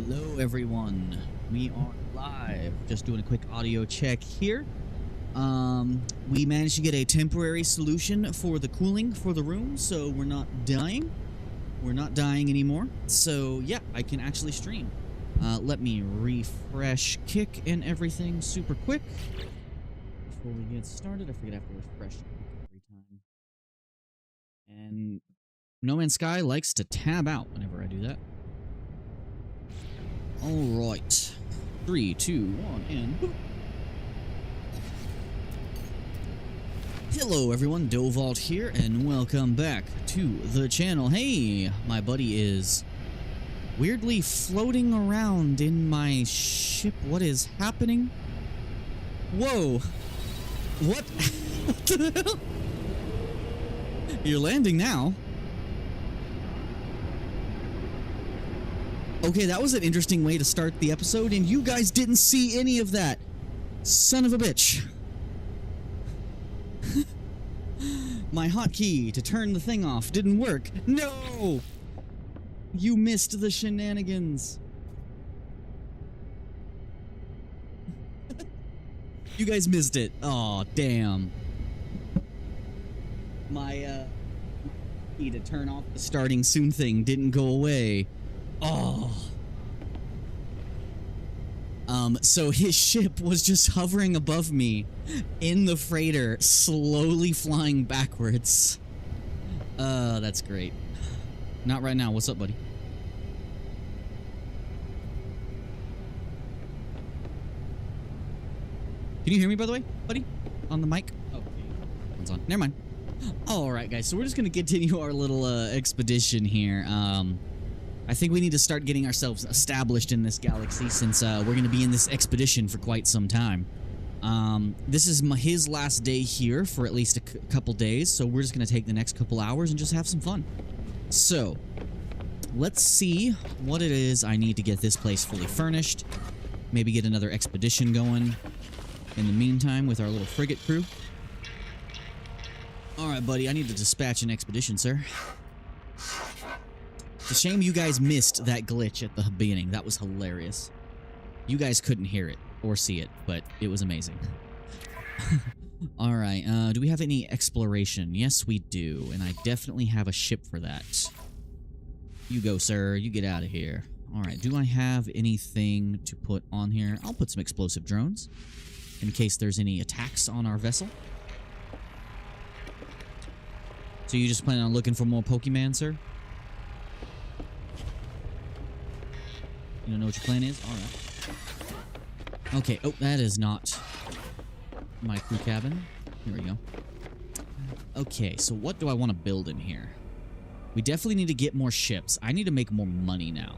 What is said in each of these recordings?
Hello everyone, we are live. Just doing a quick audio check here. We managed to get a temporary solution for the cooling for the room, so we're not dying. We're not dying anymore. So yeah, I can actually stream. Let me refresh kick and everything super quick. Before we get started, I forget I have to refresh every time. And No Man's Sky likes to tab out whenever I do that. Alright. 3, 2, 1, and boop. Hello everyone, Dovalt here, and welcome back to the channel. Hey, my buddy is weirdly floating around in my ship. What is happening? Whoa. What? What the hell? You're landing now. Okay, that was an interesting way to start the episode, and you guys didn't see any of that. Son of a bitch. My hotkey to turn the thing off didn't work. No! You missed the shenanigans. You guys missed it. Aw, damn. My, key to turn off the starting soon thing didn't go away. Oh. So his ship was just hovering above me in the freighter, slowly flying backwards. That's great. Not right now. What's up, buddy? Can you hear me, by the way, buddy? On the mic? Oh, okay. One's on. Never mind. Alright, guys, so we're just gonna continue our little, expedition here. I think we need to start getting ourselves established in this galaxy since we're going to be in this expedition for quite some time. This is his last day here for at least a couple days, so we're just going to take the next couple hours and just have some fun. So, let's see what it is I need to get this place fully furnished. Maybe get another expedition going in the meantime with our little frigate crew. Alright, buddy, I need to dispatch an expedition, sir. It's a shame you guys missed that glitch at the beginning. That was hilarious. You guys couldn't hear it or see it, but it was amazing. Alright, do we have any exploration? Yes, we do, and I definitely have a ship for that. You go, sir. You get out of here. Alright, do I have anything to put on here? I'll put some explosive drones in case there's any attacks on our vessel. So you just planning on looking for more Pokemon, sir? You don't know what your plan is? Alright. Okay, oh, that is not my crew cabin. Here we go. Okay, so what do I want to build in here? We definitely need to get more ships. I need to make more money now.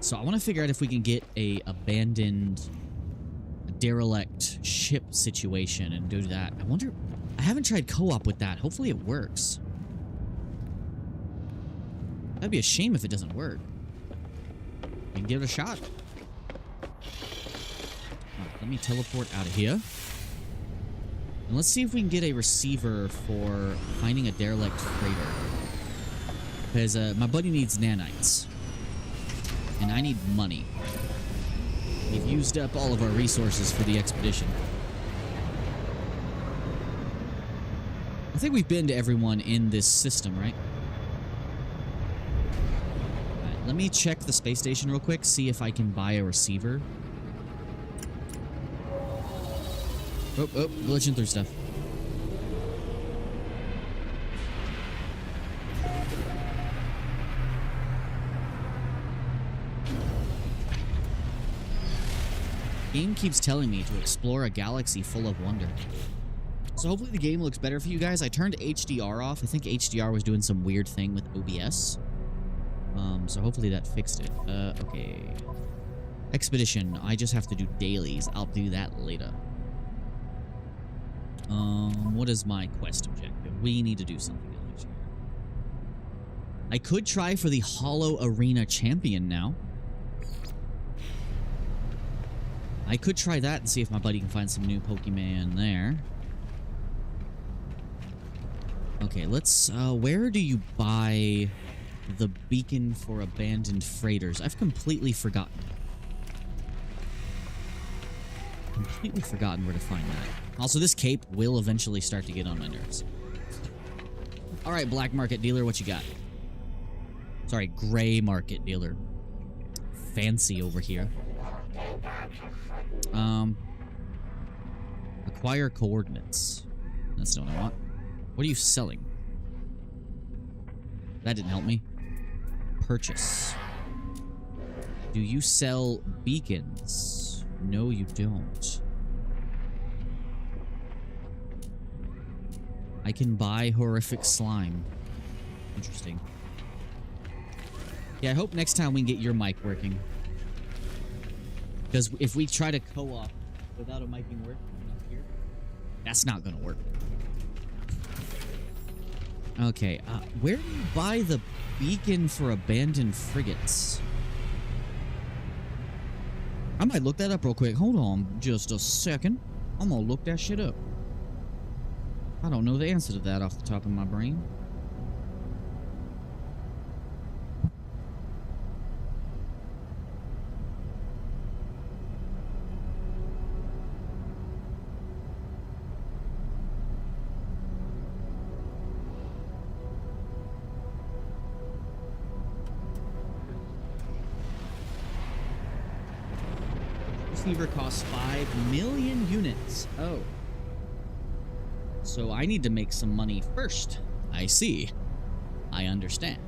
So I want to figure out if we can get a abandoned, derelict ship situation and do that. I wonder... I haven't tried co-op with that. Hopefully it works. That'd be a shame if it doesn't work. We can give it a shot. Right, let me teleport out of here. And let's see if we can get a receiver for finding a derelict freighter. Because my buddy needs nanites. And I need money. We've used up all of our resources for the expedition. I think we've been to everyone in this system, right? Let me check the space station real quick, see if I can buy a receiver. Oh, glitching through stuff. Game keeps telling me to explore a galaxy full of wonder. So hopefully the game looks better for you guys. I turned HDR off. I think HDR was doing some weird thing with OBS. So hopefully that fixed it. Okay. Expedition. I just have to do dailies. I'll do that later. What is my quest objective? We need to do something else here. I could try for the Hollow Arena Champion now. I could try that and see if my buddy can find some new Pokemon there. Okay, let's, where do you buy The beacon for abandoned freighters. I've completely forgotten. Completely forgotten where to find that. Also, this cape will eventually start to get on my nerves. All right, black market dealer, what you got? Sorry, gray market dealer. Fancy over here. Acquire coordinates. That's not what I want. What are you selling? That didn't help me. Purchase. Do you sell beacons? No, you don't. I can buy horrific slime. Interesting. Yeah, I hope next time we can get your mic working. Because if we try to co-op without a mic working here, that's not going to work. Okay, where do you buy the beacon for abandoned frigates? I might look that up real quick. Hold on just a second. I'm gonna look that shit up. I don't know the answer to that off the top of my brain. Receiver costs 5 million units. Oh. So I need to make some money first. I see. I understand.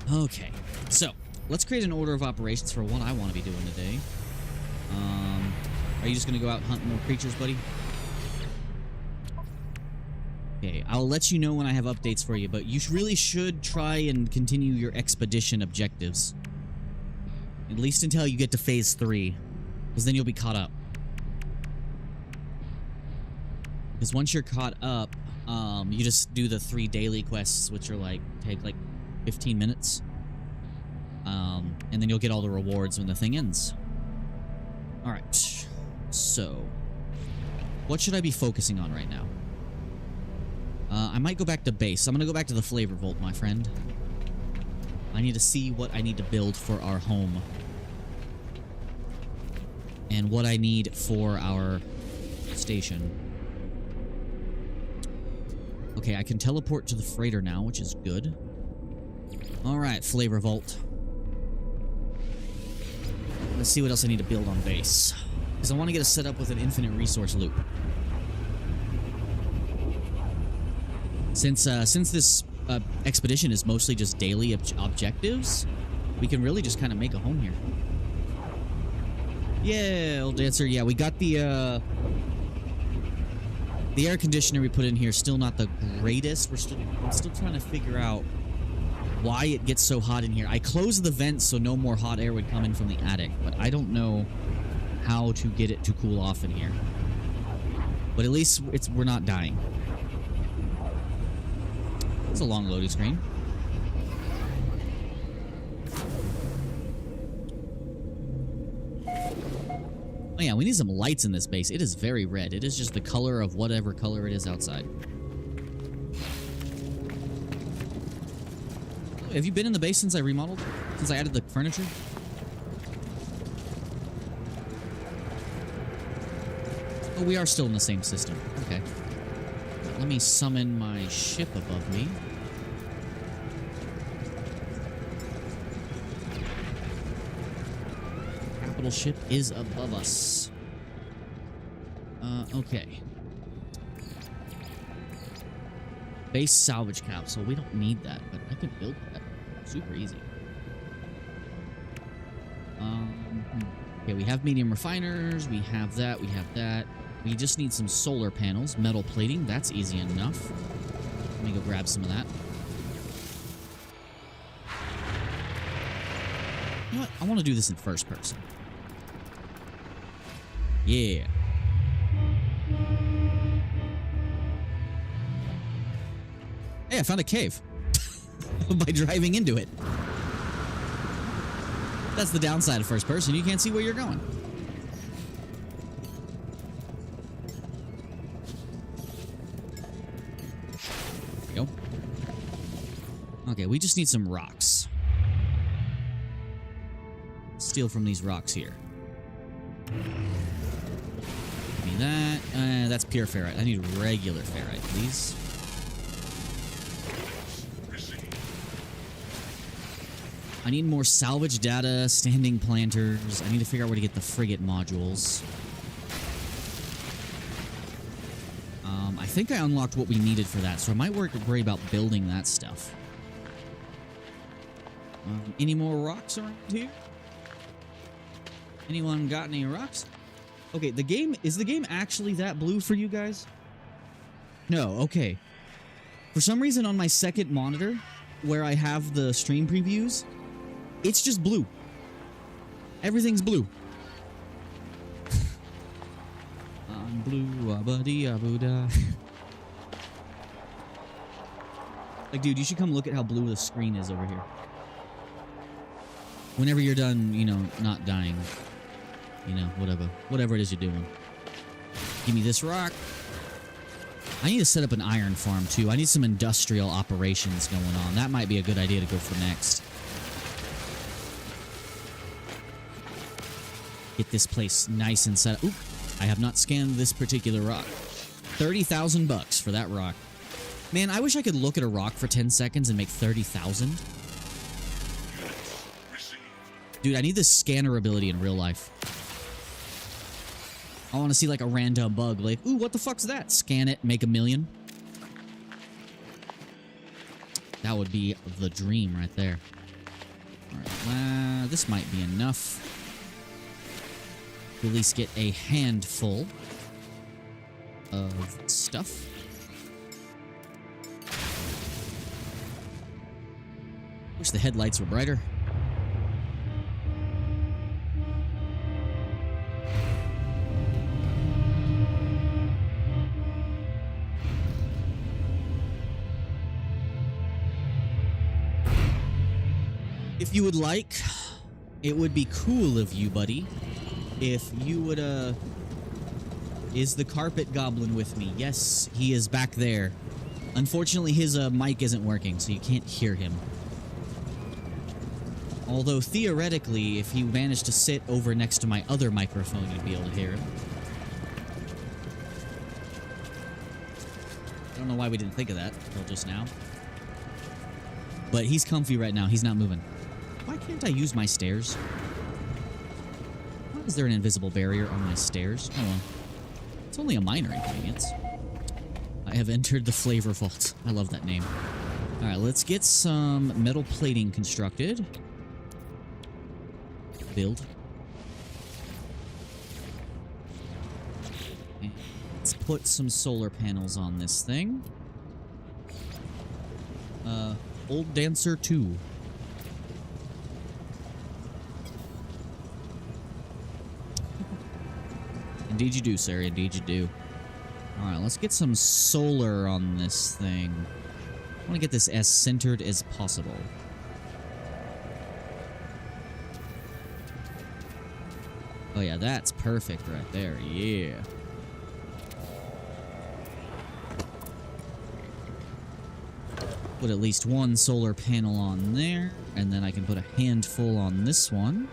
Okay. So, let's create an order of operations for what I want to be doing today. Are you just going to go out and hunt more creatures, buddy? Okay, I'll let you know when I have updates for you, but you really should try and continue your expedition objectives. At least until you get to phase 3. Because then you'll be caught up. Because once you're caught up, you just do the 3 daily quests, which are take 15 minutes. And then you'll get all the rewards when the thing ends. Alright. So, what should I be focusing on right now? I might go back to base. I'm going to go back to the Flavor Vault, my friend. I need to see what I need to build for our home. And what I need for our station. Okay, I can teleport to the freighter now, which is good. Alright, Flavor Vault. Let's see what else I need to build on base. Because I want to get it set up with an infinite resource loop. Since this expedition is mostly just daily objectives, we can really just kind of make a home here. Yeah, old dancer. Yeah, we got the air conditioner we put in here. Still not the greatest. I'm still trying to figure out why it gets so hot in here. I closed the vents so no more hot air would come in from the attic, but I don't know how to get it to cool off in here. But at least we're not dying. It's a long loading screen. Oh yeah, we need some lights in this base. It is very red. It is just the color of whatever color it is outside. Have you been in the base since I remodeled? Since I added the furniture? Oh, we are still in the same system. Okay. Let me summon my ship above me. Capital ship is above us. Okay. Base salvage capsule. We don't need that, but I could build that. Super easy. Okay, we have medium refiners. We have that. We have that. We just need some solar panels. Metal plating. That's easy enough. Let me go grab some of that. You know what? I want to do this in first person. Yeah. Hey, I found a cave. By driving into it. That's the downside of first person. You can't see where you're going. There we go. Okay, we just need some rocks. Steal from these rocks here. Give me that. That's pure ferrite. I need regular ferrite, please. I need more salvage data, standing planters. I need to figure out where to get the frigate modules. I think I unlocked what we needed for that, so I might worry about building that stuff. Any more rocks around here? Anyone got any rocks? Okay, is the game actually that blue for you guys? No, okay. For some reason on my second monitor, where I have the stream previews, it's just blue. Everything's blue. I'm blue, abadi-abuda. Like, dude, you should come look at how blue the screen is over here. Whenever you're done, you know, not dying. You know, whatever it is you're doing. Give me this rock. I need to set up an iron farm, too. I need some industrial operations going on. That might be a good idea to go for next. Get this place nice and set up. Oop, I have not scanned this particular rock. 30,000 bucks for that rock. Man, I wish I could look at a rock for 10 seconds and make 30,000. Dude, I need this scanner ability in real life. I want to see like a random bug, like, ooh, what the fuck's that? Scan it, make $1 million. That would be the dream right there. Alright, this might be enough to at least get a handful of stuff. Wish the headlights were brighter. If you would like, it would be cool of you, buddy, if you would, is the carpet goblin with me? Yes, he is back there. Unfortunately, his, mic isn't working, so you can't hear him. Although, theoretically, if he managed to sit over next to my other microphone, you'd be able to hear him. I don't know why we didn't think of that until just now. But he's comfy right now. He's not moving. Why can't I use my stairs? Why is there an invisible barrier on my stairs? Oh well. It's only a minor inconvenience. I have entered the flavor vault. I love that name. Alright, let's get some metal plating constructed. Build. And let's put some solar panels on this thing. Old Dancer 2. Indeed you do, sir. Indeed you do. Alright, let's get some solar on this thing. I want to get this as centered as possible. Oh yeah, that's perfect right there. Yeah. Put at least one solar panel on there, and then I can put a handful on this one.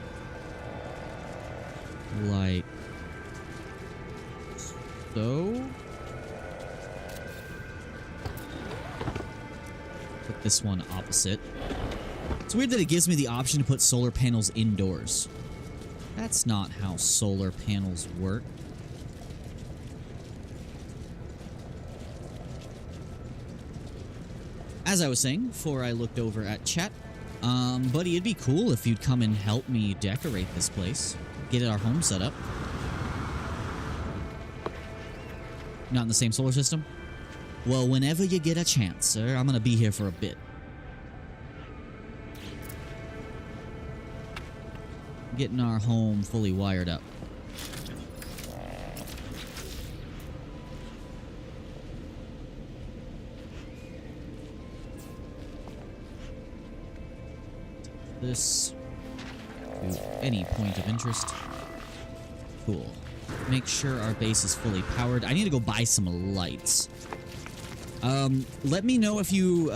Like so. Put this one opposite. It's weird that it gives me the option to put solar panels indoors. That's not how solar panels work. As I was saying before I looked over at chat, buddy, it'd be cool if you'd come and help me decorate this place. Get our home set up. Not in the same solar system? Well, whenever you get a chance, sir, I'm gonna be here for a bit. Getting our home fully wired up. This to any point of interest. Cool. Make sure our base is fully powered. I need to go buy some lights. Let me know if you,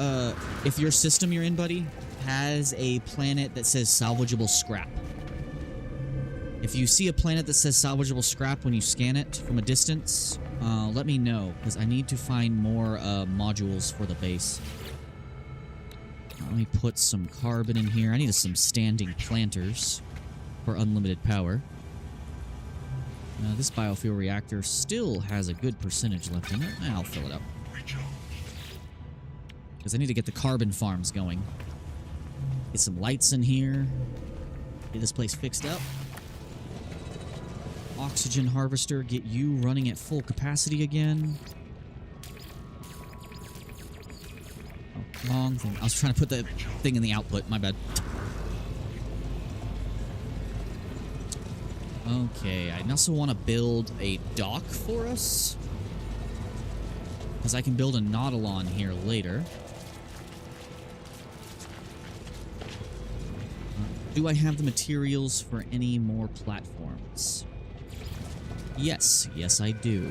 if your system you're in, buddy, has a planet that says salvageable scrap. If you see a planet that says salvageable scrap when you scan it from a distance, let me know, because I need to find more modules for the base. Let me put some carbon in here. I need some standing planters for unlimited power. This biofuel reactor still has a good percentage left in it. I'll fill it up. Because I need to get the carbon farms going. Get some lights in here. Get this place fixed up. Oxygen harvester, get you running at full capacity again. Oh, wrong thing. I was trying to put the thing in the output. My bad. Okay, I also want to build a dock for us. Because I can build a Nautilon here later. Do I have the materials for any more platforms? Yes, yes I do.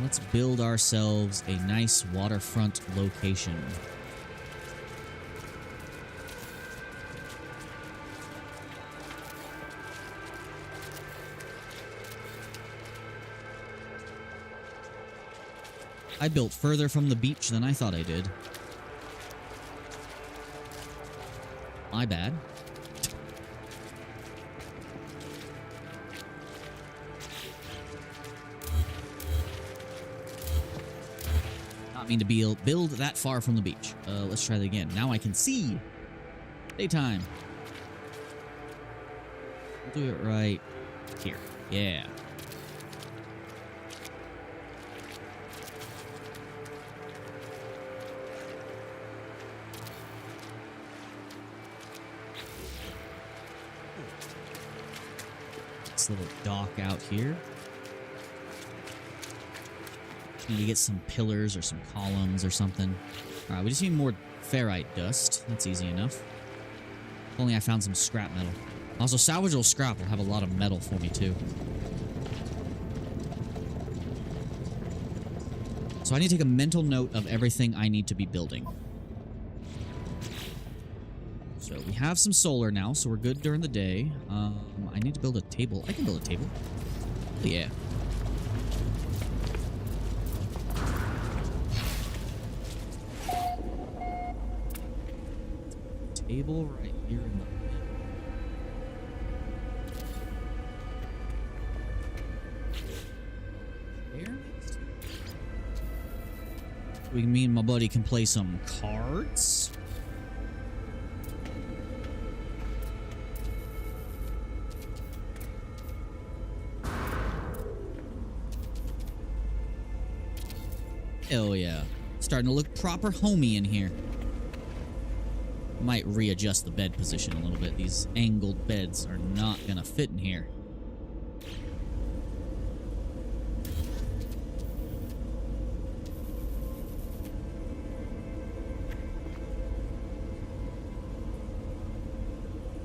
Let's build ourselves a nice waterfront location. I built further from the beach than I thought I did. My bad. Not mean to build that far from the beach. Let's try that again. Now I can see. Daytime. We'll do it right here. Yeah. Little dock out here. Need to get some pillars or some columns or something. Alright, we just need more ferrite dust. That's easy enough. If only I found some scrap metal. Also, salvageable scrap will have a lot of metal for me too. So I need to take a mental note of everything I need to be building. So we have some solar now, so we're good during the day. I need to build a table. I can build a table. Yeah. Table right here in the middle. There. Me and my buddy can play some cards. Hell yeah. Starting to look proper homey in here. Might readjust the bed position a little bit. These angled beds are not gonna fit in here.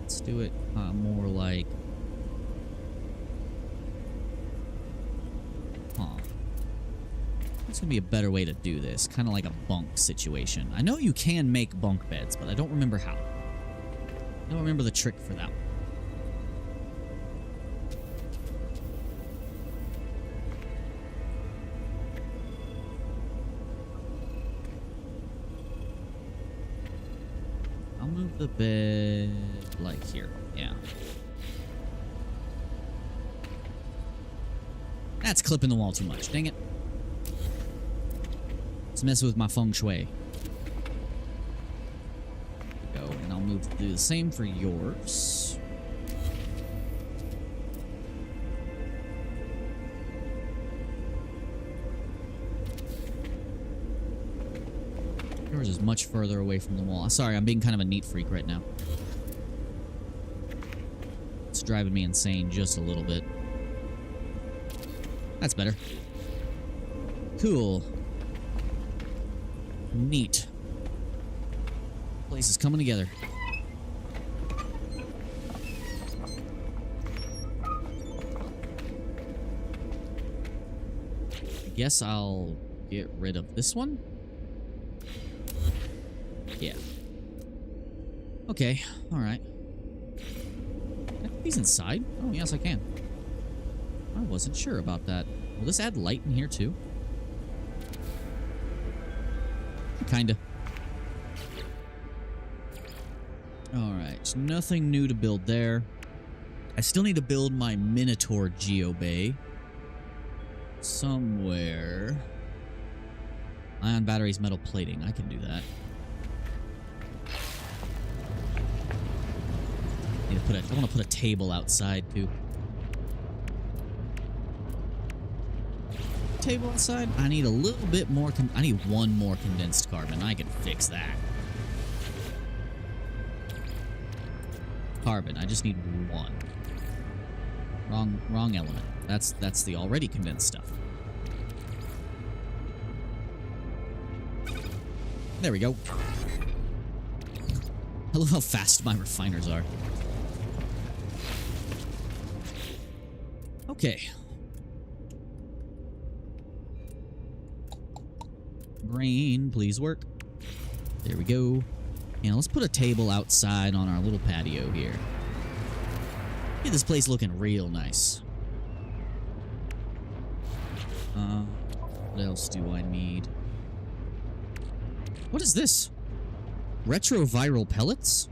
Let's do it more like... It's gonna be a better way to do this. Kind of like a bunk situation. I know you can make bunk beds, but I don't remember how. I don't remember the trick for that one. I'll move the bed like here. Yeah. That's clipping the wall too much. Dang it. It's messing with my feng shui. There we go, and I'll do the same for yours. Yours is much further away from the wall. Sorry, I'm being kind of a neat freak right now. It's driving me insane just a little bit. That's better. Cool. Neat. Place is coming together. I guess I'll get rid of this one. Yeah. Okay, alright. Can I put these inside? Oh, yes, I can. I wasn't sure about that. Will this add light in here, too? Kinda. Alright, nothing new to build there. I still need to build my Minotaur geobay. Somewhere. Ion batteries, metal plating. I can do that. I want to put a table outside, too. Table outside? I need a little bit more. I need one more condensed carbon. I can fix that. Carbon. I just need one. Wrong element. That's the already condensed stuff. There we go. I love how fast my refiners are. Okay. Brain, please work. There we go. And let's put a table outside on our little patio here. Get this place looking real nice. What else do I need? What is this? Retroviral pellets?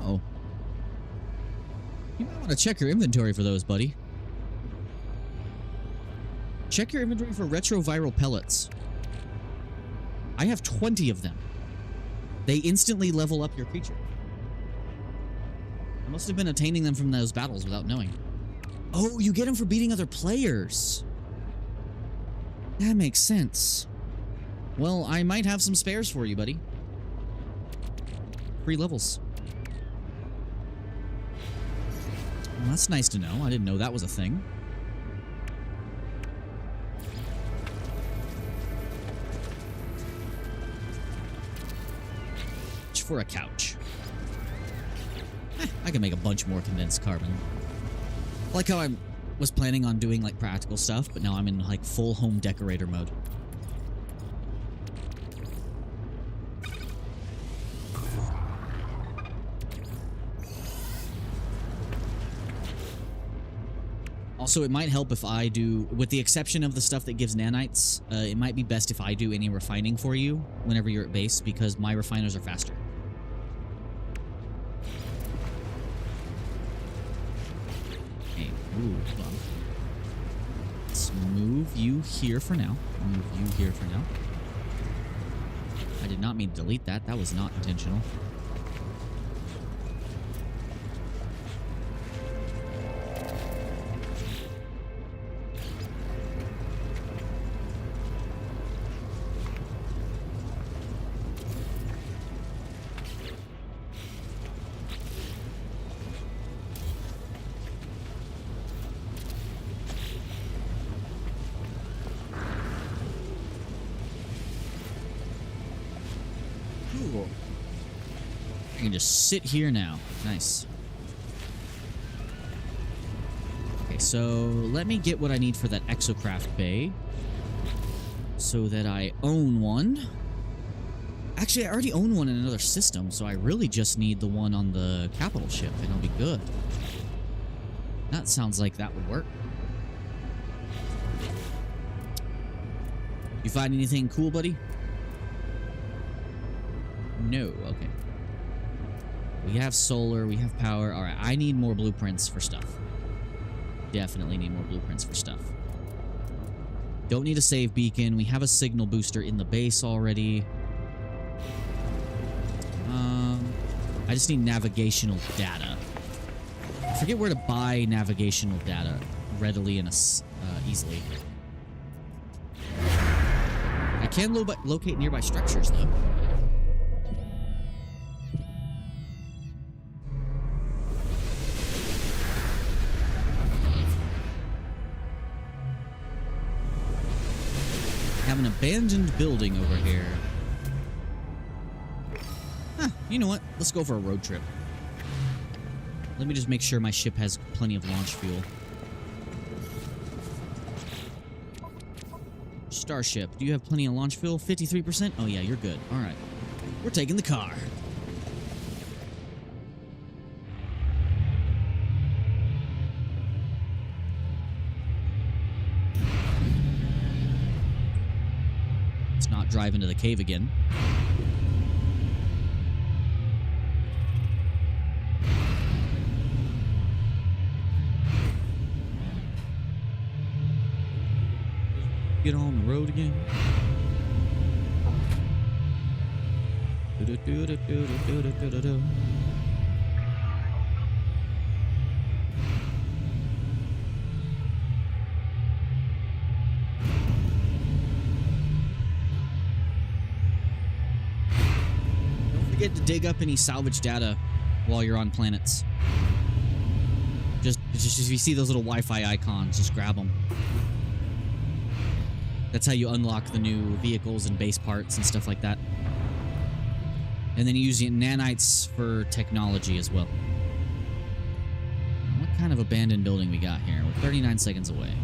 Oh. You might want to check your inventory for those, buddy. Check your inventory for retroviral pellets. I have 20 of them. They instantly level up your creature. I must have been attaining them from those battles without knowing. Oh, you get them for beating other players. That makes sense. Well, I might have some spares for you, buddy. Free levels. Well, that's nice to know. I didn't know that was a thing. For a couch. I can make a bunch more condensed carbon. I like how I was planning on doing like practical stuff, but now I'm in like full home decorator mode. Also, it might help if I do, with the exception of the stuff that gives nanites, it might be best if I do any refining for you whenever you're at base, because my refiners are faster. Ooh, let's move you here for now. Move you here for now. I did not mean to delete that. That was not intentional. I can just sit here now. Nice. Okay, so let me get what I need for that exocraft bay so that I own one. Actually, I already own one in another system, so I really just need the one on the capital ship, and I'll be good. That sounds like that would work. You find anything cool, buddy? No, okay. We have solar, we have power. Alright, I need more blueprints for stuff. Definitely need more blueprints for stuff. Don't need a save beacon. We have a signal booster in the base already. I just need navigational data. I forget where to buy navigational data readily and easily. I can locate nearby structures, though. Have an abandoned building over here. Huh, you know what? Let's go for a road trip. Let me just make sure my ship has plenty of launch fuel. Starship, do you have plenty of launch fuel? 53%? Oh yeah, you're good. All right. We're taking the car. Let's not drive into the cave again. Get on the road again. Don't forget to dig up any salvage data while you're on planets. Just if you see those little Wi-Fi icons, just grab them. That's how you unlock the new vehicles and base parts and stuff like that. And then you use nanites for technology as well. What kind of abandoned building we got here? We're 39 seconds away.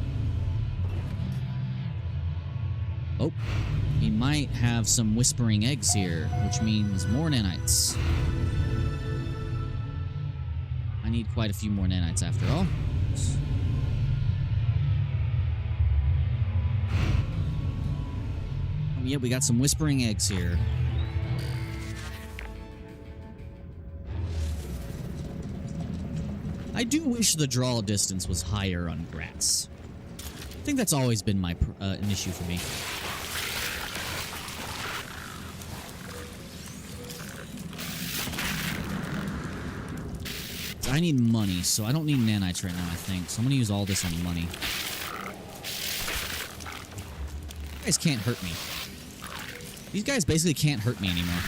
Oh, we might have some whispering eggs here, which means more nanites. I need quite a few more nanites after all. Yeah, we got some whispering eggs here. I do wish the draw distance was higher on grass. I think that's always been my an issue for me. I need money, so I don't need nanites right now, I think. So I'm gonna use all this on money. You guys can't hurt me. These guys basically can't hurt me anymore.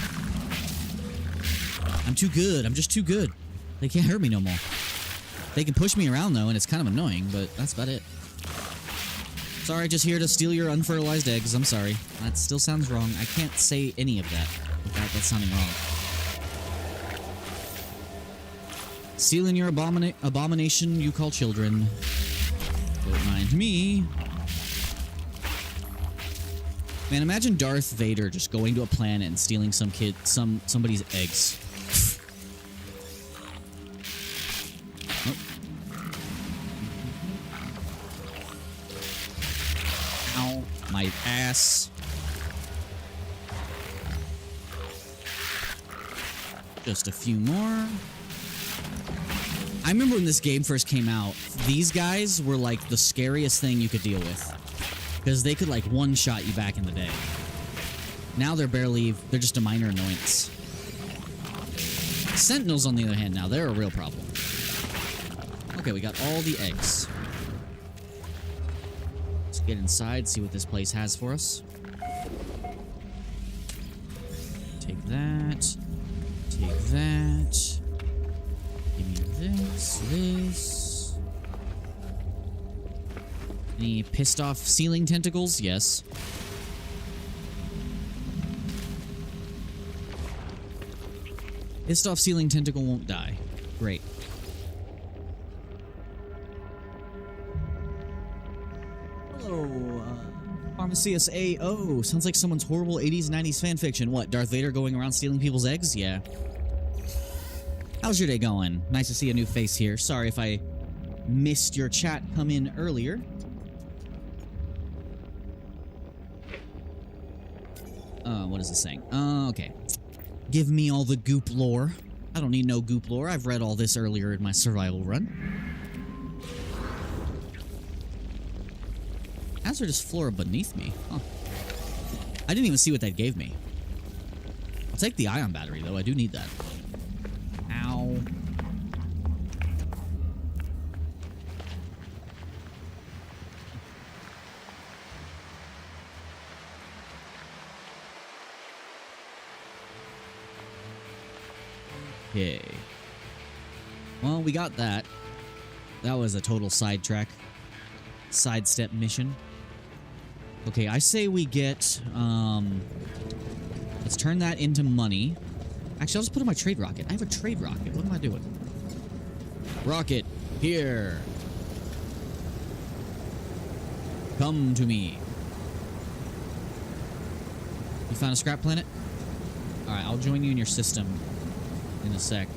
I'm too good. I'm just too good. They can't hurt me no more. They can push me around, though, and it's kind of annoying, but that's about it. Sorry, just here to steal your unfertilized eggs. I'm sorry. That still sounds wrong. I can't say any of that without that sounding wrong. Stealing your abomination you call children. Don't mind me. Man, imagine Darth Vader just going to a planet and stealing somebody's eggs. Oh. Ow, my ass. Just a few more. I remember when this game first came out, these guys were like the scariest thing you could deal with. Because they could, like, one-shot you back in the day. Now they're just a minor annoyance. Sentinels, on the other hand, now, they're a real problem. Okay, we got all the eggs. Let's get inside, see what this place has for us. Take that. Take that. Give me this. Any pissed off ceiling tentacles? Yes. Pissed off ceiling tentacle won't die. Great. Hello, Pharmacius AO. Sounds like someone's horrible 80s, 90s fanfiction. What, Darth Vader going around stealing people's eggs? Yeah. How's your day going? Nice to see a new face here. Sorry if I missed your chat come in earlier. What is this saying? Okay. Give me all the goop lore. I don't need no goop lore. I've read all this earlier in my survival run. Hazardous flora beneath me. Huh. I didn't even see what that gave me. I'll take the ion battery, though. I do need that. Ow. Okay. Well, we got that. That was a total sidetrack. Sidestep mission. Okay, I say we get, let's turn that into money. Actually, I'll just put in my trade rocket. I have a trade rocket. What am I doing? Rocket, here. Come to me. You found a scrap planet? Alright, I'll join you in your system in a sec.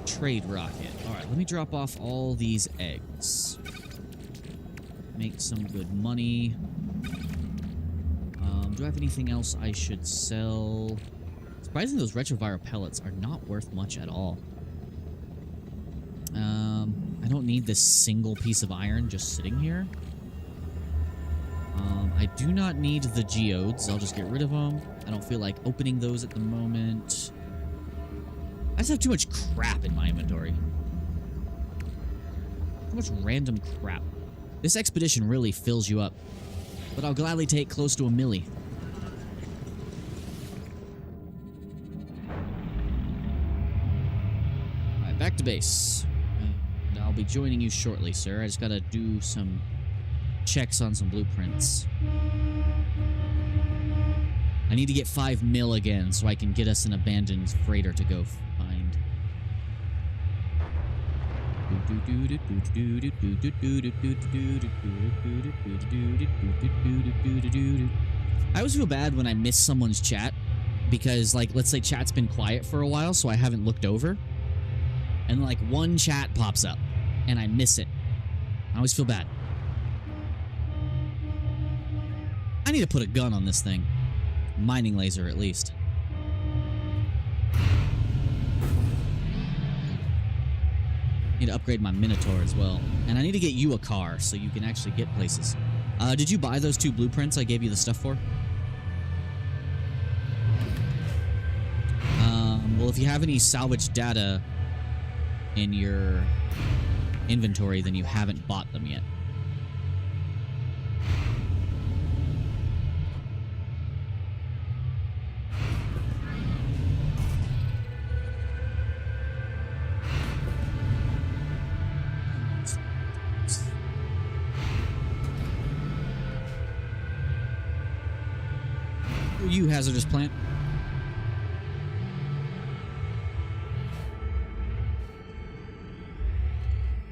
Trade rocket. Alright, let me drop off all these eggs. Make some good money. Do I have anything else I should sell? Surprisingly, those retroviro pellets are not worth much at all. I don't need this single piece of iron just sitting here. I do not need the geodes. I'll just get rid of them. I don't feel like opening those at the moment. I just have too much crap in my inventory. Too much random crap. This expedition really fills you up. But I'll gladly take close to a milli. Alright, back to base. And I'll be joining you shortly, sir. I just gotta do some checks on some blueprints. I need to get 5 mil again so I can get us an abandoned freighter to go find. I always feel bad when I miss someone's chat because, like, let's say chat's been quiet for a while, so I haven't looked over, and like one chat pops up and I miss it. I always feel bad. I need to put a gun on this thing. Mining laser, at least. Need to upgrade my Minotaur as well. And I need to get you a car so you can actually get places. Did you buy those 2 blueprints I gave you the stuff for? Well, if you have any salvage data in your inventory, then you haven't bought them yet. You hazardous plant.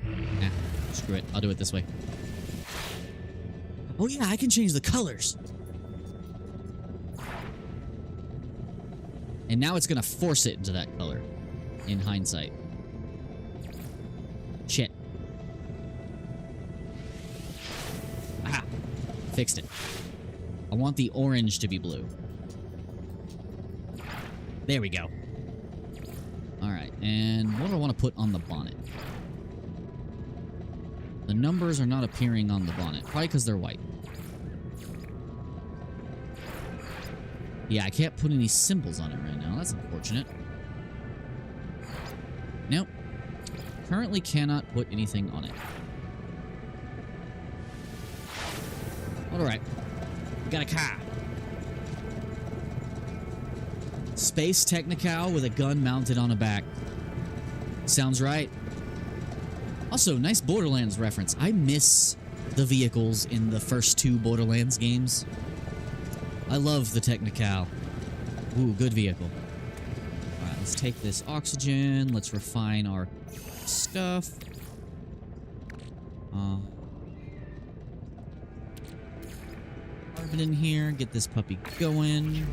Nah, screw it. I'll do it this way. Oh yeah, I can change the colors. And now it's gonna force it into that color. In hindsight. Shit. Aha! Fixed it. I want the orange to be blue. There we go. Alright, and what do I want to put on the bonnet? The numbers are not appearing on the bonnet. Probably because they're white. Yeah, I can't put any symbols on it right now. That's unfortunate. Nope. Currently cannot put anything on it. Alright. We got a car. Space Technical with a gun mounted on a back. Sounds right. Also, nice Borderlands reference. I miss the vehicles in the first 2 Borderlands games. I love the Technical. Ooh, good vehicle. Alright, let's take this oxygen. Let's refine our stuff. Carbon in here. Get this puppy going.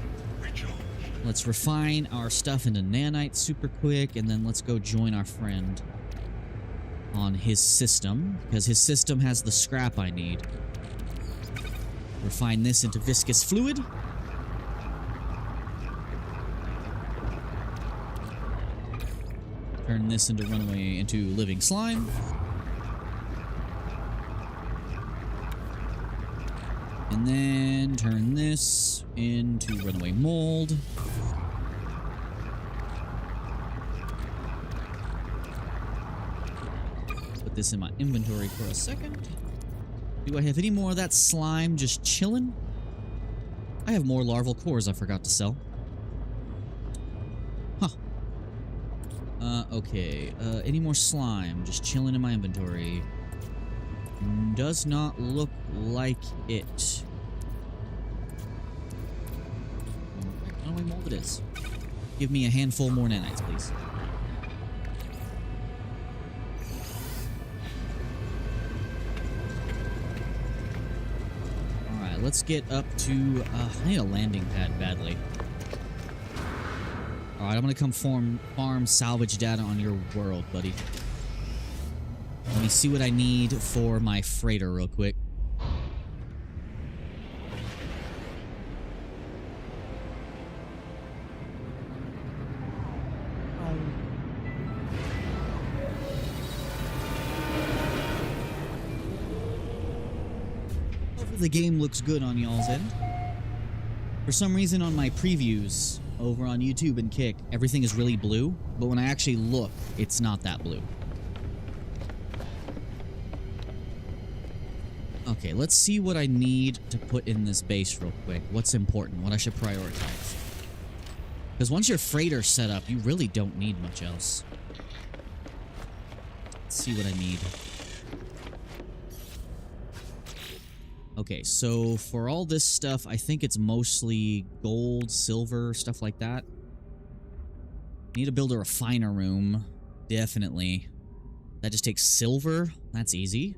Let's refine our stuff into nanite super quick, and then let's go join our friend on his system, because his system has the scrap I need. Refine this into viscous fluid. Turn this into runaway into living slime. And then turn this into runaway mold. Put this in my inventory for a second. Do I have any more of that slime just chilling? I have more larval cores I forgot to sell. Huh. Okay. Any more slime just chilling in my inventory? Does not look like it. Runaway mold it is. Give me a handful more nanites, please. Alright, let's get up to... I need a landing pad badly. Alright, I'm gonna come farm salvage data on your world, buddy. Let me see what I need for my freighter real quick. Hopefully the game looks good on y'all's end. For some reason on my previews over on YouTube and Kick, everything is really blue, but when I actually look, it's not that blue. Okay, let's see what I need to put in this base real quick. What's important? What I should prioritize. Because once your freighter's set up, you really don't need much else. Let's see what I need. Okay, so for all this stuff, I think it's mostly gold, silver, stuff like that. Need to build a refiner room. Definitely. That just takes silver. That's easy.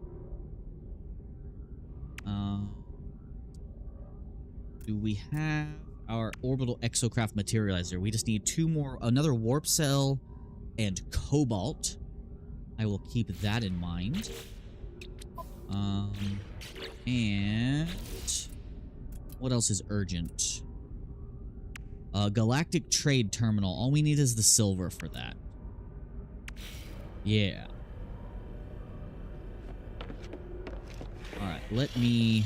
Do we have our orbital exocraft materializer? We just need two more, another warp cell and cobalt. I will keep that in mind. And what else is urgent? Galactic trade terminal. All we need is the silver for that. Yeah. Alright, let me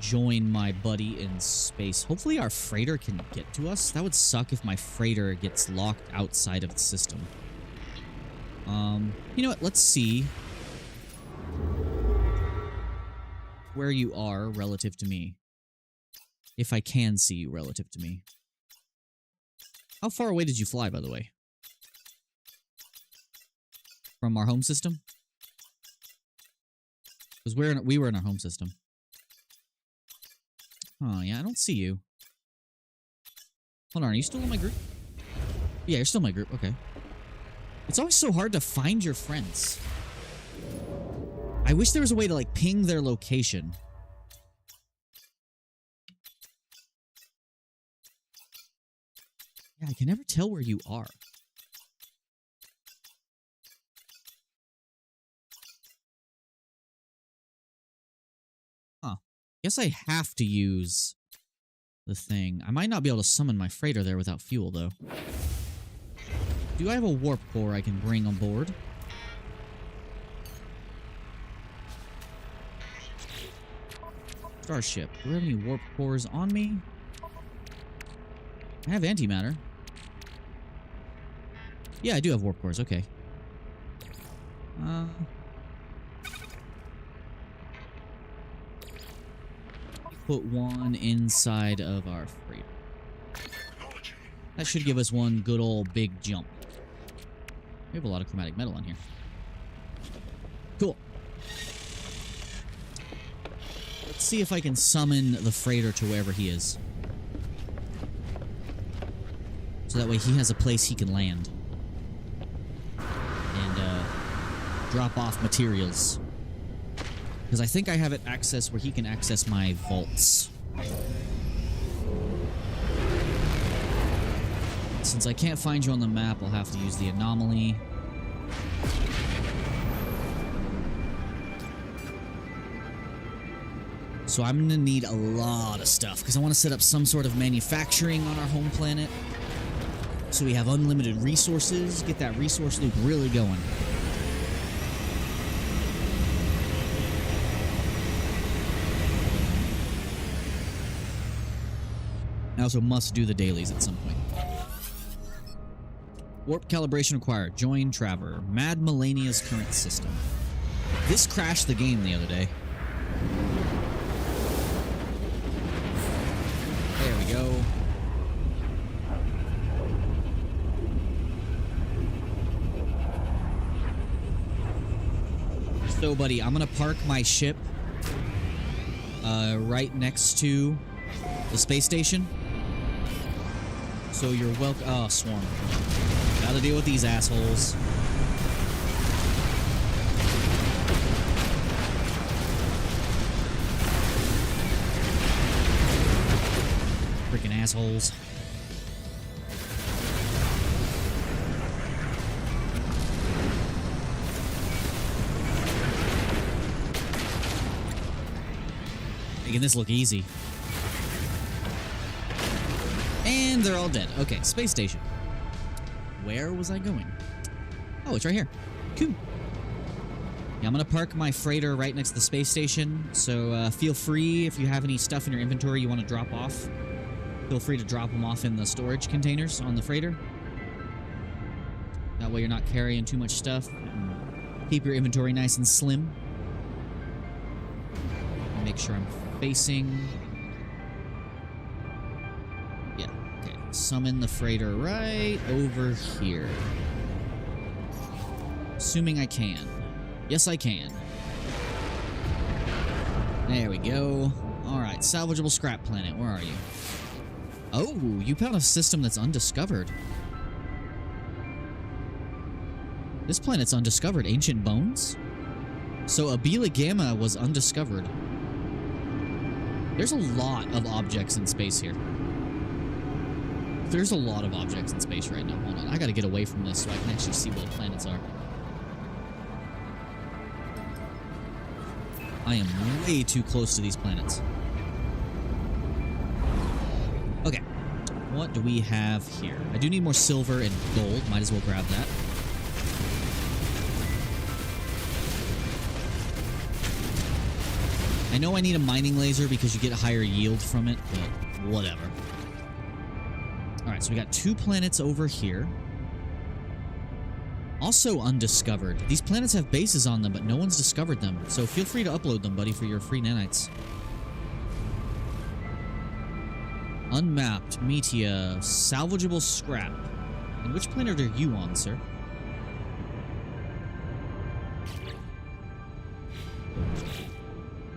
join my buddy in space. Hopefully our freighter can get to us. That would suck if my freighter gets locked outside of the system. You know what? Let's see where you are relative to me. If I can see you relative to me. How far away did you fly, by the way? From our home system? Because we were in our home system. Oh, yeah, I don't see you. Hold on, are you still in my group? Yeah, you're still in my group, okay. It's always so hard to find your friends. I wish there was a way to, like, ping their location. Yeah, I can never tell where you are. Huh. Guess I have to use the thing. I might not be able to summon my freighter there without fuel, though. Do I have a warp core I can bring on board? Starship. Do I have any warp cores on me? I have antimatter. Yeah, I do have warp cores. Okay. Put one inside of our freighter. That should give us one good old big jump. We have a lot of chromatic metal on here. Cool. Let's see if I can summon the freighter to wherever he is. So that way he has a place he can land. And, drop off materials. Because I think I have it access where he can access my vaults. Since I can't find you on the map, I'll have to use the anomaly. So I'm going to need a lot of stuff, because I want to set up some sort of manufacturing on our home planet. So we have unlimited resources, get that resource loop really going. I also must do the dailies at some point. Warp calibration required. Join Traveler. Mad Melania's current system. This crashed the game the other day. There we go. So, buddy, I'm gonna park my ship right next to the space station. So you're welcome. Oh, swarm. Gotta deal with these assholes. Freaking assholes. Making this look easy. And they're all dead. Okay, space station. Where was I going? Oh, it's right here. Cool. Yeah, I'm gonna park my freighter right next to the space station, so feel free if you have any stuff in your inventory you want to drop off. Feel free to drop them off in the storage containers on the freighter. That way you're not carrying too much stuff. And keep your inventory nice and slim. Make sure I'm facing... Yeah, okay. Summon the freighter right over here. Assuming I can. Yes, I can. There we go. Alright, salvageable scrap planet. Where are you? Oh, you found a system that's undiscovered. This planet's undiscovered. Ancient bones? So Abila Gamma was undiscovered. There's a lot of objects in space here. There's a lot of objects in space right now. Hold on, I gotta get away from this so I can actually see where the planets are. I am way too close to these planets. Okay, what do we have here? I do need more silver and gold. Might as well grab that. I know I need a mining laser because you get a higher yield from it, but whatever. Alright, so we got 2 planets over here. Also undiscovered. These planets have bases on them, but no one's discovered them. So feel free to upload them, buddy, for your free nanites. Unmapped, Meteor, salvageable scrap. And which planet are you on, sir?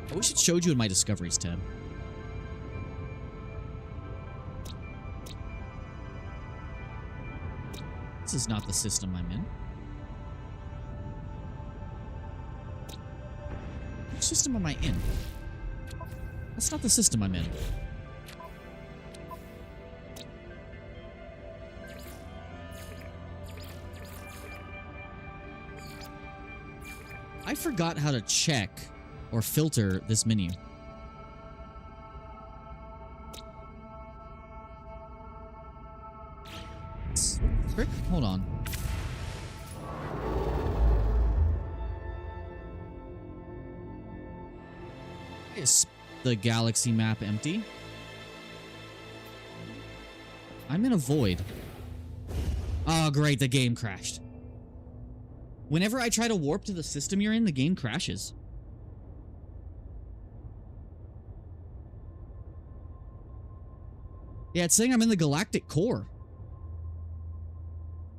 I wish it showed you in my discoveries tab. This is not the system I'm in. Which system am I in? That's not the system I'm in. I forgot how to check or filter this menu. Frick? Hold on. Is the galaxy map empty? I'm in a void. Oh, great, the game crashed. Whenever I try to warp to the system you're in, the game crashes. Yeah, it's saying I'm in the galactic core.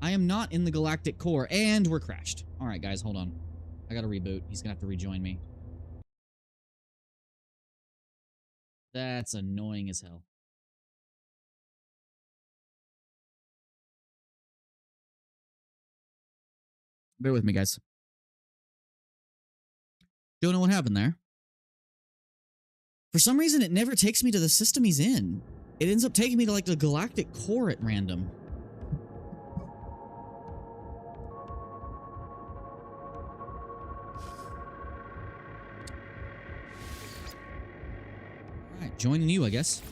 I am not in the galactic core, and we're crashed. Alright, guys, hold on. I gotta reboot. He's gonna have to rejoin me. That's annoying as hell. Bear with me, guys. Don't know what happened there. For some reason, it never takes me to the system he's in. It ends up taking me to, like, the galactic core at random. Alright, joining you, I guess.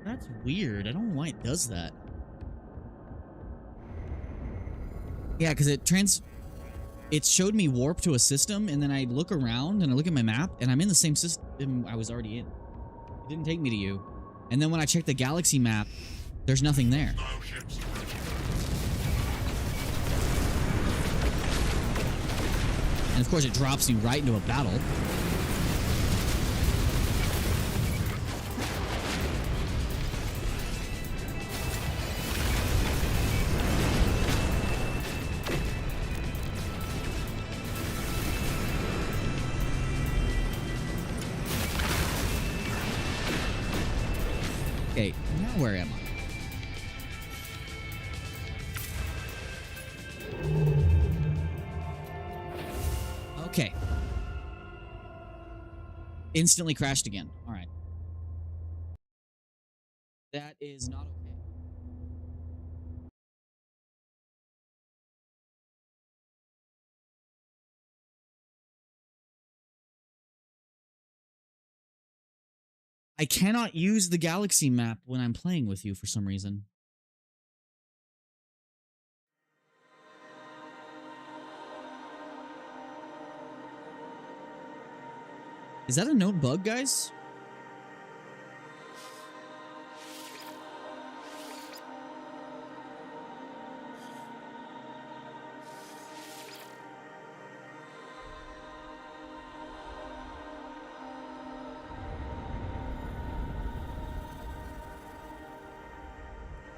That's weird. I don't know why it does that. Yeah, because it showed me warp to a system, and then I look around, and I look at my map, and I'm in the same system I was already in. It didn't take me to you. And then when I check the galaxy map, there's nothing there. And of course, it drops you right into a battle. Okay, now where am I? Okay. Instantly crashed again. All right. That is not okay. I cannot use the galaxy map when I'm playing with you for some reason. Is that a known bug, guys?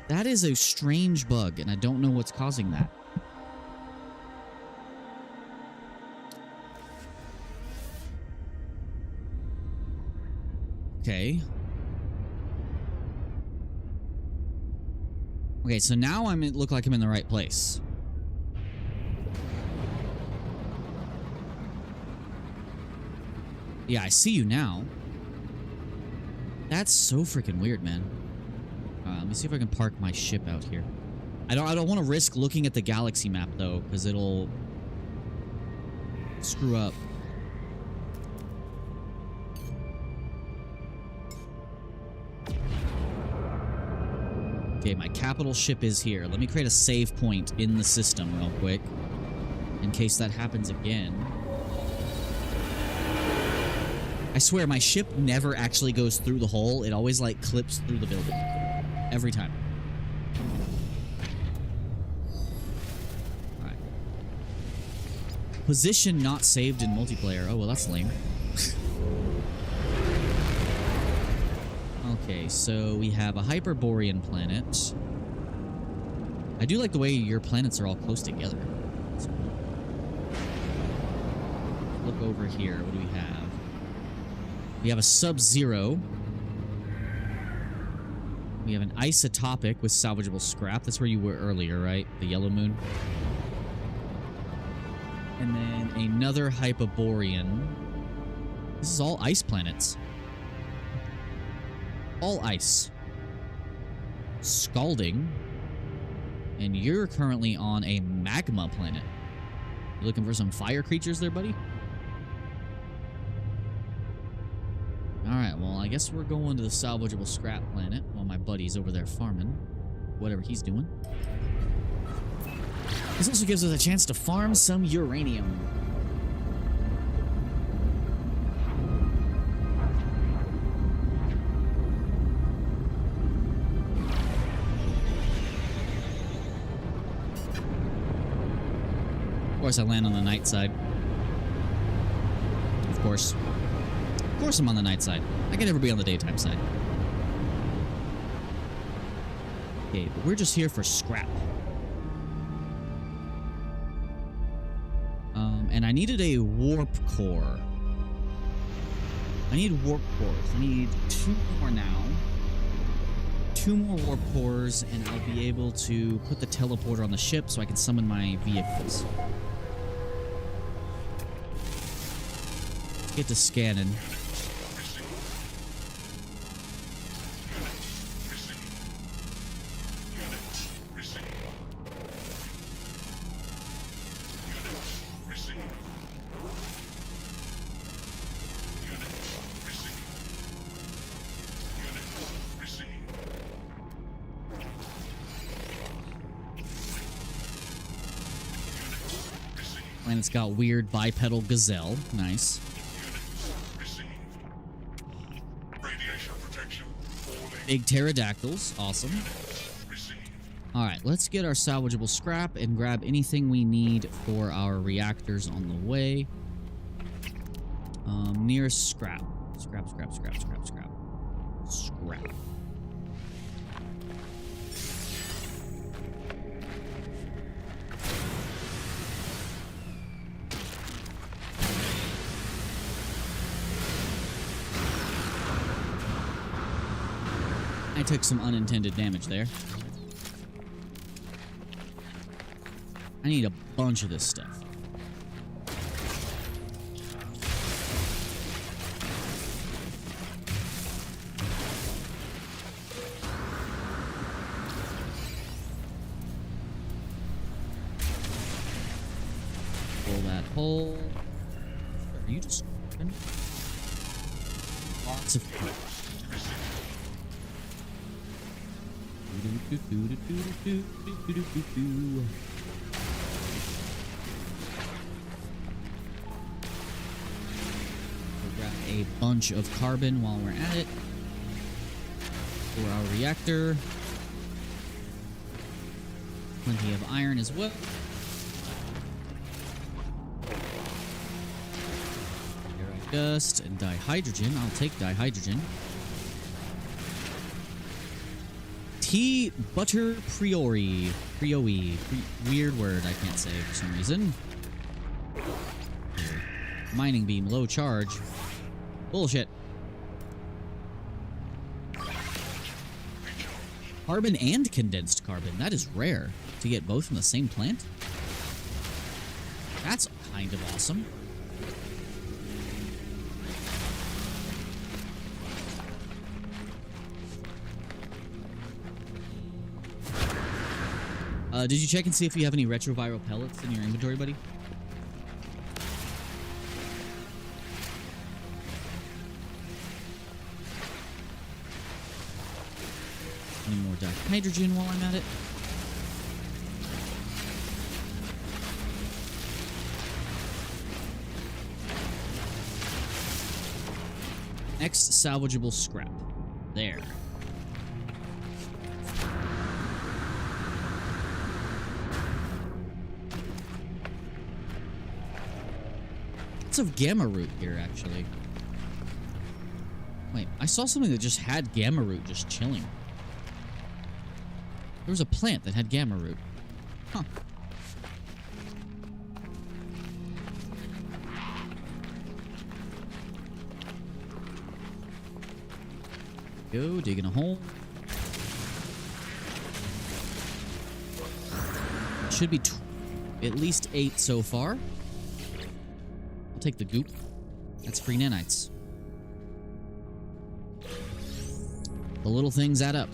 That is a strange bug, and I don't know what's causing that. Okay. Okay, so now look like I'm in the right place. Yeah, I see you now. That's so freaking weird, man. Let me see if I can park my ship out here. I don't want to risk looking at the galaxy map though, because it'll screw up. Okay, my capital ship is here. Let me create a save point in the system real quick, in case that happens again. I swear, my ship never actually goes through the hole. It always, like, clips through the building. Every time. Alright. Position not saved in multiplayer. Oh, well, that's lame. Okay, so we have a Hyperborean planet. I do like the way your planets are all close together. Look over here. What do we have? We have a Sub-Zero. We have an Isotopic with salvageable scrap. That's where you were earlier, right? The yellow moon. And then another Hyperborean. This is all ice planets. All ice. Scalding. And you're currently on a magma planet. You looking for some fire creatures there, buddy? Alright, well, I guess we're going to the salvageable scrap planet while my buddy's over there farming. Whatever he's doing. This also gives us a chance to farm some uranium. Of course, I land on the night side. Of course. Of course I'm on the night side. I can never be on the daytime side. Okay, but we're just here for scrap. And I needed a warp core. I need warp cores. I need 2 more now. 2 more warp cores, and I'll be able to put the teleporter on the ship so I can summon my vehicles. Let's get to scanning. Planet's got weird bipedal gazelle. Nice. Big pterodactyls. Awesome. Alright, let's get our salvageable scrap and grab anything we need for our reactors on the way. Nearest scrap. Scrap. I I took some unintended damage there. I need a bunch of this stuff. Pull that hole. Are you just open? Lots of crap. We'll grab a bunch of carbon while we're at it for our reactor. Plenty of iron as well. Dust and dihydrogen. I'll take dihydrogen. Tea butter priori. Weird word I can't say for some reason. Mining beam, low charge. Bullshit. Carbon and condensed carbon. That is rare to get both from the same plant. That's kind of awesome. Did you check and see if you have any retroviral pellets in your inventory, buddy? Any more dihydrogen while I'm at it? Next salvageable scrap. There. Lots of gamma root here, actually. Wait, I saw something that just had gamma root just chilling. There was a plant that had gamma root. Huh. Go, digging a hole. Should be at least 8 so far. I'll take the goop. That's free nanites. The little things add up.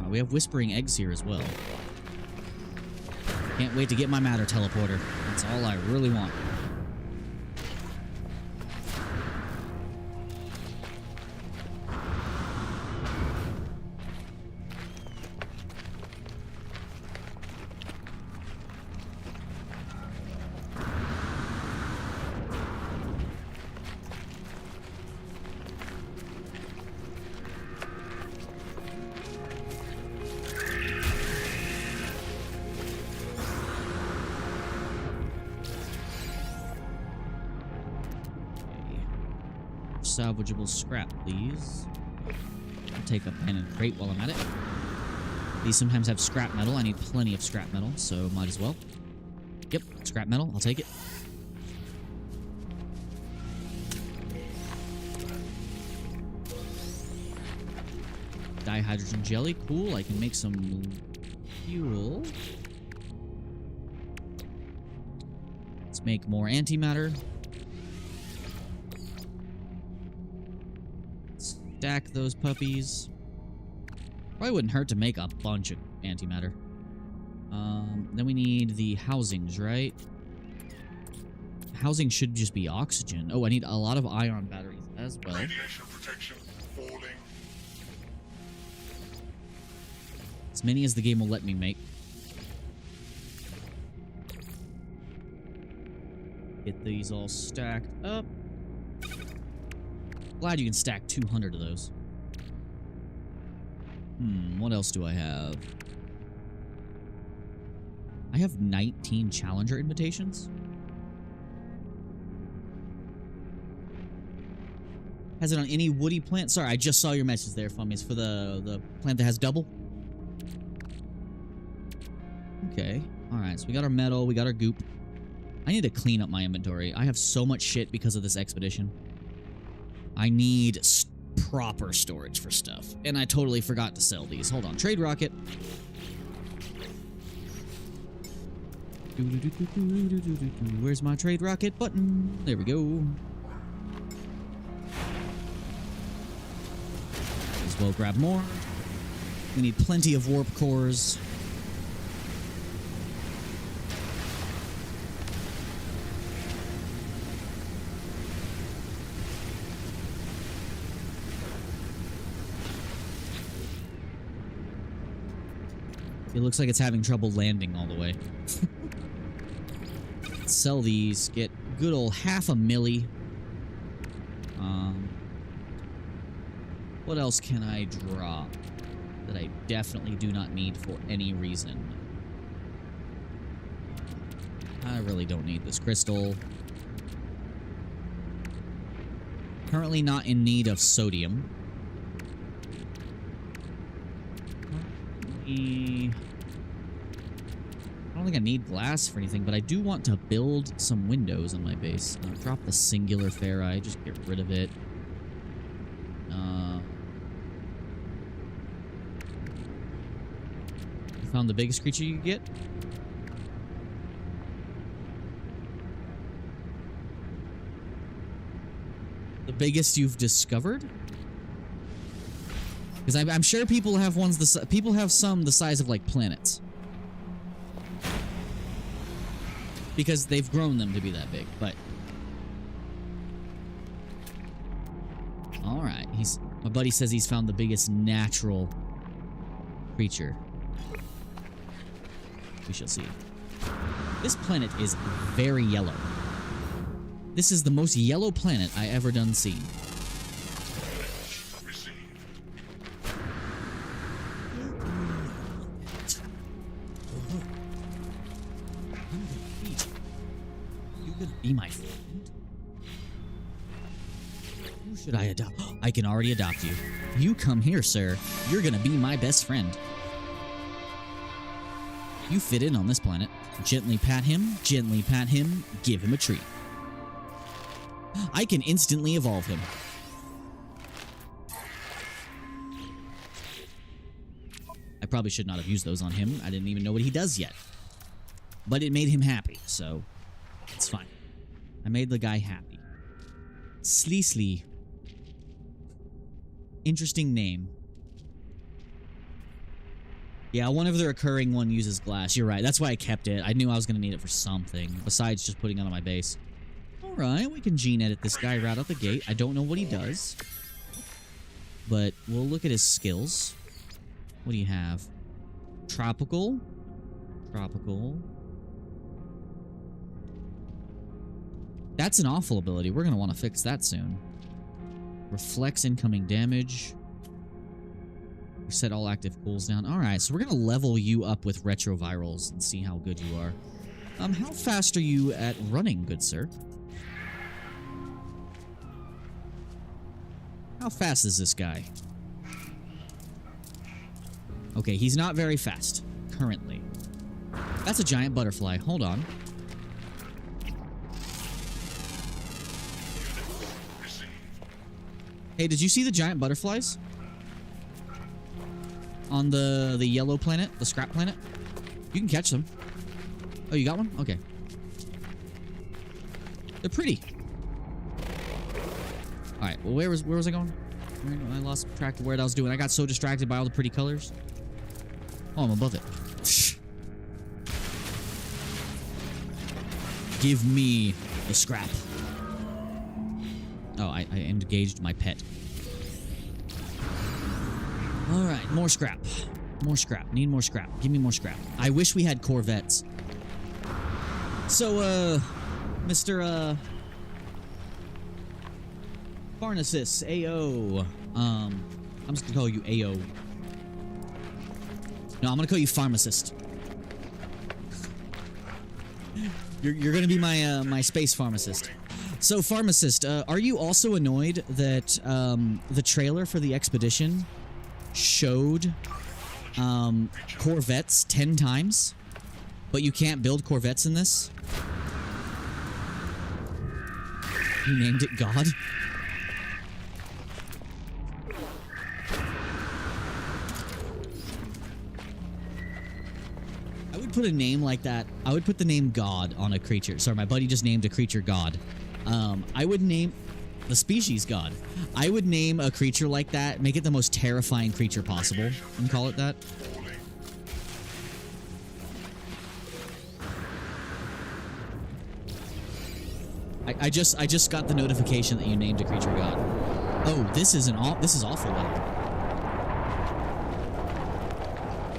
We have whispering eggs here as well. Can't wait to get my matter teleporter. That's all I really want. Salvageable scrap, please. I'll take a pen and crate while I'm at it. These sometimes have scrap metal. I need plenty of scrap metal, so might as well. Yep, scrap metal. I'll take it. Dihydrogen jelly. Cool. I can make some fuel. Let's make more antimatter. Stack those puppies. Probably wouldn't hurt to make a bunch of antimatter. Then we need the housings, right? Housing should just be oxygen. Oh, I need a lot of ion batteries as well. Radiation protection falling. As many as the game will let me make. Get these all stacked up. Glad you can stack 200 of those. What else do I have? I have 19 Challenger invitations. Has it on any woody plant? Sorry, I just saw your message there, Fummy. It's for the plant that has double. Okay. Alright, so we got our metal, we got our goop. I need to clean up my inventory. I have so much shit because of this expedition. I need proper storage for stuff. And I totally forgot to sell these. Hold on. Trade rocket. Where's my trade rocket button? There we go. Might as well grab more. We need plenty of warp cores. It looks like it's having trouble landing all the way. Sell these, get good old half a milli. What else can I drop that I definitely do not need for any reason? I really don't need this crystal. Currently not in need of sodium. I don't think I need glass for anything, but I do want to build some windows on my base. Drop the singular ferrite, just get rid of it. You found the biggest creature you could get? The biggest you've discovered? Because I'm sure people have ones. People have some the size of like planets. Because they've grown them to be that big, but all right. My buddy says he's found the biggest natural creature. We shall see. This planet is very yellow. This is the most yellow planet I ever done seen. Be my friend? Who should I adopt? I can already adopt you. You come here, sir. You're gonna be my best friend. You fit in on this planet. Gently pat him, give him a treat. I can instantly evolve him. I probably should not have used those on him. I didn't even know what he does yet. But it made him happy, so it's fine. I made the guy happy. Sleeslee. Interesting name. Yeah, one of the recurring one uses glass. You're right. That's why I kept it. I knew I was going to need it for something, besides just putting it on my base. Alright, we can gene edit this guy right out the gate. I don't know what he does. But we'll look at his skills. What do you have? Tropical. Tropical. That's an awful ability. We're going to want to fix that soon. Reflects incoming damage. Reset all active cools down. Alright, so we're going to level you up with retrovirals and see how good you are. How fast are you at running, good sir? How fast is this guy? Okay, he's not very fast, currently. That's a giant butterfly. Hold on. Hey, did you see the giant butterflies? On the yellow planet, the scrap planet? You can catch them. Oh, you got one? Okay. They're pretty. Alright, well, where was I going? I lost track of where I was doing. I got so distracted by all the pretty colors. Oh, I'm above it. Give me the scrap. Oh, I engaged my pet. Alright, more scrap. More scrap. Need more scrap. Give me more scrap. I wish we had Corvettes. So, Mr. Pharmacist, AO. I'm just gonna call you AO. No, I'm gonna call you Pharmacist. You're gonna be my space pharmacist. So, Pharmacist, are you also annoyed that the trailer for the expedition showed Corvettes 10 times, but you can't build Corvettes in this? You named it God? put a name like that. I would put the name God on a creature. Sorry, my buddy just named a creature God. I would name the species God. I would name a creature like that, make it the most terrifying creature possible, and call it that. I just got the notification that you named a creature God. Oh, this is awful weather.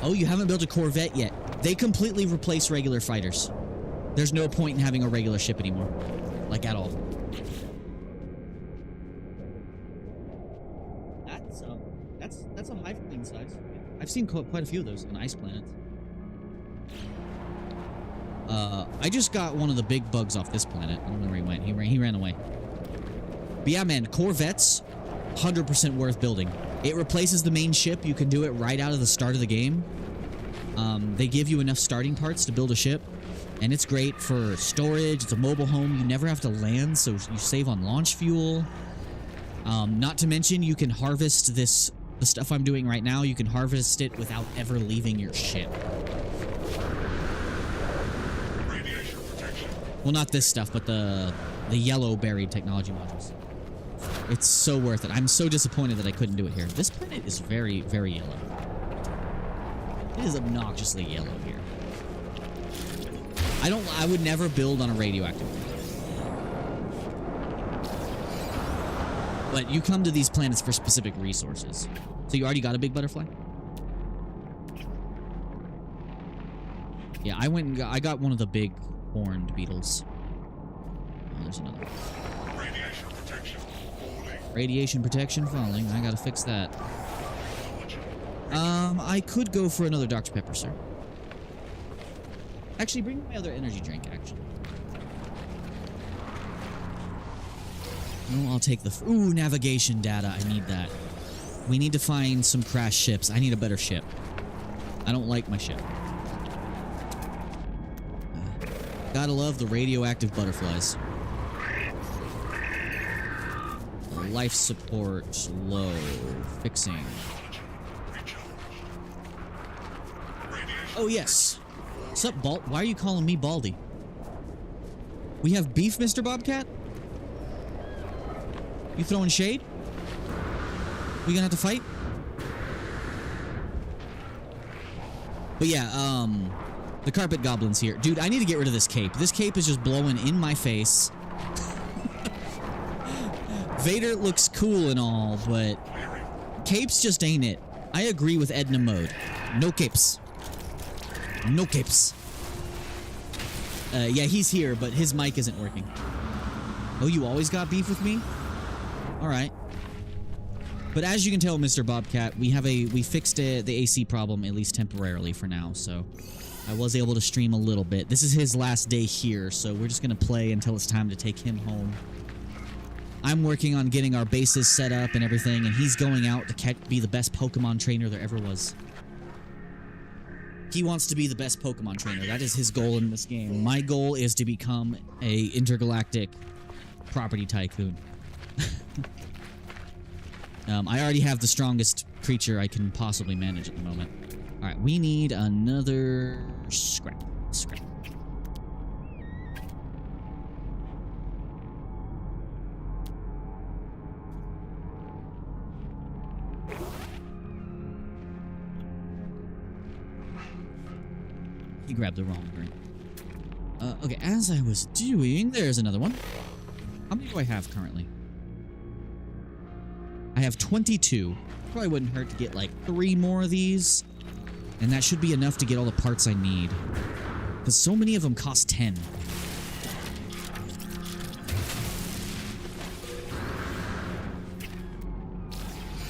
Oh, you haven't built a Corvette yet. They completely replace regular fighters. There's no point in having a regular ship anymore. Like, at all. That's a high plane size. I've seen quite a few of those on ice planets. I just got one of the big bugs off this planet. I don't know where he went. He ran away. But yeah, man, Corvettes, 100% worth building. It replaces the main ship. You can do it right out of the start of the game. They give you enough starting parts to build a ship, and it's great for storage. It's a mobile home. You never have to land, so you save on launch fuel. Not to mention, you can harvest the stuff I'm doing right now. You can harvest it without ever leaving your ship. Well, not this stuff, but the yellow buried technology modules. It's so worth it. I'm so disappointed that I couldn't do it here. This planet is very, very yellow. It is obnoxiously yellow here. I would never build on a radioactive planet. But you come to these planets for specific resources. So you already got a big butterfly? Yeah, I got one of the big horned beetles. Oh, there's another one. Radiation protection falling. Radiation protection falling. I gotta fix that. I could go for another Dr. Pepper, sir. Actually, bring me my other energy drink, actually. No, I'll take the... Ooh, navigation data. I need that. We need to find some crashed ships. I need a better ship. I don't like my ship. Gotta love the radioactive butterflies. Life support low. Fixing. Oh, yes. What's up, Balt? Why are you calling me Baldy? We have beef, Mr. Bobcat? You throwing shade? We gonna have to fight? But yeah, the carpet goblin's here. Dude, I need to get rid of this cape. This cape is just blowing in my face. Vader looks cool and all, but capes just ain't it. I agree with Edna Mode. No capes. No capes. Yeah, he's here, but his mic isn't working. Oh, you always got beef with me? Alright. But as you can tell, Mr. Bobcat, we fixed the AC problem, at least temporarily for now, so I was able to stream a little bit. This is his last day here, so we're just gonna play until it's time to take him home. I'm working on getting our bases set up and everything, and he's going out to be the best Pokemon trainer there ever was. He wants to be the best Pokemon trainer. That is his goal in this game. My goal is to become a intergalactic property tycoon. I already have the strongest creature I can possibly manage at the moment. Alright, we need another scrap. He grabbed the wrong ring. Okay, as I was doing, there's another one. How many do I have currently? I have 22. Probably wouldn't hurt to get like 3 more of these. And that should be enough to get all the parts I need. Because so many of them cost 10.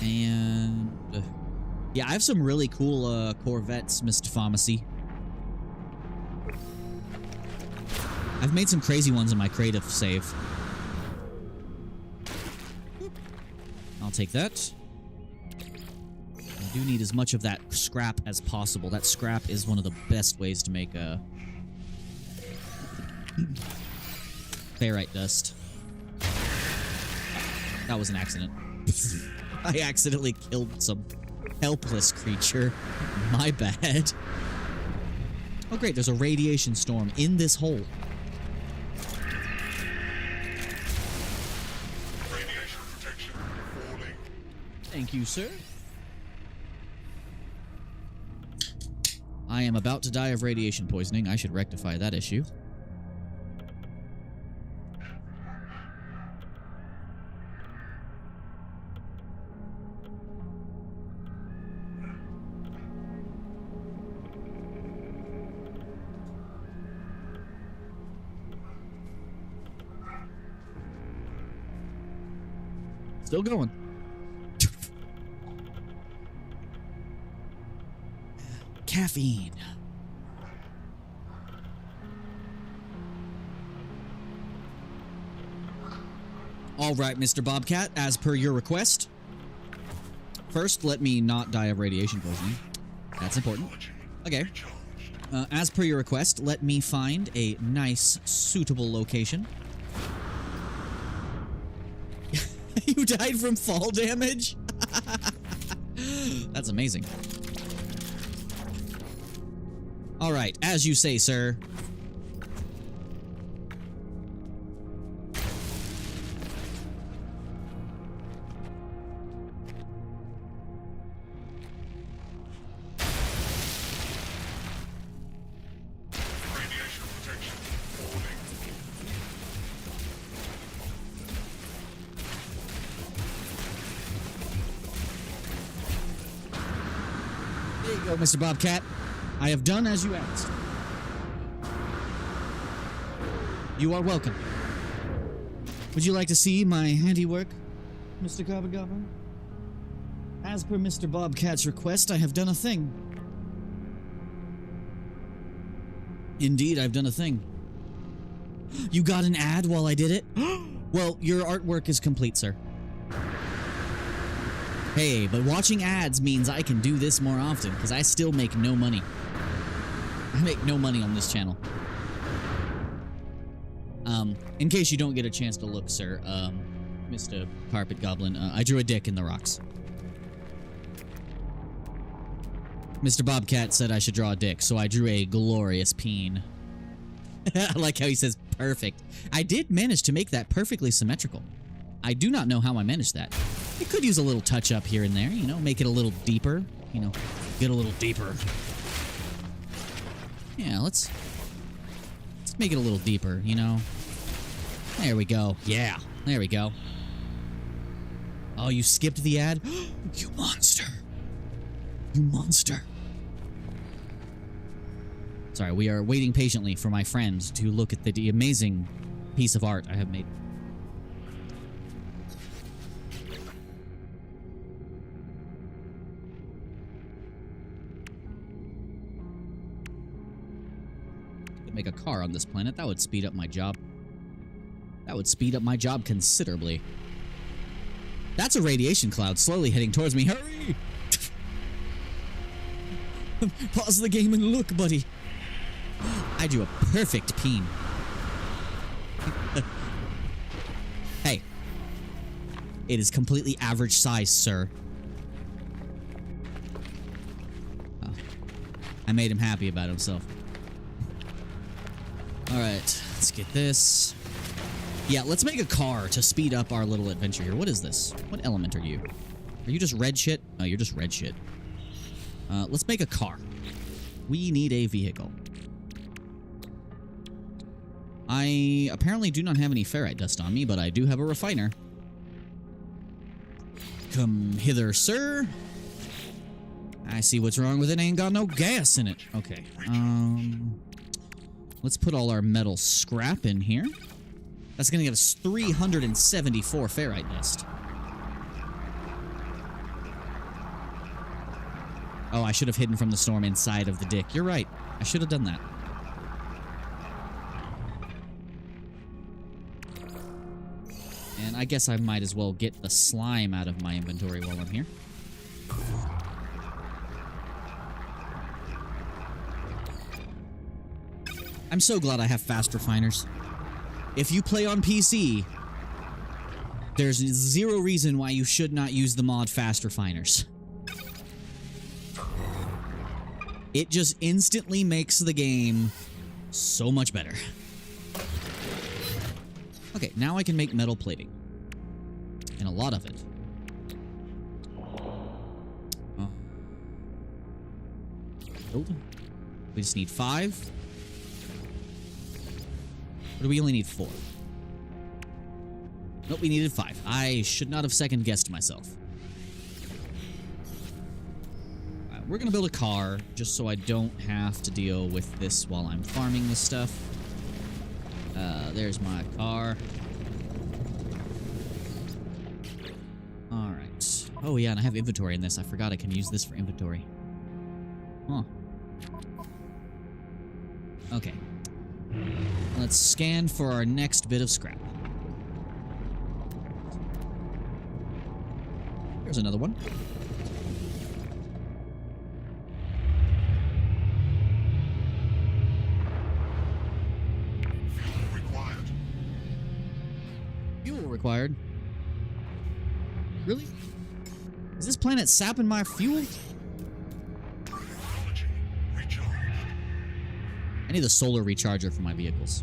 And... yeah, I have some really cool Corvettes, Mr. Pharmacy. I've made some crazy ones in my creative save. I'll take that. I do need as much of that scrap as possible. That scrap is one of the best ways to make a ferrite dust. That was an accident. I accidentally killed some helpless creature. My bad. Oh, great. There's a radiation storm in this hole. Radiation protection falling. Thank you, sir. I am about to die of radiation poisoning. I should rectify that issue. Still going. Caffeine. All right, Mr. Bobcat, as per your request. First, let me not die of radiation poisoning. That's important. Okay. As per your request, let me find a nice, suitable location. You died from fall damage? That's amazing. All right, as you say, sir. Radiation protection falling. There you go, Mr. Bobcat. I have done as you asked. You are welcome. Would you like to see my handiwork, Mr. Gobba? As per Mr. Bobcat's request, I have done a thing. Indeed, I've done a thing. You got an ad while I did it? Well, your artwork is complete, sir. Hey, but watching ads means I can do this more often, because I still make no money. I make no money on this channel. In case you don't get a chance to look, sir, Mr. Carpet Goblin, I drew a dick in the rocks. Mr. Bobcat said I should draw a dick, so I drew a glorious peen. I like how he says perfect. I did manage to make that perfectly symmetrical. I do not know how I managed that. It could use a little touch up here and there, you know, make it a little deeper, you know, get a little deeper. Yeah, let's make it a little deeper, you know. There we go. Yeah, there we go. Oh, you skipped the ad? You monster. You monster. Sorry, we are waiting patiently for my friend to look at the amazing piece of art I have made. Make a car on this planet. That would speed up my job. That would speed up my job considerably. That's a radiation cloud slowly heading towards me. Hurry! Pause the game and look, buddy. I drew a perfect peen. Hey. It is completely average size, sir. Oh. I made him happy about himself. Alright, let's get this. Yeah, let's make a car to speed up our little adventure here. What is this? What element are you? Are you just red shit? Oh, you're just red shit. Let's make a car. We need a vehicle. I apparently do not have any ferrite dust on me, but I do have a refiner. Come hither, sir. I see what's wrong with it. Ain't got no gas in it. Okay. Let's put all our metal scrap in here. That's going to give us 374 ferrite dust. Oh, I should have hidden from the storm inside of the dick. You're right. I should have done that. And I guess I might as well get the slime out of my inventory while I'm here. I'm so glad I have fast refiners. If you play on PC, there's zero reason why you should not use the mod fast refiners. It just instantly makes the game so much better. Okay, now I can make metal plating. And a lot of it. Build. We just need 5. Or do we only need 4? Nope, we needed 5. I should not have second-guessed myself. Alright, we're gonna build a car, just so I don't have to deal with this while I'm farming this stuff. There's my car. Alright. Oh yeah, and I have inventory in this. I forgot I can use this for inventory. Huh. Okay. Let's scan for our next bit of scrap. Here's another one. Fuel required. Fuel required? Really? Is this planet sapping my fuel? Technology recharged. I need the solar recharger for my vehicles.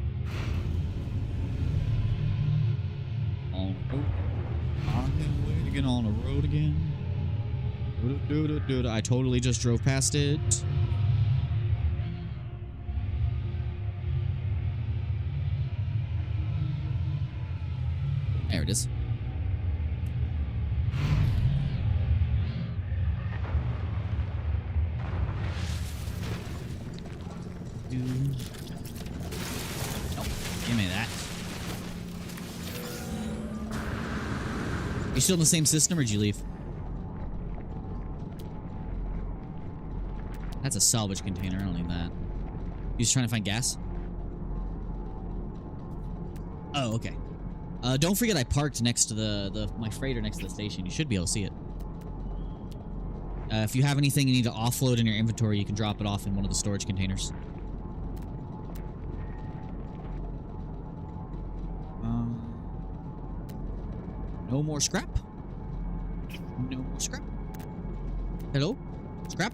On the road. On the way to get on the road again. I totally just drove past it. There it is. Nope. Give me that. You still in the same system, or did you leave? That's a salvage container. I don't need that. You just trying to find gas? Oh, okay. Don't forget I parked next to my freighter next to the station. You should be able to see it. If you have anything you need to offload in your inventory, you can drop it off in one of the storage containers. No more scrap? No more scrap? Hello? Scrap?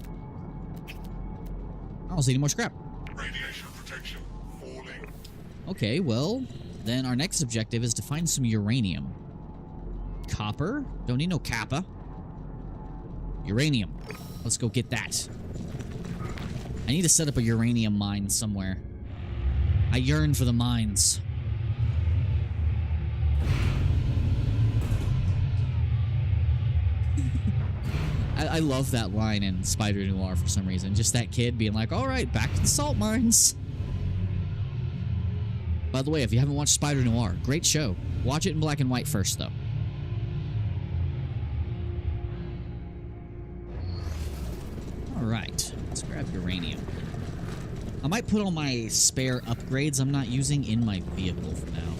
I don't see any more scrap. Radiation protection falling. Okay, well, then our next objective is to find some uranium. Copper? Don't need no kappa. Uranium. Let's go get that. I need to set up a uranium mine somewhere. I yearn for the mines. I love that line in Spider Noir for some reason. Just that kid being like, all right, back to the salt mines. By the way, if you haven't watched Spider Noir, great show. Watch it in black and white first, though. All right, let's grab uranium. I might put all my spare upgrades I'm not using in my vehicle for now.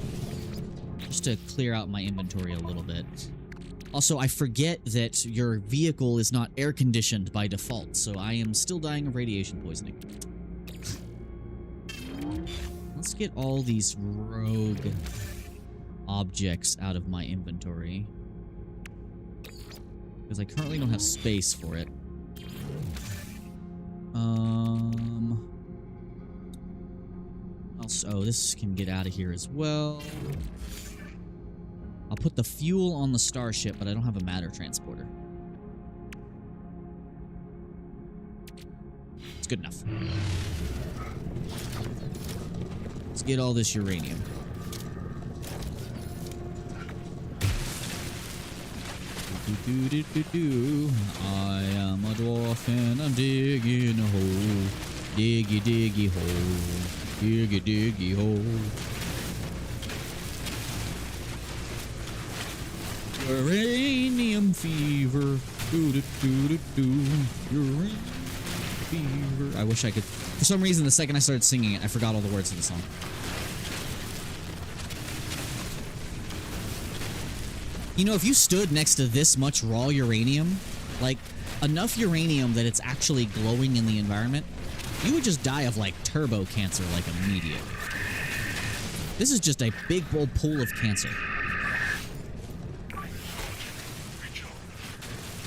Just to clear out my inventory a little bit. Also, I forget that your vehicle is not air-conditioned by default, so I am still dying of radiation poisoning. Let's get all these rogue objects out of my inventory. Because I currently don't have space for it. Also, this can get out of here as well. I'll put the fuel on the starship, but I don't have a matter transporter. It's good enough. Let's get all this uranium. I am a dwarf and I'm digging a hole. Diggy, diggy hole. Diggy, diggy hole. Uranium fever. Uranium fever. I wish I could. For some reason, the second I started singing it, I forgot all the words of the song. You know, if you stood next to this much raw uranium, like enough uranium that it's actually glowing in the environment, you would just die of like turbo cancer like immediate. This is just a big old pool of cancer.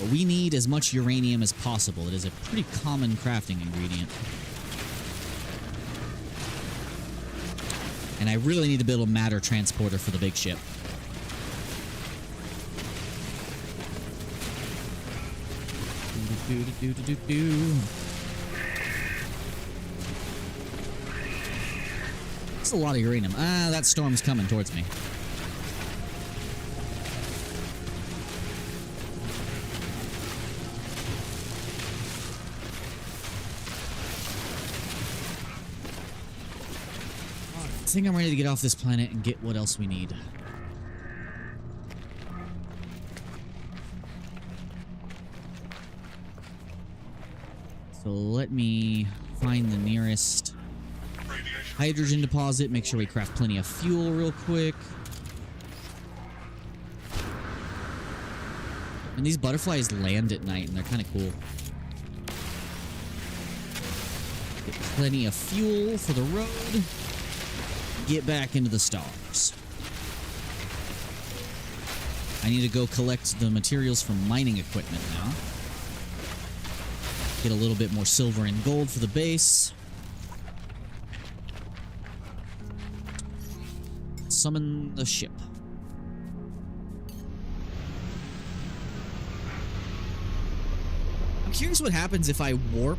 But we need as much uranium as possible. It is a pretty common crafting ingredient. And I really need to build a matter transporter for the big ship. That's a lot of uranium. Ah, that storm's coming towards me. I think I'm ready to get off this planet and get what else we need. So let me find the nearest hydrogen deposit, make sure we craft plenty of fuel real quick. And these butterflies land at night and they're kind of cool. Get plenty of fuel for the road. Get back into the stars. I need to go collect the materials from mining equipment now. Get a little bit more silver and gold for the base. Summon the ship. I'm curious what happens if I warp.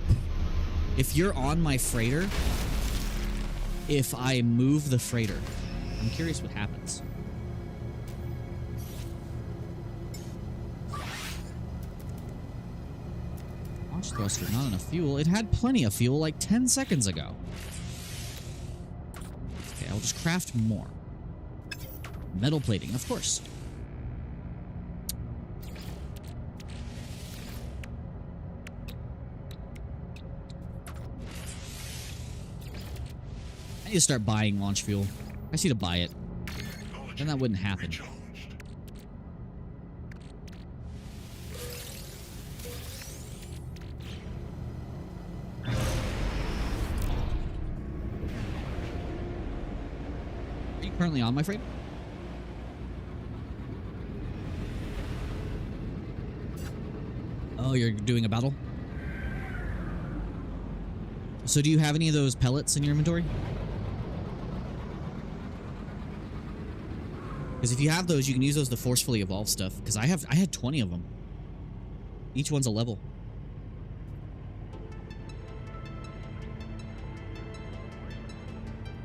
If you're on my freighter, if I move the freighter. I'm curious what happens. Launch thruster, not enough fuel. It had plenty of fuel like 10 seconds ago. Okay, I'll just craft more. Metal plating, of course. I need to start buying launch fuel. I just need to buy it. Then that wouldn't happen. Are you currently on my freight? Oh, you're doing a battle? So do you have any of those pellets in your inventory? Because if you have those, you can use those to forcefully evolve stuff. Because I had 20 of them. Each one's a level.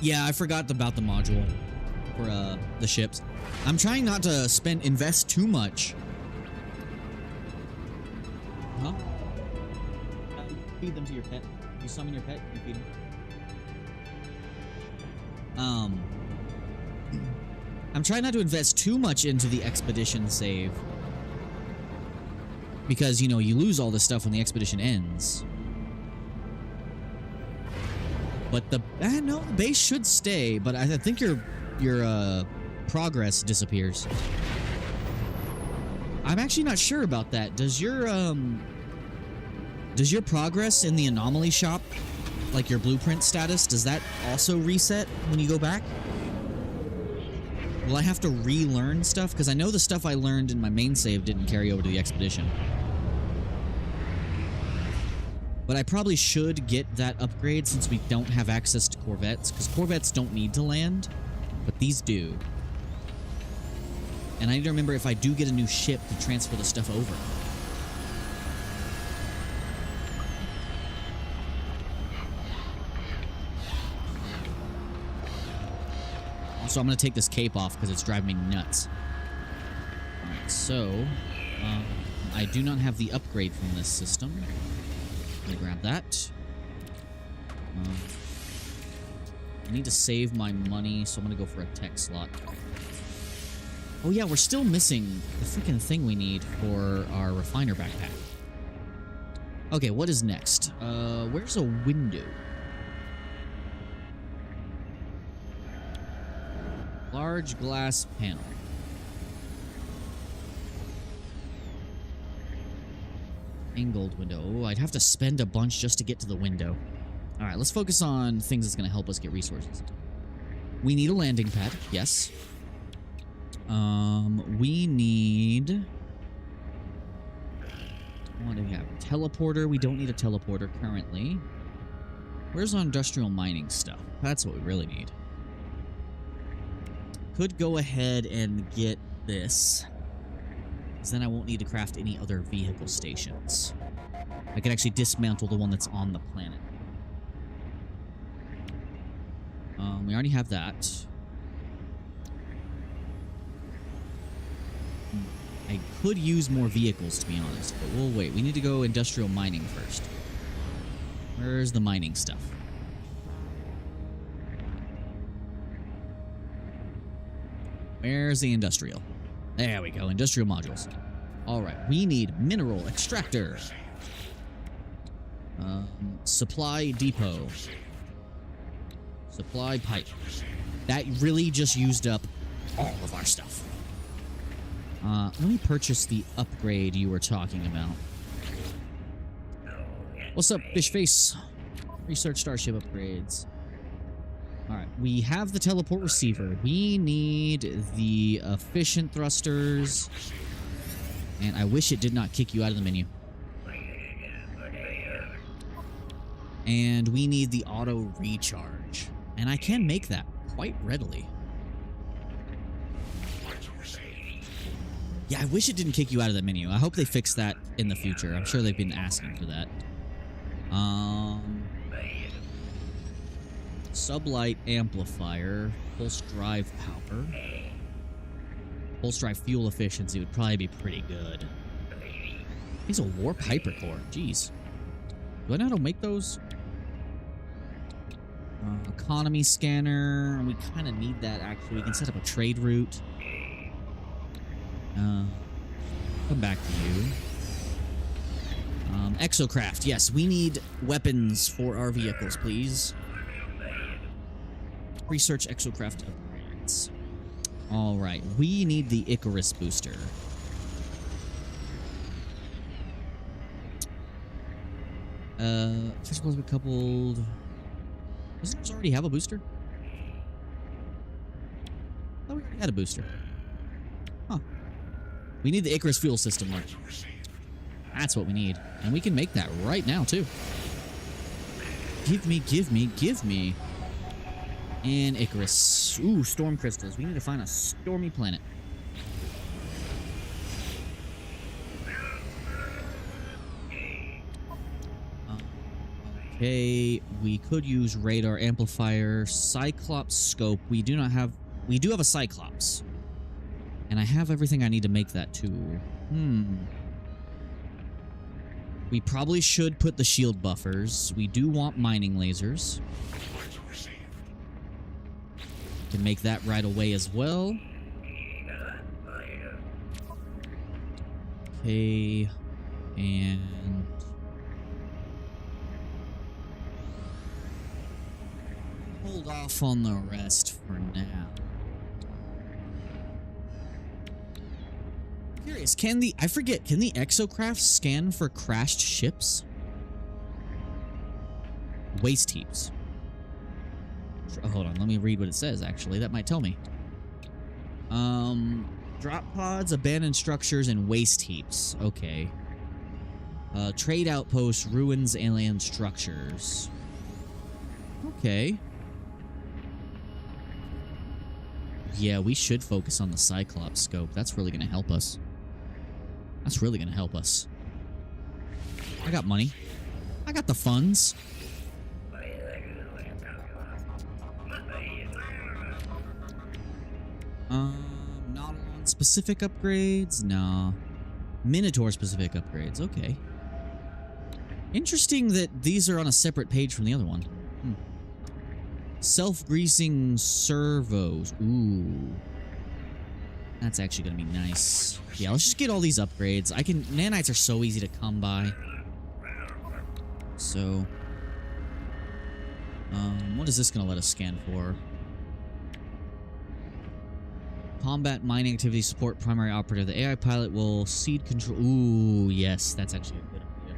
Yeah, I forgot about the module for the ships. I'm trying not to invest too much. Huh? Feed them to your pet. You summon your pet, you feed them. I'm trying not to invest too much into the expedition save. Because, you know, you lose all this stuff when the expedition ends. But the base should stay, but I think your progress disappears. I'm actually not sure about that. Does your progress in the anomaly shop, like your blueprint status, does that also reset when you go back? Will I have to relearn stuff? Because I know the stuff I learned in my main save didn't carry over to the expedition. But I probably should get that upgrade since we don't have access to Corvettes, because Corvettes don't need to land, but these do. And I need to remember if I do get a new ship to transfer the stuff over. Also, I'm going to take this cape off because it's driving me nuts. Alright, so I do not have the upgrade from this system. Let me grab that. I need to save my money, so I'm going to go for a tech slot. Oh yeah, we're still missing the freaking thing we need for our refiner backpack. Okay, what is next? Where's a window? Large glass panel. Angled window. Oh, I'd have to spend a bunch just to get to the window. All right, let's focus on things that's going to help us get resources. We need a landing pad. Yes. We need What do we have? Teleporter. We don't need a teleporter currently. Where's our industrial mining stuff? That's what we really need. Could go ahead and get this, because then I won't need to craft any other vehicle stations. I can actually dismantle the one that's on the planet. We already have that. I could use more vehicles, to be honest, but we'll wait. We need to go industrial mining first. Where's the mining stuff? Where's the industrial? There we go, industrial modules. All right, we need mineral extractor. Supply depot. Supply pipe. That really just used up all of our stuff. Let me purchase the upgrade you were talking about. What's up, fish face? Research starship upgrades. Alright, we have the teleport receiver. We need the efficient thrusters. And I wish it did not kick you out of the menu. And we need the auto recharge. And I can make that quite readily. Yeah, I wish it didn't kick you out of the menu. I hope they fix that in the future. I'm sure they've been asking for that. Sublight amplifier, pulse drive power. Pulse drive fuel efficiency would probably be pretty good. He's a warp hypercore. Jeez. Do I know how to make those? Economy scanner. We kind of need that, actually. We can set up a trade route. Come back to you. Exocraft. Yes, we need weapons for our vehicles, please. Research exocraft upgrades. Alright, we need the Icarus booster. Fish supposed to be coupled. Doesn't ours already have a booster? I thought we already had a booster. Huh. We need the Icarus fuel system, though. That's what we need. And we can make that right now, too. Give me, give me, give me. And Icarus. Ooh, storm crystals. We need to find a stormy planet. Okay, we could use radar amplifier, Cyclops scope. We do have a Cyclops. And I have everything I need to make that too. We probably should put the shield buffers. We do want mining lasers. Can make that right away as well. Okay, and hold off on the rest for now. Curious, can the exocraft scan for crashed ships? Waste heaps. Oh, hold on, let me read what it says, actually. That might tell me. Drop pods, abandoned structures, and waste heaps. Okay. Trade outposts, ruins, alien structures. Okay. Yeah, we should focus on the Cyclops scope. That's really going to help us. That's really going to help us. I got money. I got the funds. Not on specific upgrades? Nah. Minotaur specific upgrades. Okay. Interesting that these are on a separate page from the other one. Self-greasing servos. Ooh. That's actually going to be nice. Yeah, let's just get all these upgrades. Nanites are so easy to come by. So. What is this going to let us scan for? Combat mining activity support primary operative. The AI pilot will seed control. Ooh, yes. That's actually a good idea.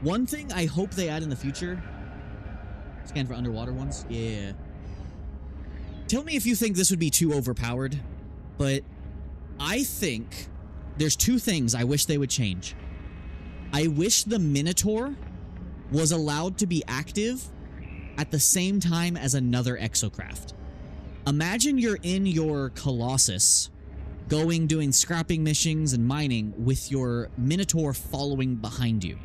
One thing I hope they add in the future. Scan for underwater ones? Yeah. Tell me if you think this would be too overpowered, but I think there's two things I wish they would change. I wish the Minotaur was allowed to be active at the same time as another exocraft. Imagine you're in your Colossus, doing scrapping missions and mining with your Minotaur following behind you.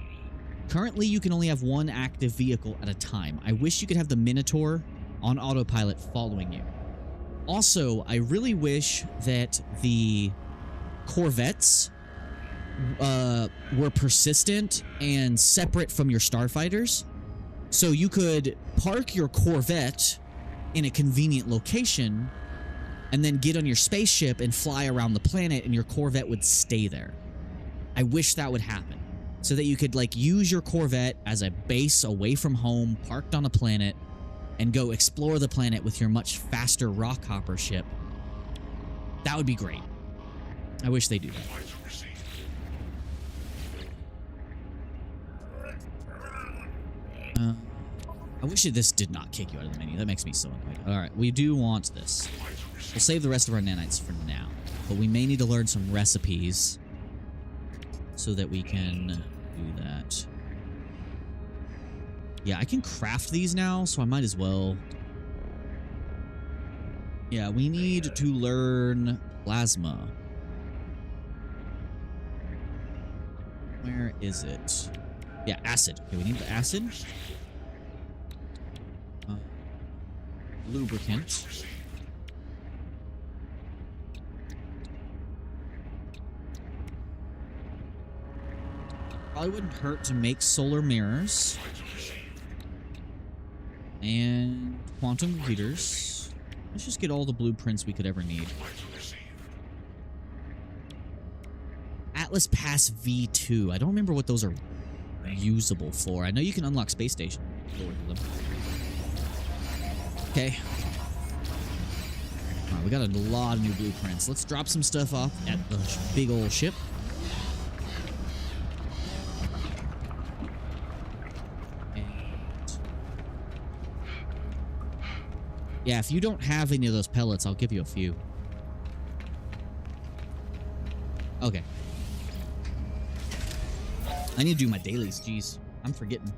Currently, you can only have one active vehicle at a time. I wish you could have the Minotaur on autopilot following you. Also, I really wish that the Corvettes were persistent and separate from your starfighters, so you could park your Corvette in a convenient location and then get on your spaceship and fly around the planet, and your Corvette would stay there. I wish that would happen, so that you could like use your Corvette as a base away from home, parked on a planet, and go explore the planet with your much faster rockhopper ship. That would be great. I wish they do that. I wish this did not kick you out of the menu. That makes me so annoyed. Alright, we do want this. We'll save the rest of our nanites for now. But we may need to learn some recipes so that we can do that. Yeah, I can craft these now, so I might as well. Yeah, we need to learn plasma. Where is it? Yeah, acid. Okay, we need the acid. Lubricant. Probably wouldn't hurt to make solar mirrors. And quantum computers. Let's just get all the blueprints we could ever need. Atlas Pass V2. I don't remember what those are usable for. I know you can unlock space station. Okay. Alright, we got a lot of new blueprints. Let's drop some stuff off at the big old ship. And yeah, if you don't have any of those pellets, I'll give you a few. Okay. I need to do my dailies. Jeez, I'm forgetting.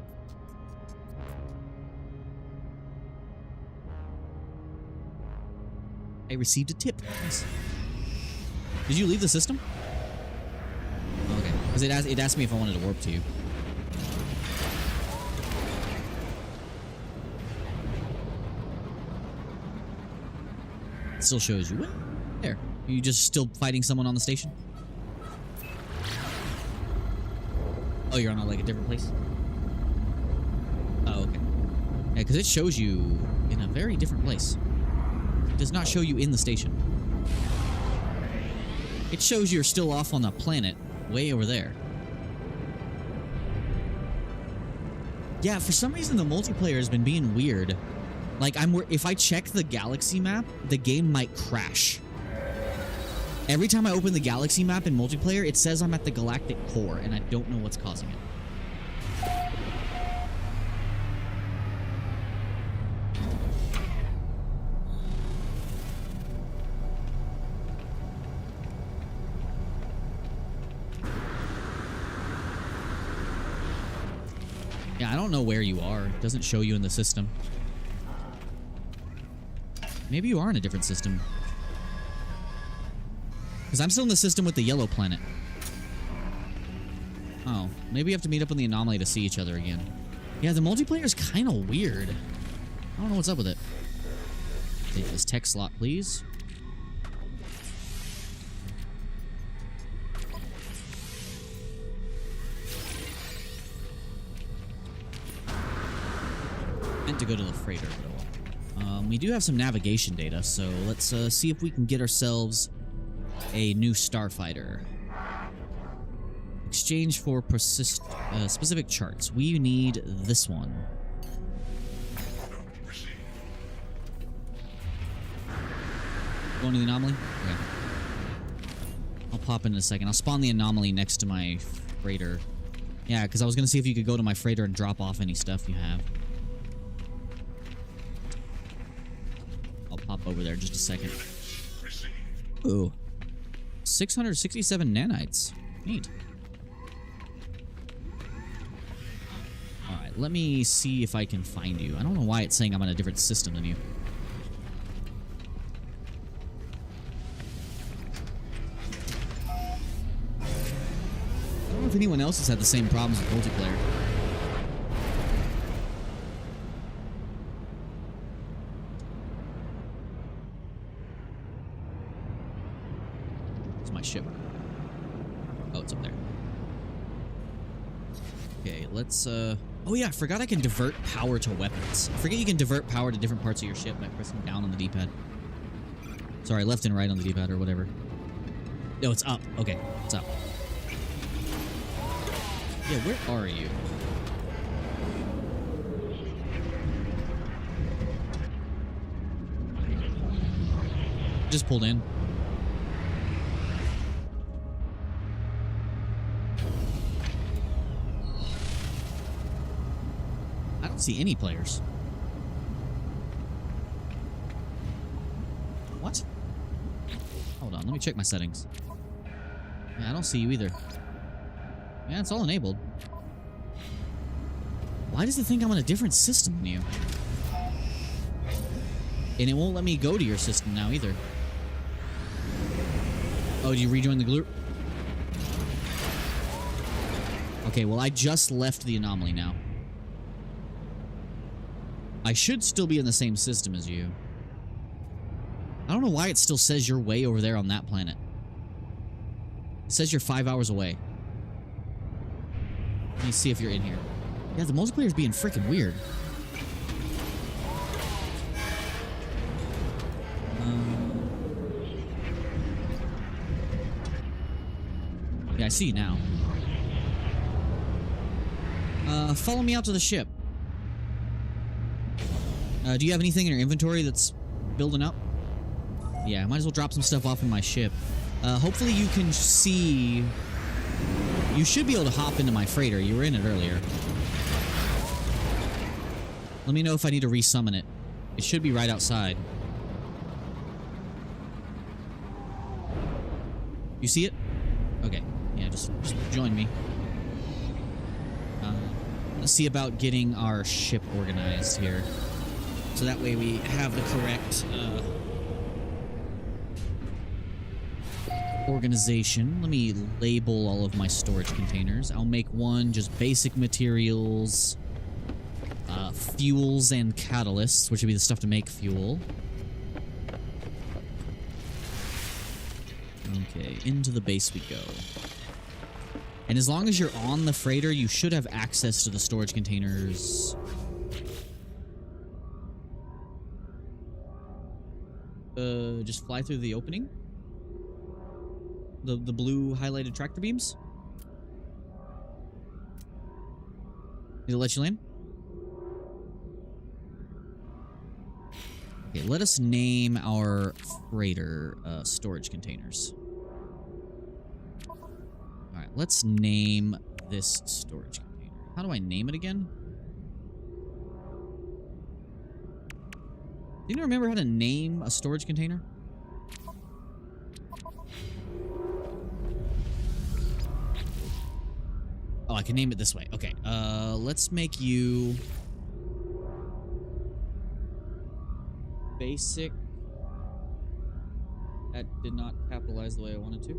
I received a tip. Nice. Did you leave the system? Okay, because it asked me if I wanted to warp to you. It still shows you. There. Are you just still fighting someone on the station? Oh, you're on like a different place? Oh, okay. Yeah, because it shows you in a very different place. It does not show you in the station. It shows you're still off on the planet, way over there. Yeah, for some reason the multiplayer has been being weird. Like, if I check the galaxy map, the game might crash. Every time I open the galaxy map in multiplayer, it says I'm at the galactic core, and I don't know what's causing it. Yeah, I don't know where you are. It doesn't show you in the system. Maybe you are in a different system. Because I'm still in the system with the yellow planet. Oh, maybe you have to meet up on the anomaly to see each other again. Yeah, the multiplayer is kind of weird. I don't know what's up with it. Take this tech slot, please. Meant to go to the freighter, but oh well. We do have some navigation data, so let's see if we can get ourselves a new starfighter. Exchange for specific charts. We need this one. Going to the anomaly? Okay. I'll pop in a second. I'll spawn the anomaly next to my freighter. Yeah, because I was going to see if you could go to my freighter and drop off any stuff you have. I'll pop over there in just a second. Ooh. 667 nanites. Neat. let me see if I can find you. I don't know why it's saying I'm on a different system than you. I don't know if anyone else has had the same problems with multiplayer. It's my ship. Oh, it's up there. Okay, let's, oh yeah, I forgot I can divert power to weapons. I forget you can divert power to different parts of your ship by pressing down on the D-pad. Sorry, left and right on the D-pad or whatever. No, it's up. Okay, it's up. Yeah, where are you? Just pulled in. I don't see any players. What? Hold on, let me check my settings. Yeah, I don't see you either. Yeah, it's all enabled. Why does it think I'm on a different system than you? And it won't let me go to your system now either. Oh, do you rejoin the group? Okay, well, I just left the anomaly now. I should still be in the same system as you. I don't know why it still says you're way over there on that planet. It says you're 5 hours away. Let me see if you're in here. Yeah, the multiplayer's being freaking weird. Yeah, I see you now. Follow me out to the ship. Do you have anything in your inventory that's building up? Yeah, I might as well drop some stuff off in my ship. Hopefully you can see... You should be able to hop into my freighter. You were in it earlier. Let me know if I need to resummon it. It should be right outside. You see it? Okay. Yeah, just join me. Let's see about getting our ship organized here. So that way we have the correct organization. Let me label all of my storage containers. I'll make one just basic materials, fuels and catalysts, which would be the stuff to make fuel. Okay, into the base we go. And as long as you're on the freighter, you should have access to the storage containers. Just fly through the opening? The blue highlighted tractor beams? Did it let you land? Okay, let us name our freighter storage containers. Alright, let's name this storage container. How do I name it again? Do you remember how to name a storage container? Oh, I can name it this way. Okay, let's make you... Basic. That did not capitalize the way I wanted to.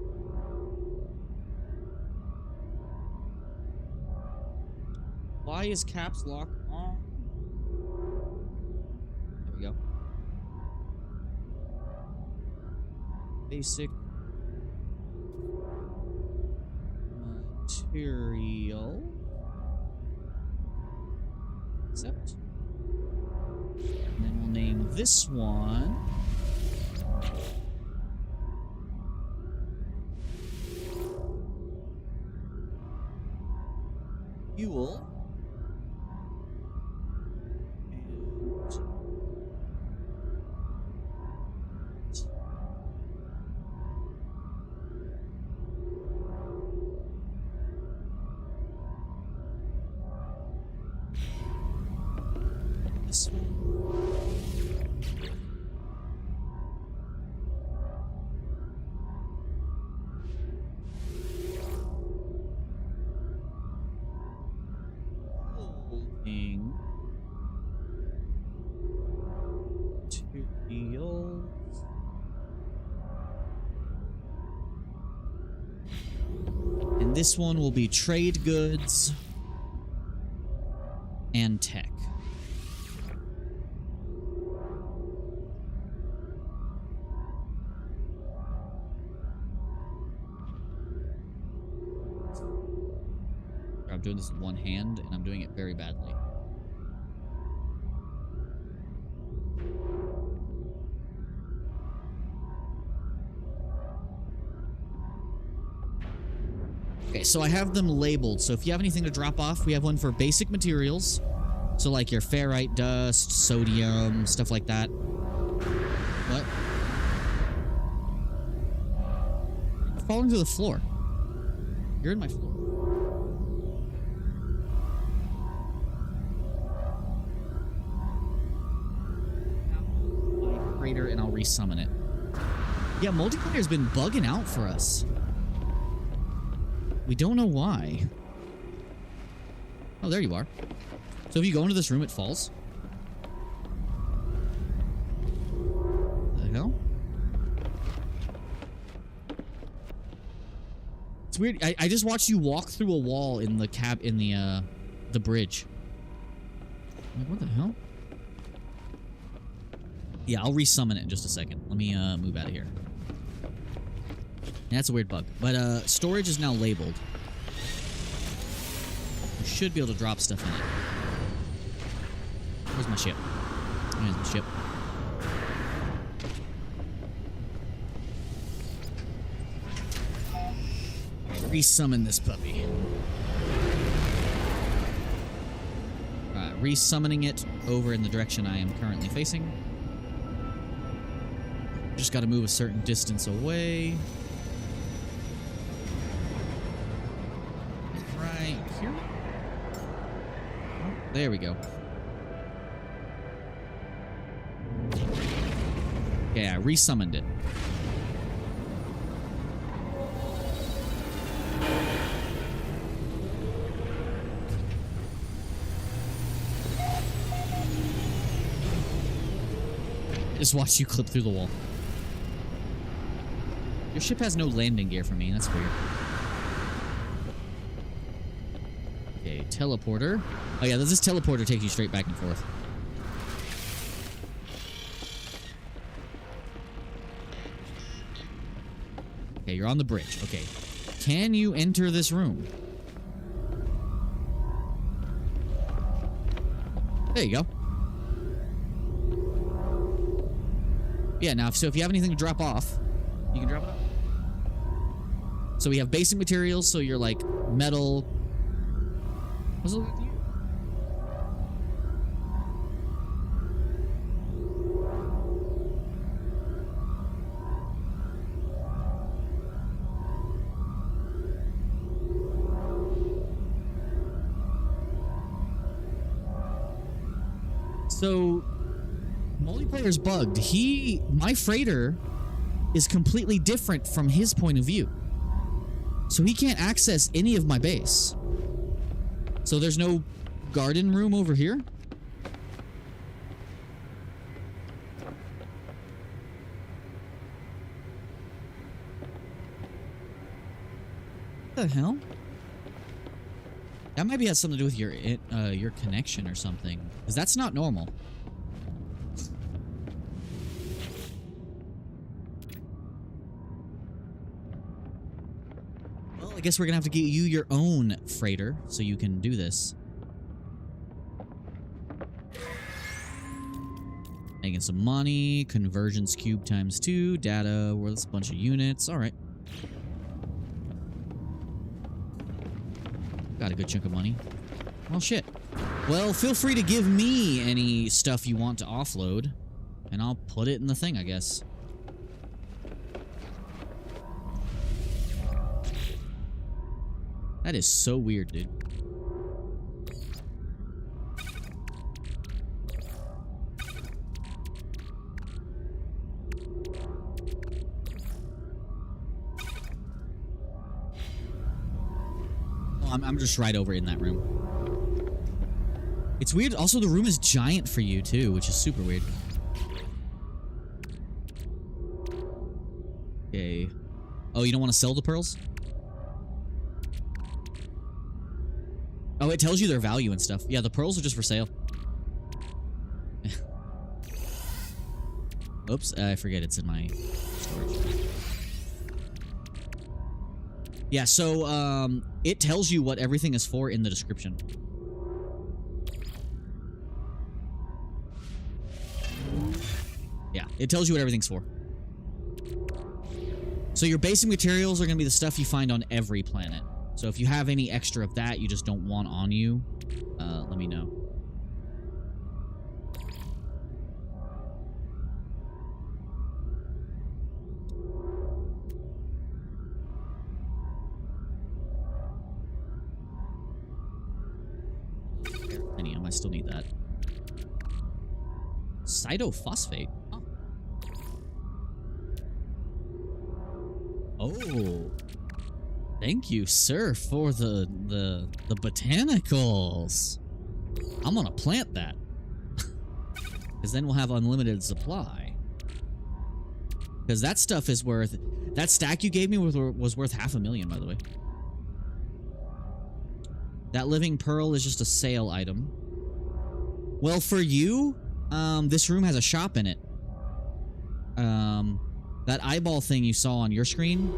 Why is caps lock on? There we go. Basic. Material. Accept. And then we'll name this one fuel. This one. this one will be trade goods and tech. I'm doing this with one hand, and I'm doing it very badly. Okay, so I have them labeled. So if you have anything to drop off, we have one for basic materials. So like your ferrite dust, sodium, stuff like that. What? You're falling to the floor. You're in my floor. And I'll resummon it. Yeah, multiplayer's been bugging out for us. We don't know why. Oh, there you are. So if you go into this room, it falls. What the hell? It's weird. I just watched you walk through a wall in the the bridge. I'm like, what the hell? Yeah, I'll resummon it in just a second. Let me move out of here. That's a weird bug. But storage is now labeled. You should be able to drop stuff in it. Where's my ship? There's my ship. Resummon this puppy. Alright, resummoning it over in the direction I am currently facing. Just got to move a certain distance away. Right here. Oh, there we go. Okay, I resummoned it. Just watch you clip through the wall. Your ship has no landing gear for me. That's weird. Okay, teleporter. Oh yeah, this teleporter takes you straight back and forth. Okay, you're on the bridge. Okay. Can you enter this room? There you go. Yeah, now, so if you have anything to drop off, you can drop it off. So we have basic materials, so you're like metal. What's it look like to you? So multiplayer's bugged. My freighter is completely different from his point of view. So he can't access any of my base. So there's no garden room over here? What the hell? That maybe has something to do with your connection or something. Because that's not normal. I guess we're gonna have to get you your own freighter so you can do this. Making some money. Conversions cube ×2. Data worth a bunch of units. Alright. Got a good chunk of money. Well, shit. Well, feel free to give me any stuff you want to offload. And I'll put it in the thing, I guess. That is so weird, dude. Oh, I'm just right over in that room. It's weird. Also, the room is giant for you, too, which is super weird. Okay. Oh, you don't want to sell the pearls? Oh, it tells you their value and stuff. Yeah, the pearls are just for sale. Oops, I forget it's in my storage. Yeah, so it tells you what everything is for in the description. Yeah, it tells you what everything's for. So your basic materials are going to be the stuff you find on every planet. So if you have any extra of that you just don't want on you, let me know. Titanium, I still need that. Cytophosphate? Huh. Oh. Thank you, sir, for the botanicals. I'm gonna plant that. Because then we'll have unlimited supply. Because that stuff is worth... That stack you gave me was worth $500,000, by the way. That living pearl is just a sale item. Well, for you, this room has a shop in it. That eyeball thing you saw on your screen,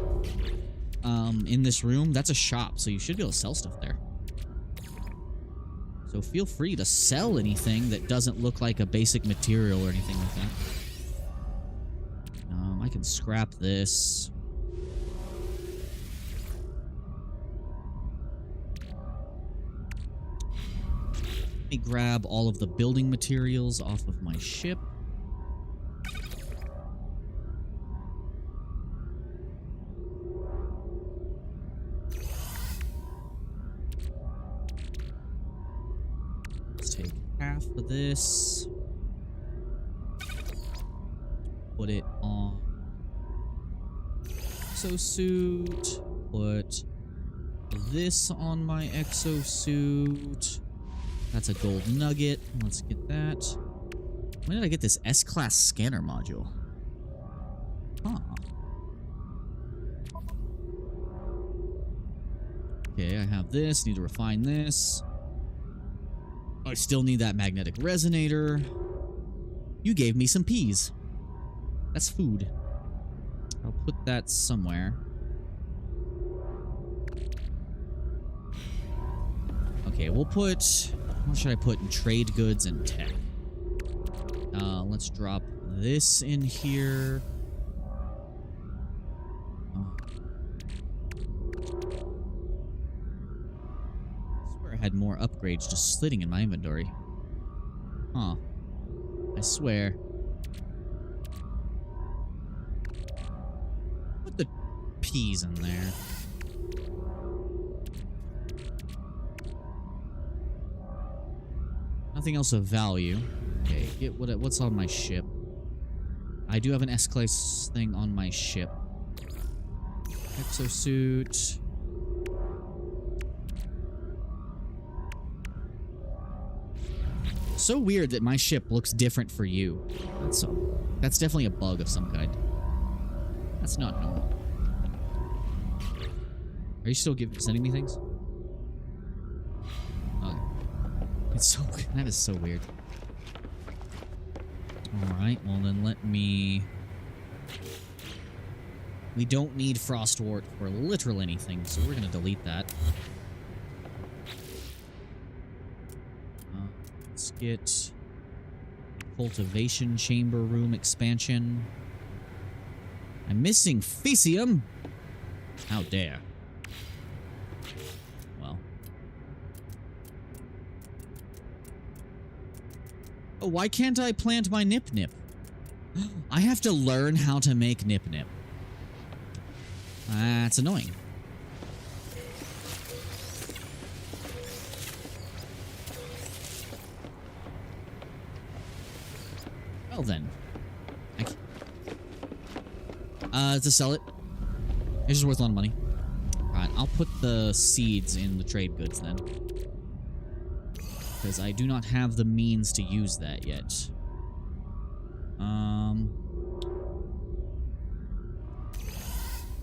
in this room, that's a shop, so you should be able to sell stuff there. So feel free to sell anything that doesn't look like a basic material or anything like that. I can scrap this. Let me grab all of the building materials off of my ship. Let's take half of this. Put it on exosuit. Put this on my exosuit. That's a gold nugget. Let's get that. When did I get this S-class scanner module? Huh. Okay, I have this. Need to refine this. I still need that magnetic resonator. You gave me some peas. That's food. I'll put that somewhere. Okay, we'll put... What should I put in trade goods and tech? Let's drop this in here. I swear I had more upgrades just sitting in my inventory. Huh. I swear. Put the peas in there. Nothing else of value. Okay, get what's on my ship. I do have an S-class thing on my ship. Exosuit. So weird that my ship looks different for you. That's definitely a bug of some kind. That's not normal. Are you still sending me things? Okay. It's so weird. That is so weird. Alright, well then let me... We don't need Frostwort for literal anything, so we're gonna delete that. Let's get... Cultivation Chamber Room expansion. I'm missing Fecium! How dare. Well... Oh, why can't I plant my Nip-Nip? I have to learn how to make Nip-Nip. That's annoying. Well then. To sell it. It's just worth a lot of money. Alright, I'll put the seeds in the trade goods then. Because I do not have the means to use that yet.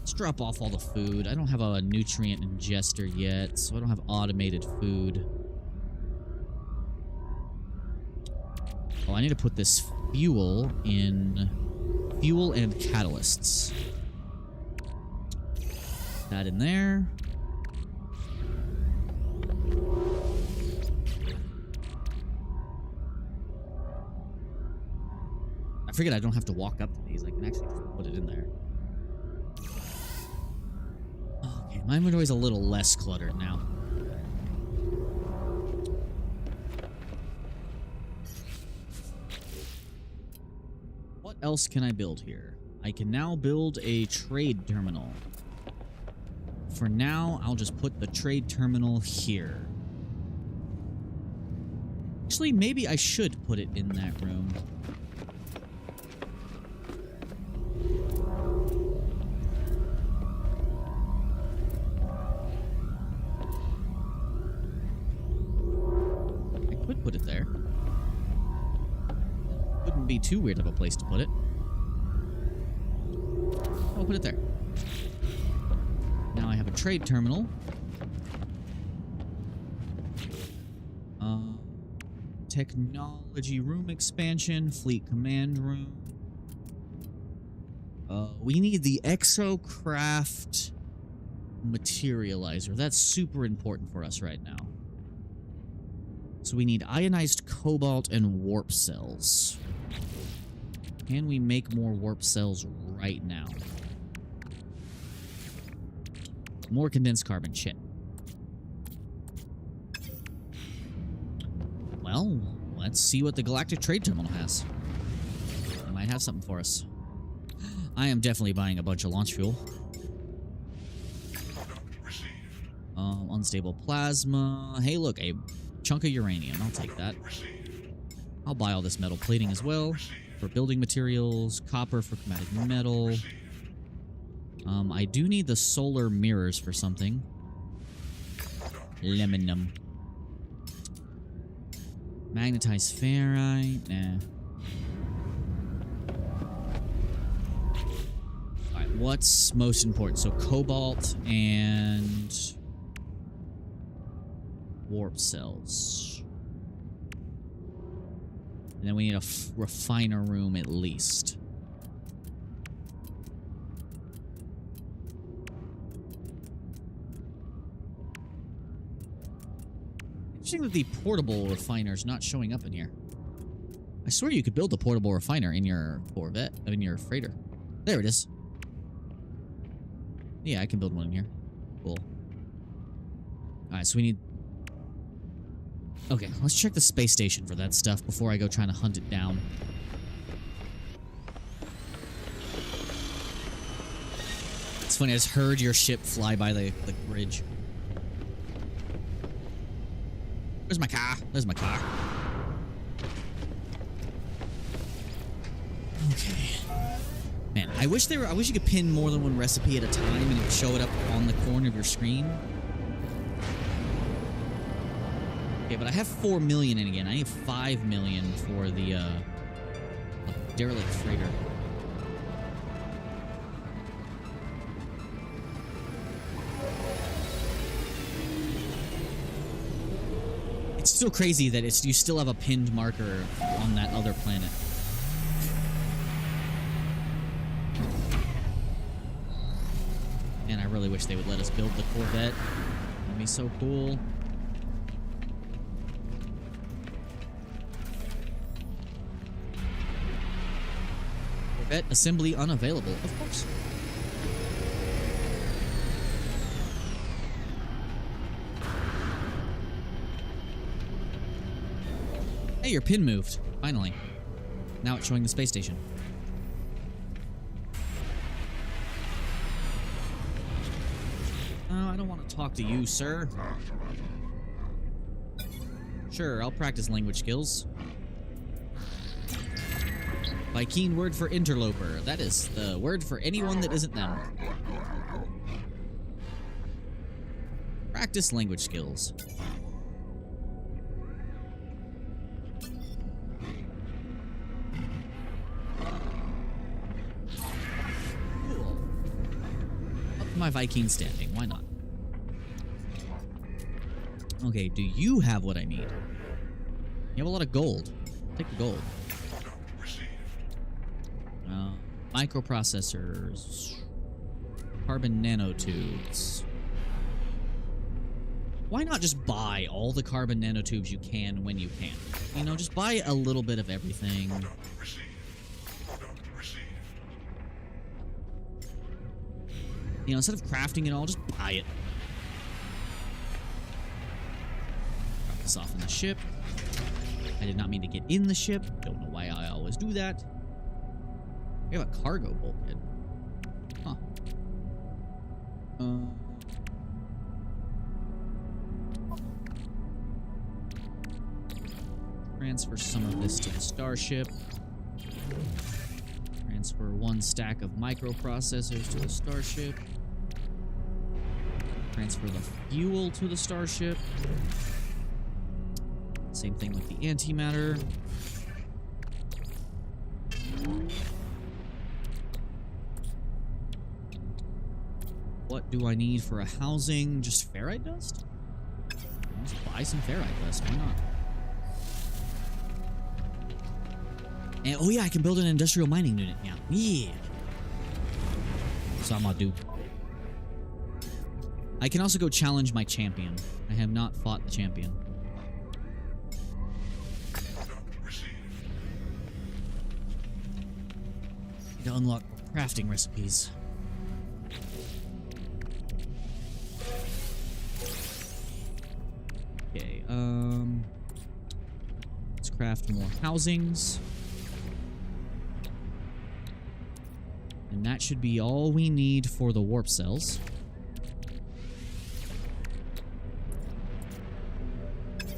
Let's drop off all the food. I don't have a nutrient ingester yet, so I don't have automated food. Oh, I need to put this fuel in fuel and catalysts. That in there. I figured I don't have to walk up to these. I can actually just put it in there. Okay, my inventory is a little less cluttered now. What else can I build here? I can now build a trade terminal. For now, I'll just put the trade terminal here. Actually, maybe I should put it in that room. I could put it there. Wouldn't be too weird of a place to put it. I'll put it there. Now I have a trade terminal. Technology room expansion, fleet command room. We need the exocraft materializer. That's super important for us right now. So we need ionized cobalt and warp cells. Can we make more warp cells right now? More condensed carbon. Shit. Well, let's see what the Galactic Trade Terminal has. It might have something for us. I am definitely buying a bunch of launch fuel. Unstable plasma. Hey, look, a chunk of uranium. I'll take that. I'll buy all this metal plating as well for building materials. Copper for chromatic metal. I do need the solar mirrors for something. Lemonum. Magnetized ferrite. Nah. Alright, what's most important? So cobalt and warp cells. And then we need a refiner room at least. Interesting that the portable refiner is not showing up in here. I swear you could build a portable refiner in your Corvette, in your freighter. There it is. Yeah, I can build one in here. Cool. Alright, so we need... Okay, let's check the space station for that stuff before I go trying to hunt it down. It's funny, I just heard your ship fly by the bridge. Where's my car? There's my car. Okay. Man, I wish you could pin more than one recipe at a time and it would show it up on the corner of your screen. Okay, but I have 4 million in again. I need 5 million for the derelict freighter. It's still crazy that you still have a pinned marker on that other planet. And I really wish they would let us build the Corvette. That'd be so cool. Corvette assembly unavailable, of course. Hey, your pin moved. Finally. Now it's showing the space station. Oh, I don't want to talk to you, sir. Sure, I'll practice language skills. By keen word for interloper. That is the word for anyone that isn't them. Practice language skills. my Viking standing. Why not? Okay, do you have what I need? You have a lot of gold. Take the gold. Microprocessors. Carbon nanotubes. Why not just buy all the carbon nanotubes you can when you can? You know, just buy a little bit of everything. You know, instead of crafting it all, just buy it. Drop this off in the ship. I did not mean to get in the ship. Don't know why I always do that. We have a cargo bulkhead. Huh. Transfer some of this to the starship. Transfer 1 stack of microprocessors to the starship. Transfer the fuel to the starship. Same thing with the antimatter. What do I need for a housing? Just ferrite dust? Let's buy some ferrite dust. Why not? And, oh yeah, I can build an industrial mining unit now. Yeah. So I'm gonna do. I can also go challenge my champion. I have not fought the champion. Need to unlock crafting recipes. Okay, let's craft more housings. And that should be all we need for the warp cells.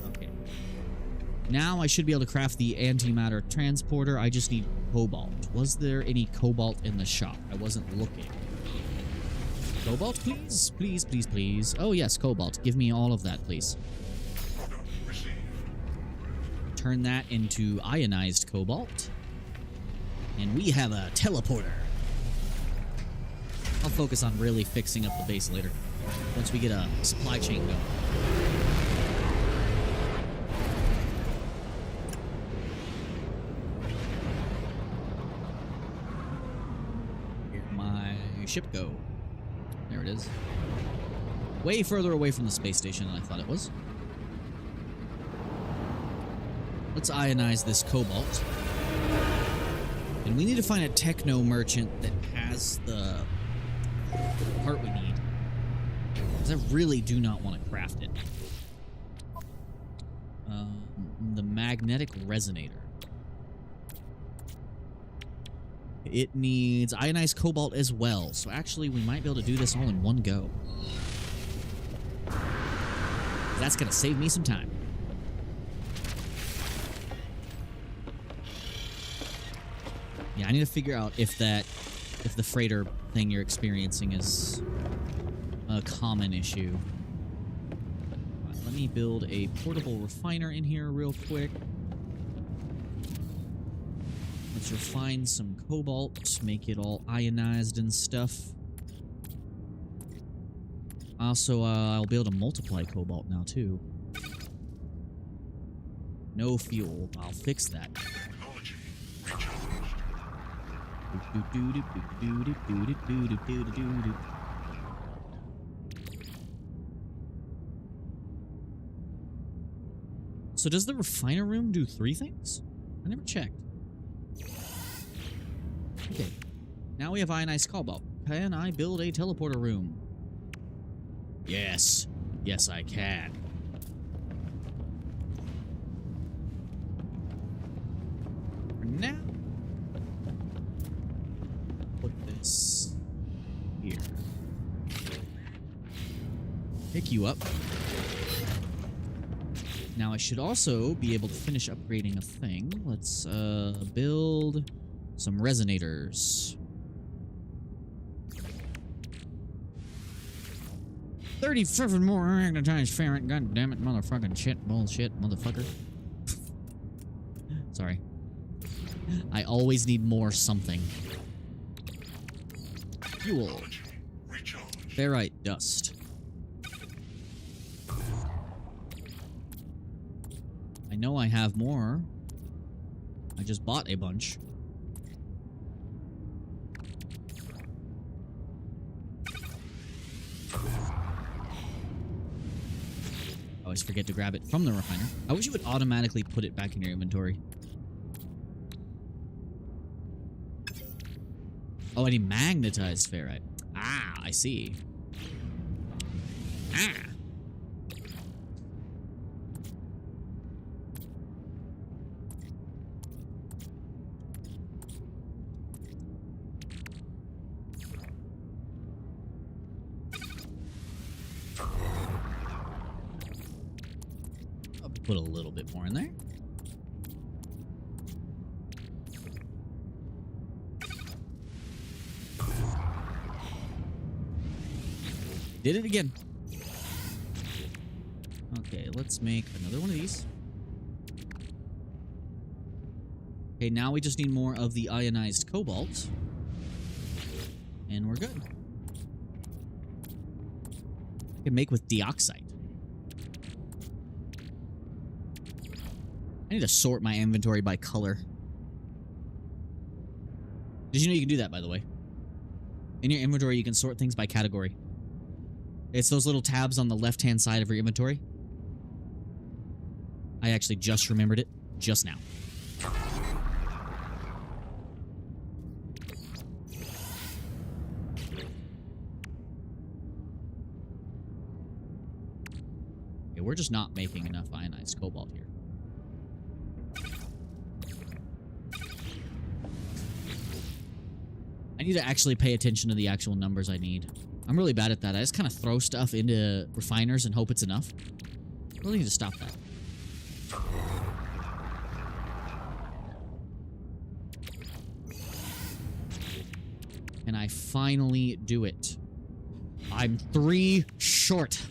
Okay. Now I should be able to craft the antimatter transporter. I just need cobalt. Was there any cobalt in the shop? I wasn't looking. Cobalt, please? Please, please, please. Oh, yes, cobalt. Give me all of that, please. Turn that into ionized cobalt. And we have a teleporter. I'll focus on really fixing up the base later, once we get a supply chain going. Where'd my ship go? There it is. Way further away from the space station than I thought it was. Let's ionize this cobalt. And we need to find a techno merchant that has the part we need. Because I really do not want to craft it. The magnetic resonator. It needs ionized cobalt as well. So actually, we might be able to do this all in one go. That's going to save me some time. Yeah, I need to figure out if the freighter thing you're experiencing is a common issue. Right, let me build a portable refiner in here real quick. Let's refine some cobalt, make it all ionized and stuff. Also, I'll be able to multiply cobalt now, too. No fuel. I'll fix that. So does the refiner room do 3 things? I never checked. Okay. Now we have ionized cobalt. Can I build a teleporter room? Yes. Yes, I can. For now, put this here. Pick you up. Now I should also be able to finish upgrading a thing. Let's build some resonators. 37 more magnetized ferrite. God damn it, motherfucking shit, bullshit, motherfucker. Sorry. I always need more something. Fuel. Ferrite dust. I know I have more. I just bought a bunch. I always forget to grab it from the refiner. I wish you would automatically put it back in your inventory. Oh, I need magnetized ferrite. Ah, I see. Ah. I'll put a little bit more in there. Did it again. Okay, let's make another one of these. Okay, now we just need more of the ionized cobalt. And we're good. I can make with dioxide. I need to sort my inventory by color. Did you know you can do that, by the way? In your inventory, you can sort things by category. It's those little tabs on the left-hand side of your inventory. I actually just remembered it just now. Okay, we're just not making enough ionized cobalt here. I need to actually pay attention to the actual numbers I need. I'm really bad at that. I just kind of throw stuff into refiners and hope it's enough. I really need to stop that. And I finally do it. I'm 3 short.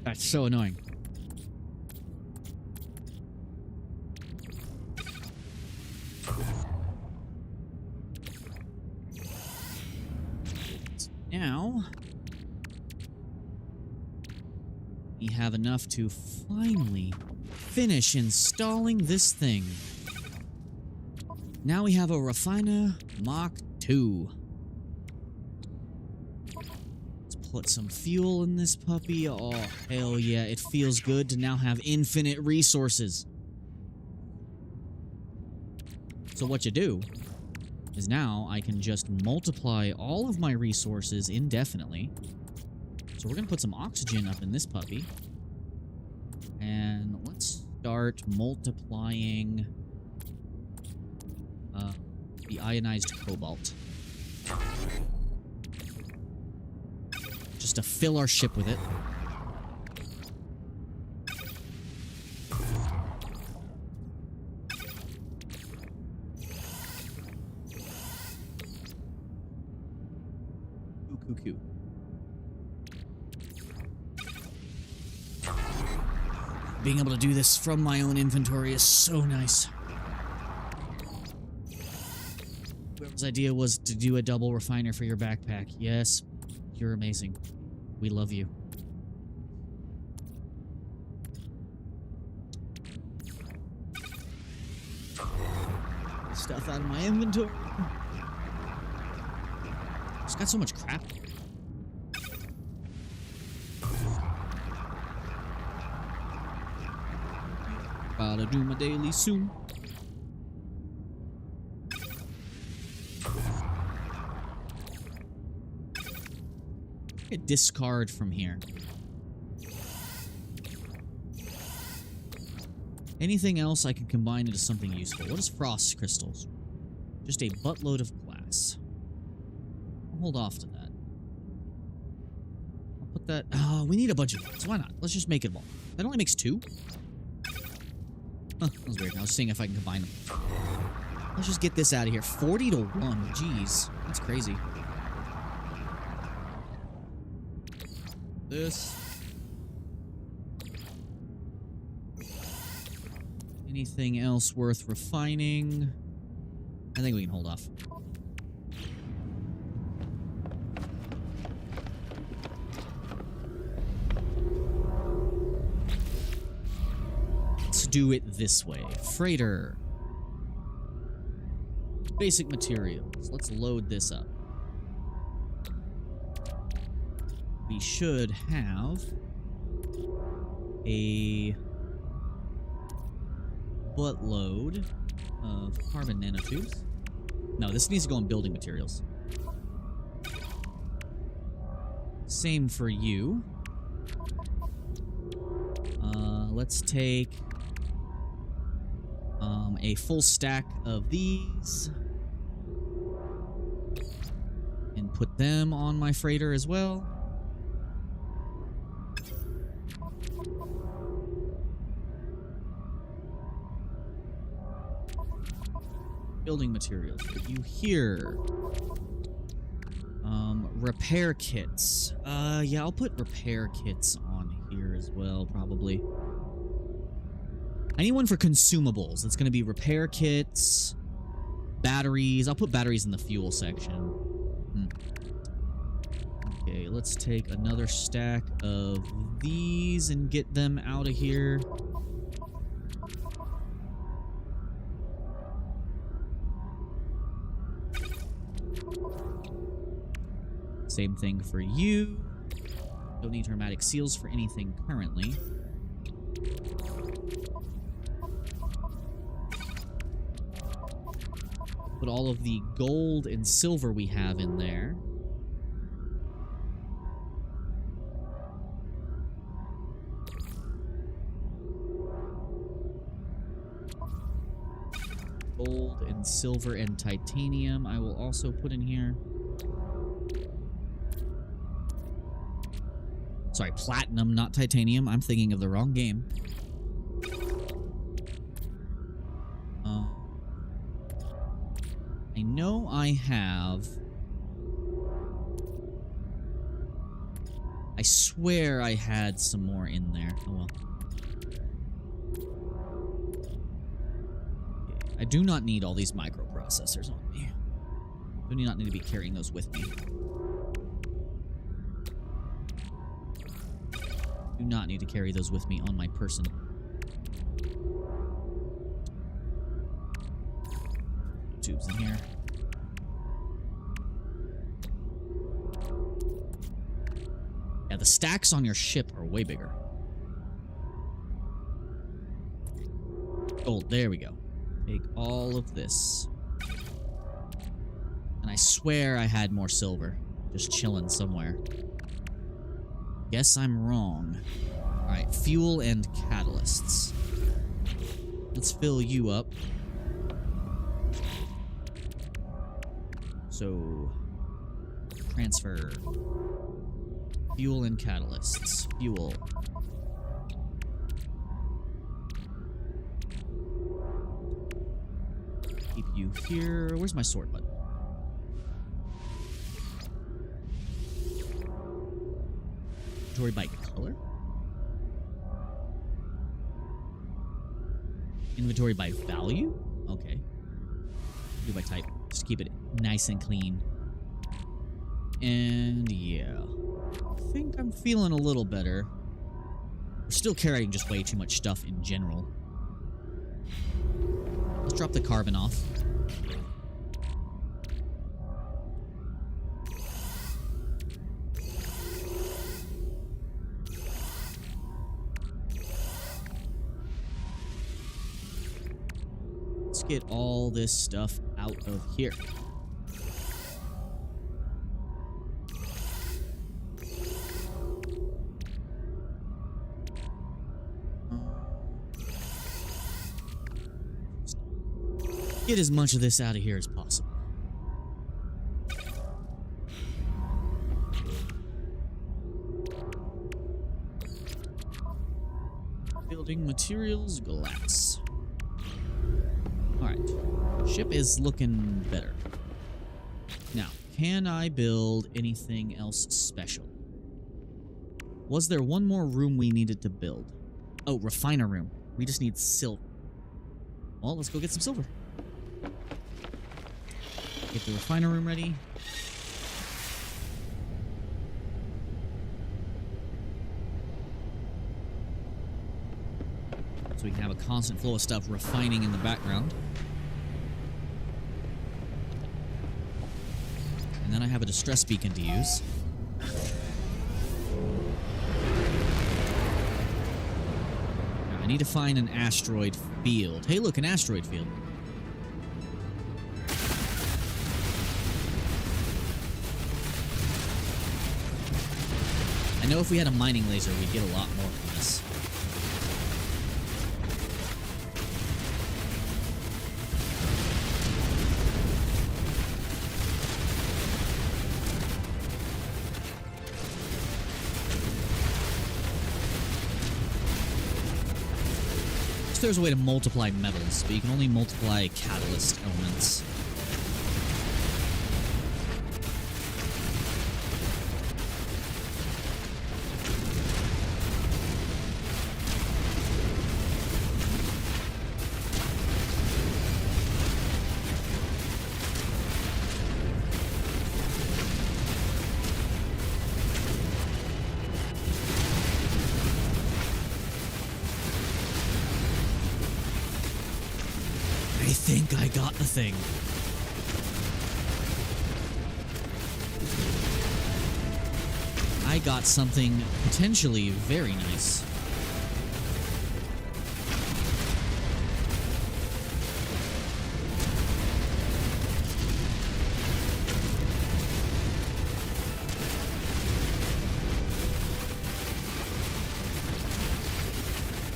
That's so annoying. Now, we have enough to finally finish installing this thing. Now we have a refiner Mach 2. Let's put some fuel in this puppy. Oh, hell yeah. It feels good to now have infinite resources. So what you do is now I can just multiply all of my resources indefinitely. So we're going to put some oxygen up in this puppy. And let's start multiplying the ionized cobalt. Just to fill our ship with it. Coo. Being able to do this from my own inventory is so nice. Whoever's idea was to do a double refiner for your backpack. Yes, you're amazing. We love you. Stuff out of my inventory. It's got so much crap. Gotta do my daily soon. Discard from here. Anything else I can combine into something useful? What is frost crystals? Just a buttload of glass. I'll hold off to that. I'll put that... Oh, we need a bunch of those. Why not? Let's just make it one. That only makes 2? Huh, that was weird. I was seeing if I can combine them. Let's just get this out of here. 40 to 1. Jeez. That's crazy. This. Anything else worth refining? I think we can hold off. Let's do it this way. Freighter. Basic materials. Let's load this up. We should have a buttload of carbon nanotubes. No, this needs to go in building materials. Same for you. Let's take a full stack of these and put them on my freighter as well. Building materials. Put you here. Repair kits. Yeah, I'll put repair kits on here as well, probably. I need one for consumables. It's going to be repair kits, batteries. I'll put batteries in the fuel section. Okay, let's take another stack of these and get them out of here. Same thing for you. Don't need hermetic seals for anything currently. Put all of the gold and silver we have in there. Gold and silver and titanium I will also put in here. Sorry, platinum, not titanium. I'm thinking of the wrong game. I know I have... I swear I had some more in there. Oh well. Okay. I do not need all these microprocessors on me. I do not need to be carrying those with me. Do not need to carry those with me on my person. Tubes in here. Yeah, the stacks on your ship are way bigger. Gold, there we go. Take all of this. And I swear I had more silver. Just chilling somewhere. Guess I'm wrong. Alright, fuel and catalysts. Let's fill you up. So, transfer. Fuel and catalysts. Fuel. Keep you here. Where's my sort button? Inventory by color? Inventory by value? Okay. Do by type. Just keep it nice and clean. And yeah. I think I'm feeling a little better. We're still carrying just way too much stuff in general. Let's drop the carbon off. Let's get all this stuff out of here. Get as much of this out of here as possible. Building materials, glass. Alright. Ship is looking better. Now, can I build anything else special? Was there one more room we needed to build? Oh, refiner room. We just need silver. Well, let's go get some silver. Get the refiner room ready. So we can have a constant flow of stuff refining in the background. And then I have a distress beacon to use. Now I need to find an asteroid field. Hey, look, an asteroid field. I know if we had a mining laser, we'd get a lot more from this. There's a way to multiply metals, but you can only multiply catalyst elements. I think I got the thing. I got something potentially very nice.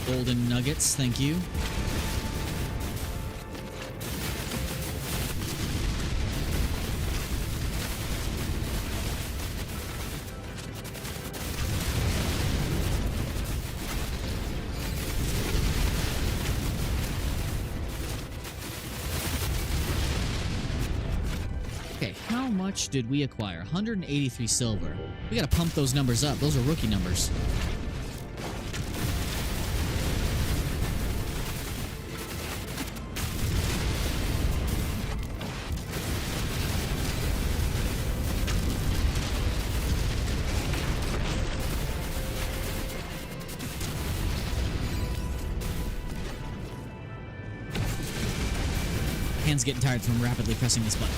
Golden nuggets, thank you. Okay, how much did we acquire? 183 silver. We gotta pump those numbers up. Those are rookie numbers. Hands getting tired from rapidly pressing this button.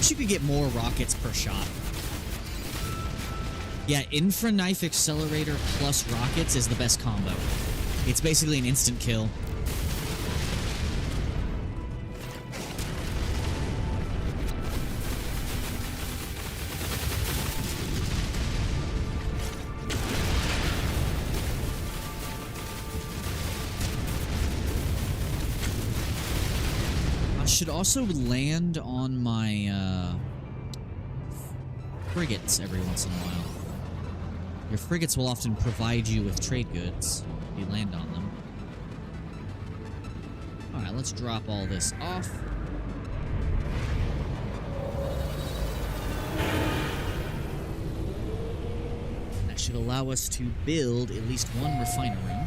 You could get more rockets per shot. Yeah, infra knife accelerator plus rockets is the best combo. It's basically an instant kill. Should also land on my frigates every once in a while. Your frigates will often provide you with trade goods if you land on them. Alright, let's drop all this off. That should allow us to build at least one refiner room.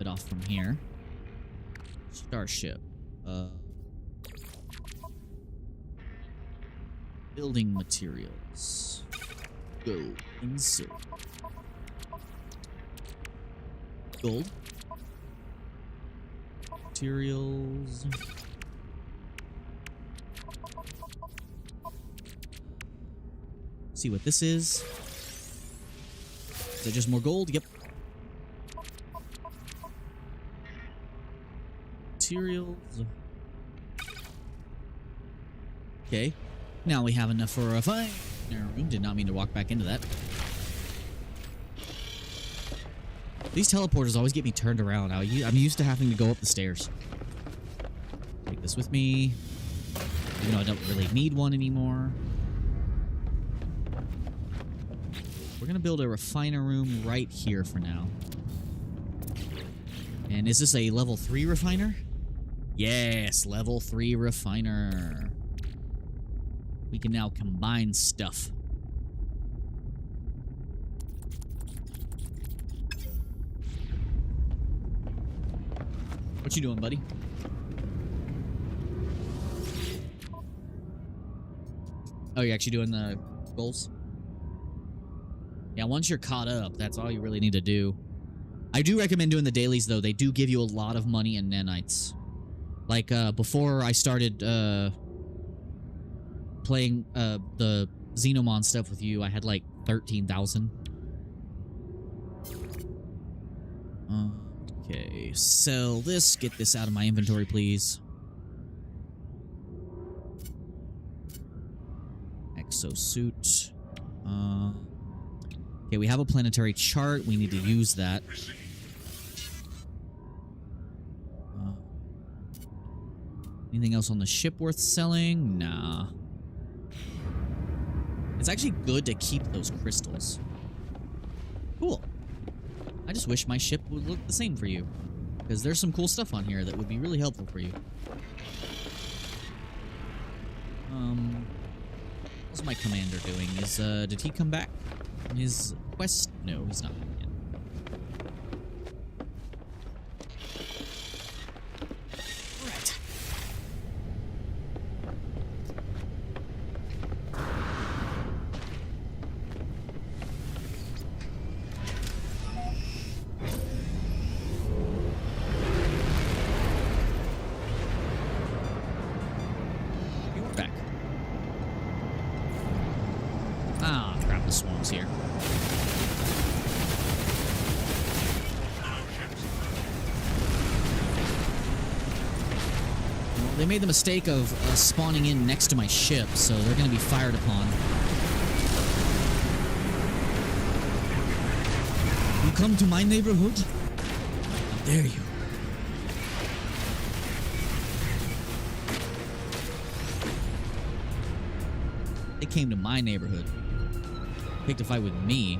It off from here. Starship. Building materials. Gold and silver. Gold. Materials. See what this is. Is it just more gold? Yep. Materials. Okay. Now we have enough for a refiner room. Did not mean to walk back into that. These teleporters always get me turned around. I'm used to having to go up the stairs. Take this with me. Even though I don't really need one anymore. We're going to build a refiner room right here for now. And is this a level 3 refiner? Yes, level 3 refiner. We can now combine stuff. What you doing, buddy? Oh, you're actually doing the goals? Yeah, once you're caught up, that's all you really need to do. I do recommend doing the dailies, though. They do give you a lot of money and nanites. Like, before I started, playing, the Xenomon stuff with you, I had, like, 13,000. Okay, sell this. Get this out of my inventory, please. Exosuit. Okay, we have a planetary chart. We need to use that. Anything else on the ship worth selling? Nah. It's actually good to keep those crystals. Cool. I just wish my ship would look the same for you. Because there's some cool stuff on here that would be really helpful for you. What's my commander doing? Did he come back on his quest? No, he's not yet. Alright. You're back. Ah, crap, the swarm's here. Well, they made the mistake of spawning in next to my ship, so they're going to be fired upon. You come to my neighborhood? How dare you? They came to my neighborhood. Picked a fight with me.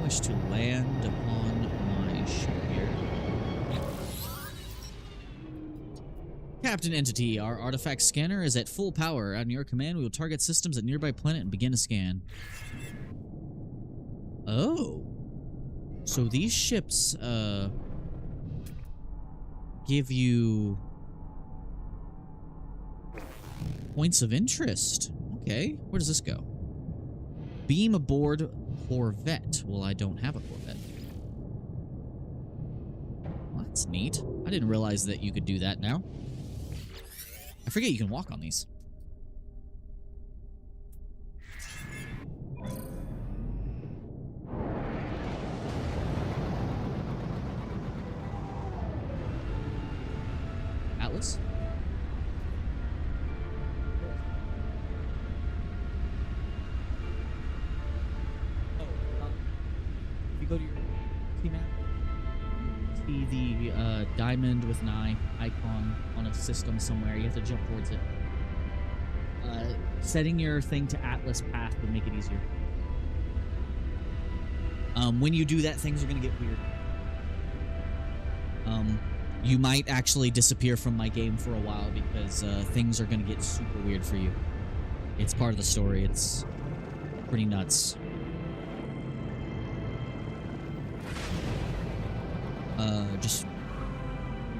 Wish to land upon my ship here. Captain Entity, our artifact scanner is at full power. On your command, we will target systems at nearby planet and begin a scan. Oh. So these ships, give you points of interest. Okay, where does this go? Beam aboard Corvette. Well, I don't have a Corvette. Well, that's neat. I didn't realize that you could do that now. I forget you can walk on these. Atlas? Oh, if you go to your key map, see the diamond with an eye icon on a system somewhere. You have to jump towards it. Setting your thing to Atlas path would make it easier. When you do that, things are going to get weird. You might actually disappear from my game for a while because things are going to get super weird for you. It's part of the story. It's pretty nuts. Just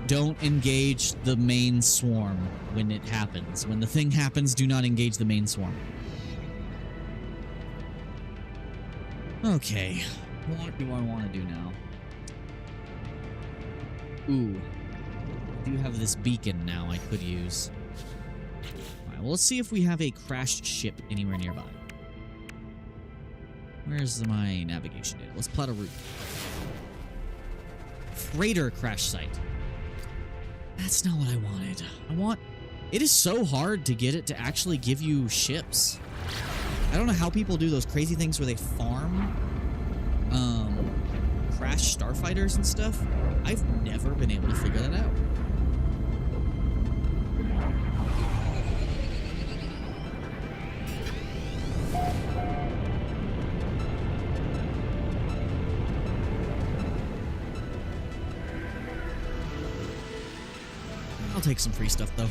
don't engage the main swarm when it happens. When the thing happens, do not engage the main swarm. Okay. What do I want to do now? Ooh. I do have this beacon now I could use. Alright, well, let's see if we have a crashed ship anywhere nearby. Where's my navigation data? Let's plot a route. Freighter crash site. That's not what I wanted. It is so hard to get it to actually give you ships. I don't know how people do those crazy things where they farm crash starfighters and stuff. I've never been able to figure that out. take some free stuff, though.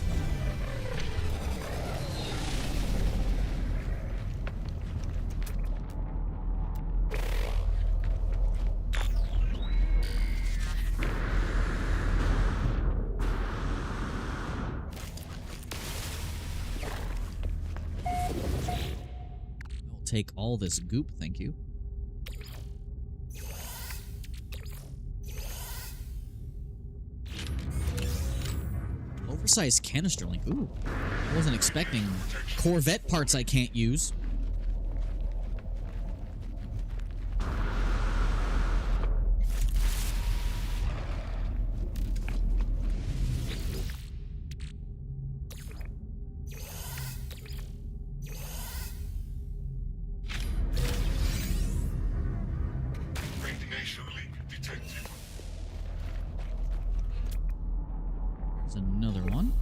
I'll take all this goop, thank you. Oversized canister link. Ooh. I wasn't expecting Corvette parts I can't use. Radiation leak detected. There's another one.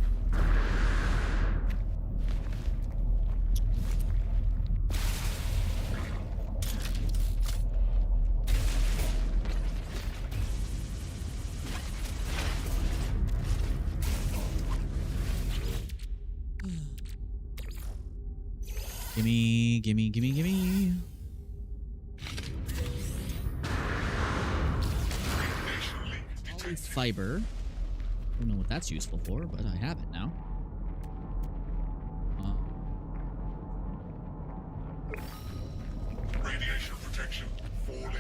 Gimme, gimme, gimme, gimme. Radiation leak detected. Fiber. Don't know what that's useful for, but I have it now. Radiation protection falling.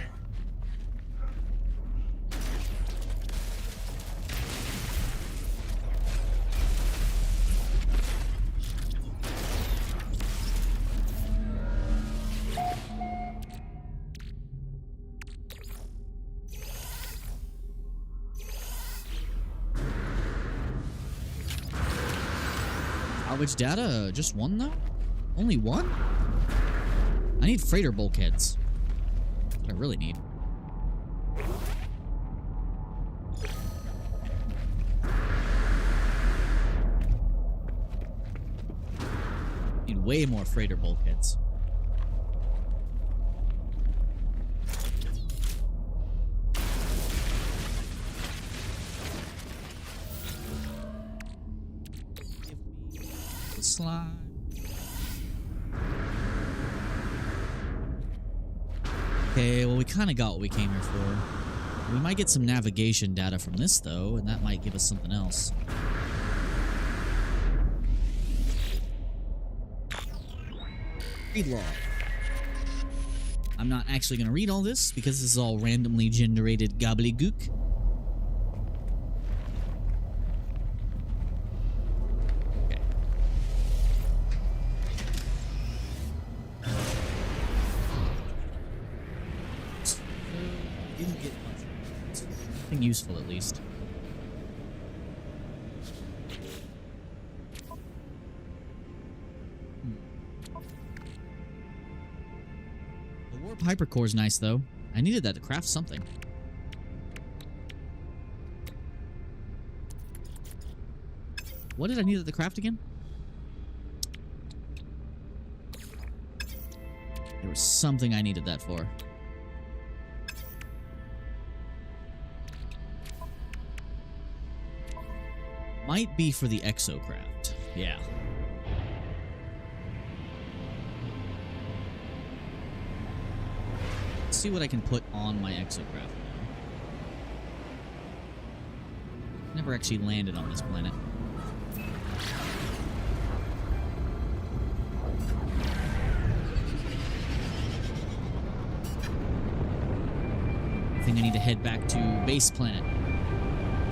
Salvage data, just one though? Only one? I need freighter bulkheads. That's what I really need. Need way more freighter bulkheads. Slime. Okay, well, we kind of got what we came here for. We might get some navigation data from this, though, and that might give us something else. Read log. I'm not actually going to read all this because this is all randomly generated gobbledygook. Didn't get much. Something useful, at least. The warp hypercore is nice, though. I needed that to craft something. What did I need it to craft again? There was something I needed that for. Might be for the exocraft. Yeah. Let's see what I can put on my exocraft now. Never actually landed on this planet. I think I need to head back to base planet.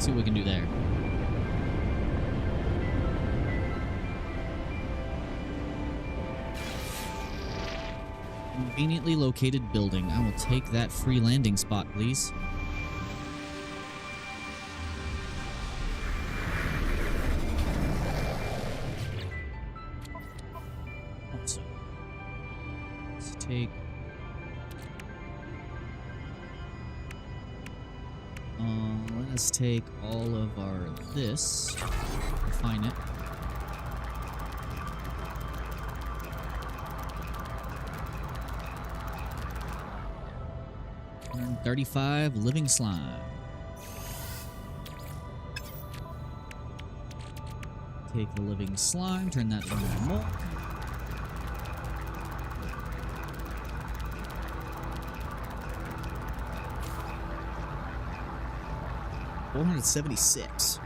See what we can do there. Conveniently located building. I will take that free landing spot, please. Also, let's take... let us take all of our this. Refine it. 135 living slime. Take the living slime, turn that into a mold. $476.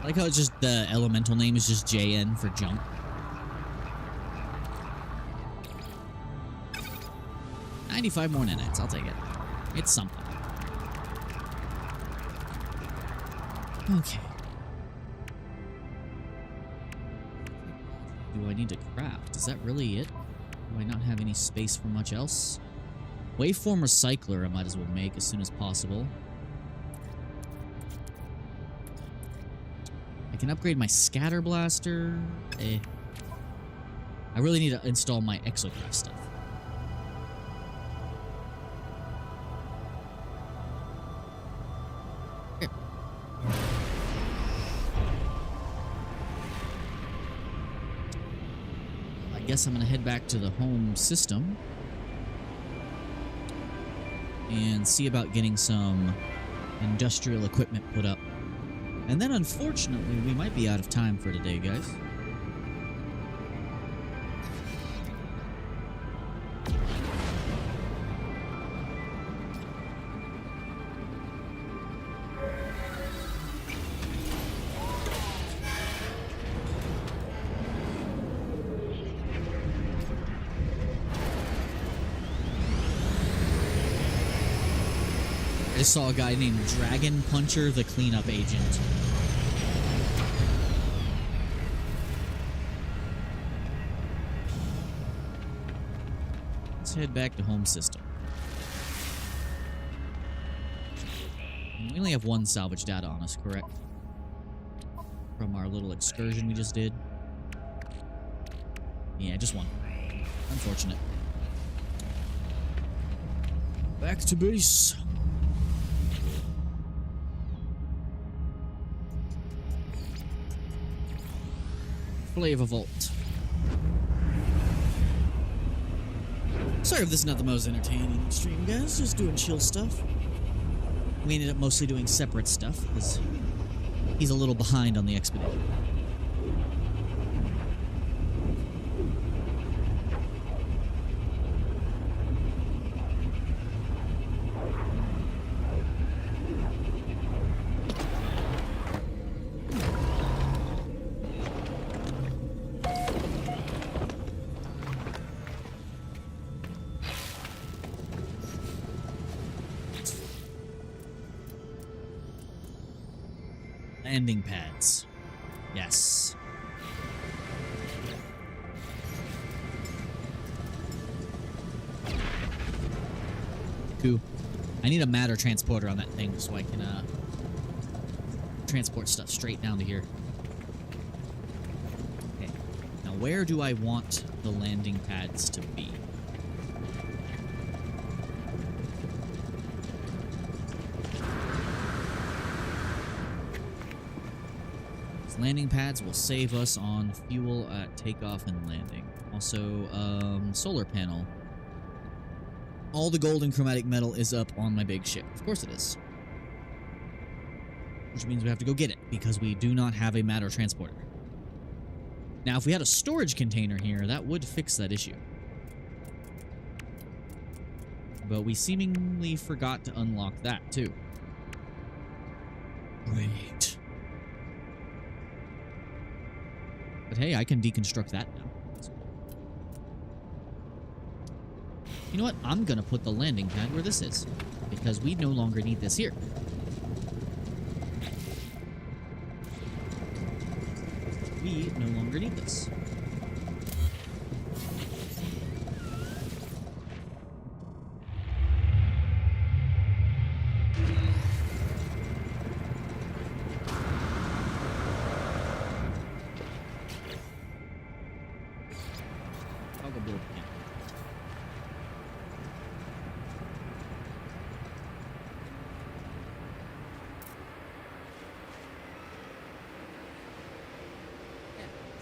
I like how it's just the elemental name is just JN for junk. $95 more nanites. I'll take it. It's something. Okay. Do I need to craft? Is that really it? Do I not have any space for much else? Waveform recycler I might as well make as soon as possible. I can upgrade my scatter blaster. I really need to install my exocraft stuff. Here. I guess I'm gonna head back to the home system and see about getting some industrial equipment put up. And then, unfortunately, we might be out of time for today, guys. I just saw a guy named Dragon Puncher, the cleanup agent. Let's head back to home system. We only have one salvage data on us, correct? From our little excursion we just did. Yeah, just one. Unfortunate. Back to base. Flavor Vault. Sorry if this is not the most entertaining stream, guys. Just doing chill stuff. We ended up mostly doing separate stuff because he's a little behind on the expedition. Landing pads. Yes. Cool. I need a matter transporter on that thing so I can transport stuff straight down to here. Okay. Now where do I want the landing pads to be? Landing pads will save us on fuel at takeoff and landing. Also, solar panel. All the gold and chromatic metal is up on my big ship. Of course it is. Which means we have to go get it, because we do not have a matter transporter. Now, if we had a storage container here, that would fix that issue. But we seemingly forgot to unlock that, too. Great. But hey, I can deconstruct that now. You know what? I'm gonna put the landing pad where this is, because we no longer need this here. We no longer need this.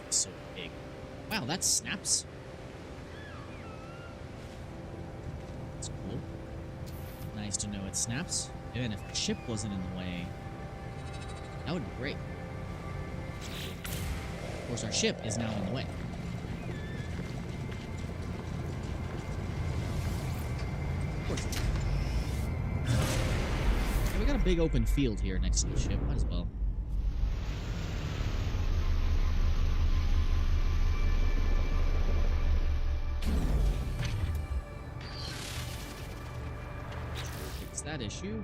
So big. Wow, that snaps. nice to know it snaps. Even if the ship wasn't in the way, that would be great. Of course, our ship is now in the way. Of course. Yeah, we got a big open field here next to the ship. Might as well. Fix that issue.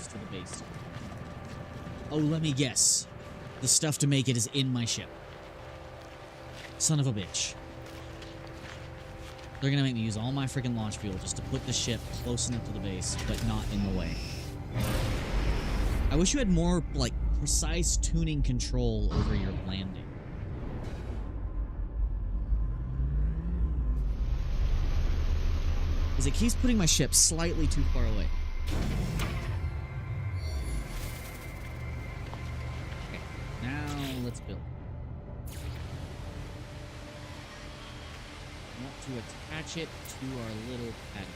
To the base. Oh, let me guess. The stuff to make it is in my ship. Son of a bitch. They're gonna make me use all my freaking launch fuel just to put the ship close enough to the base, but not in the way. I wish you had more, like, precise tuning control over your landing. Because it keeps putting my ship slightly too far away. Let's build. I want to attach it to our little patio.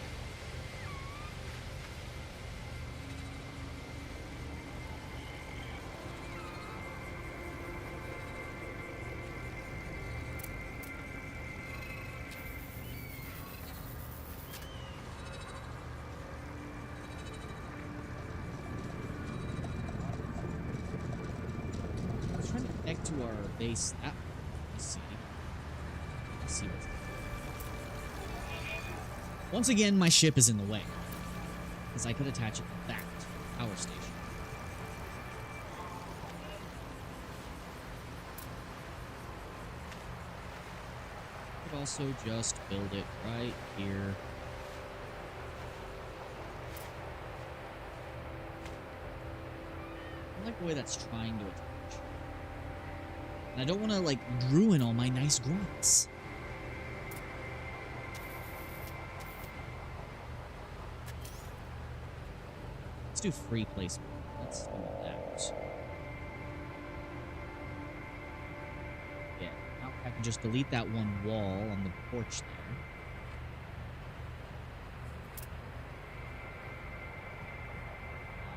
To our base. Let's see what's. Once again, my ship is in the way, because I could attach it to that power station. I could also just build it right here. I like the way that's trying to attach. And I don't want to, like, ruin all my nice grunts. Let's do free placement. Let's do that. Yeah, now I can just delete that one wall on the porch there.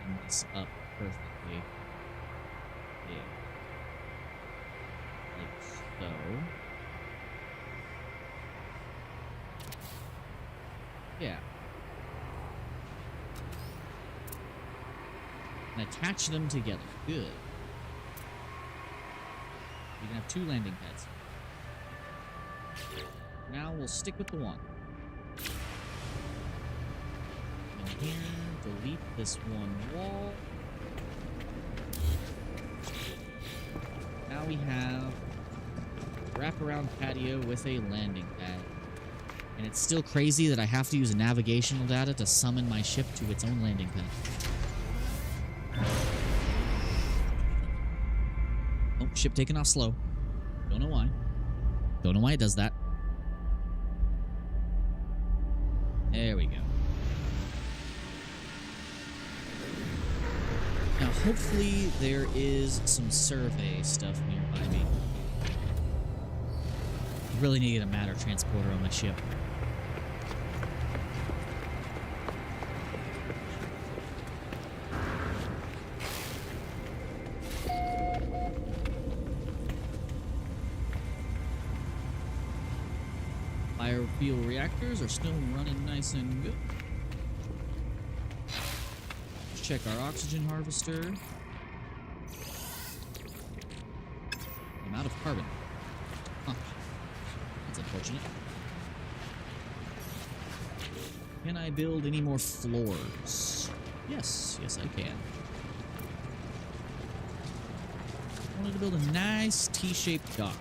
Line this up perfectly. Yeah. So, yeah. And attach them together. Good. We can have 2 landing pads. Now we'll stick with the one. And here, delete this one wall. Now we have wraparound patio with a landing pad. And it's still crazy that I have to use navigational data to summon my ship to its own landing pad. Oh, ship taking off slow. Don't know why. Don't know why it does that. There we go. Now, hopefully there is some survey stuff nearby me. Really need a matter transporter on my ship. Biofuel reactors are still running nice and good. Let's check our oxygen harvester. I'm out of carbon. Huh. That's unfortunate. Can I build any more floors? Yes, yes I can. I wanted to build a nice T-shaped dock.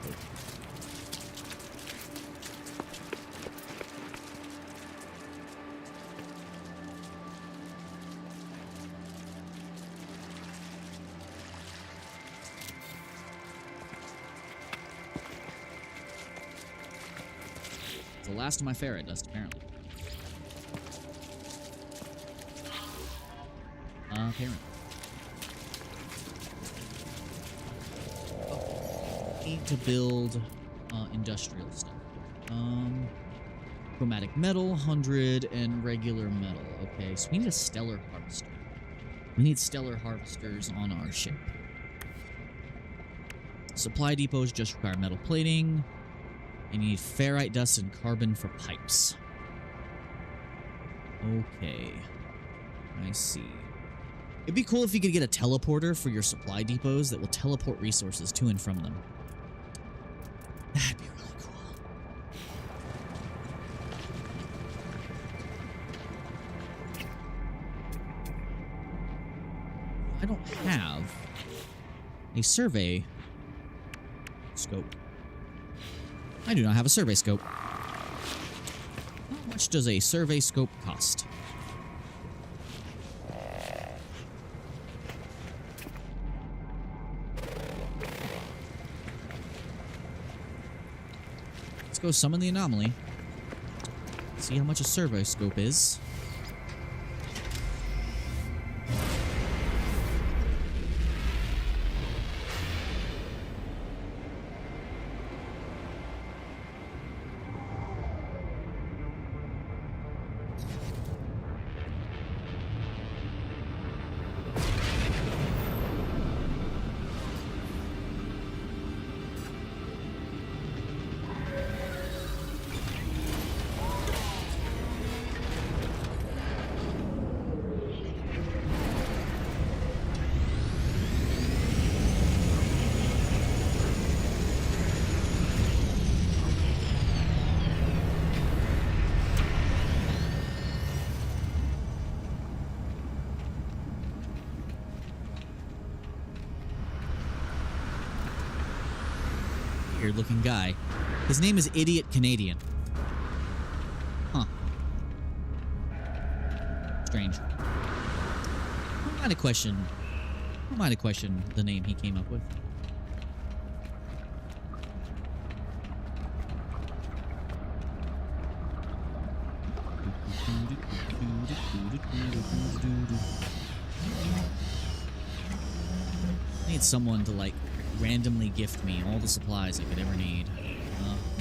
The last of my ferret dust, apparently. Apparently. Need to build industrial stuff. Chromatic metal, 100, and regular metal. Okay, so we need a stellar harvester. We need stellar harvesters on our ship. Supply depots just require metal plating. And you need ferrite dust and carbon for pipes. Okay. I see. It'd be cool if you could get a teleporter for your supply depots that will teleport resources to and from them. That'd be really cool. I don't have a survey scope. I do not have a survey scope. How much does a survey scope cost? Let's go summon the anomaly. See how much a survey scope is. Weird-looking guy. His name is Idiot Canadian. Huh. Strange. I might have questioned the name he came up with. I need someone to, like, randomly gift me all the supplies I could ever need.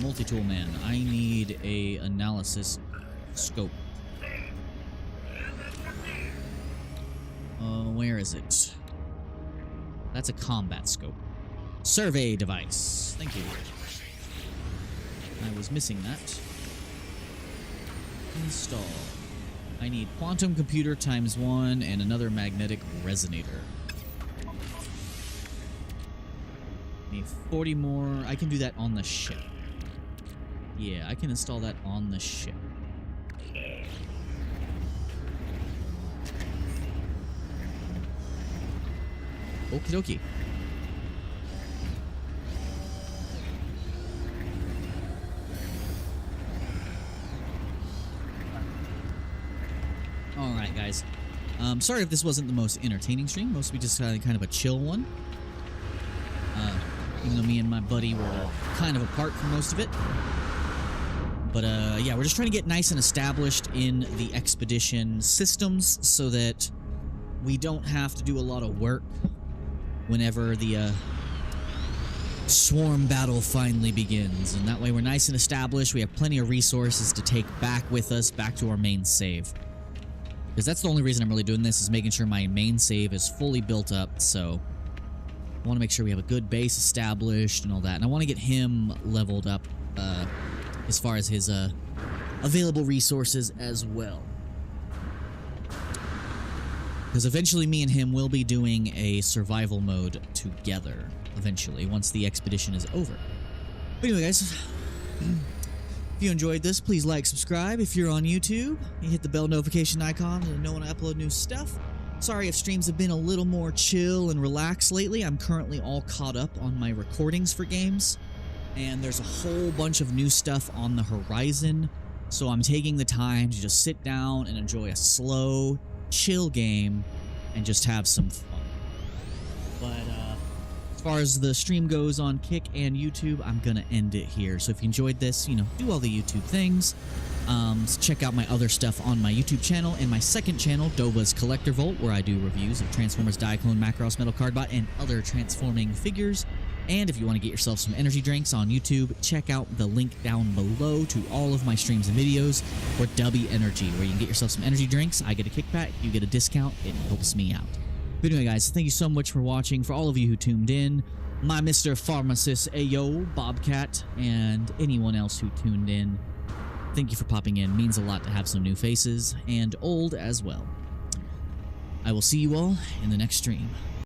Multi-tool man. I need a analysis scope. Where is it? That's a combat scope. Survey device. Thank you. I was missing that. Install. I need quantum computer ×1 and another magnetic resonator. Need 40 more. I can do that on the ship. Yeah, I can install that on the ship. Okie dokie. Alright, guys. Sorry if this wasn't the most entertaining stream. Mostly just kind of a chill one. Even though me and my buddy were kind of apart for most of it. But, yeah, we're just trying to get nice and established in the expedition systems so that we don't have to do a lot of work whenever the swarm battle finally begins. And that way we're nice and established. We have plenty of resources to take back with us, back to our main save. Because that's the only reason I'm really doing this, is making sure my main save is fully built up, so I want to make sure we have a good base established and all that. And I want to get him leveled up as far as his available resources as well. Because eventually me and him will be doing a survival mode together, eventually, once the expedition is over. But anyway, guys, if you enjoyed this, please like, subscribe. If you're on YouTube, you hit the bell notification icon to know when I upload new stuff. Sorry if streams have been a little more chill and relaxed lately. I'm currently all caught up on my recordings for games, and there's a whole bunch of new stuff on the horizon, so I'm taking the time to just sit down and enjoy a slow, chill game and just have some fun. But as far as the stream goes on Kick and YouTube, I'm gonna end it here. So if you enjoyed this, you know, do all the YouTube things. Check out my other stuff on my YouTube channel and my second channel, Dova's Collector Vault, where I do reviews of Transformers, Diaclone, Macross, Metal Cardbot, and other transforming figures. And if you want to get yourself some energy drinks on YouTube, check out the link down below to all of my streams and videos for W Energy, where you can get yourself some energy drinks. I get a kickback, you get a discount, it helps me out. But anyway, guys, thank you so much for watching. For all of you who tuned in, my Mr. Pharmacist Ayo, Bobcat, and anyone else who tuned in, thank you for popping in. It means a lot to have some new faces, and old as well. I will see you all in the next stream.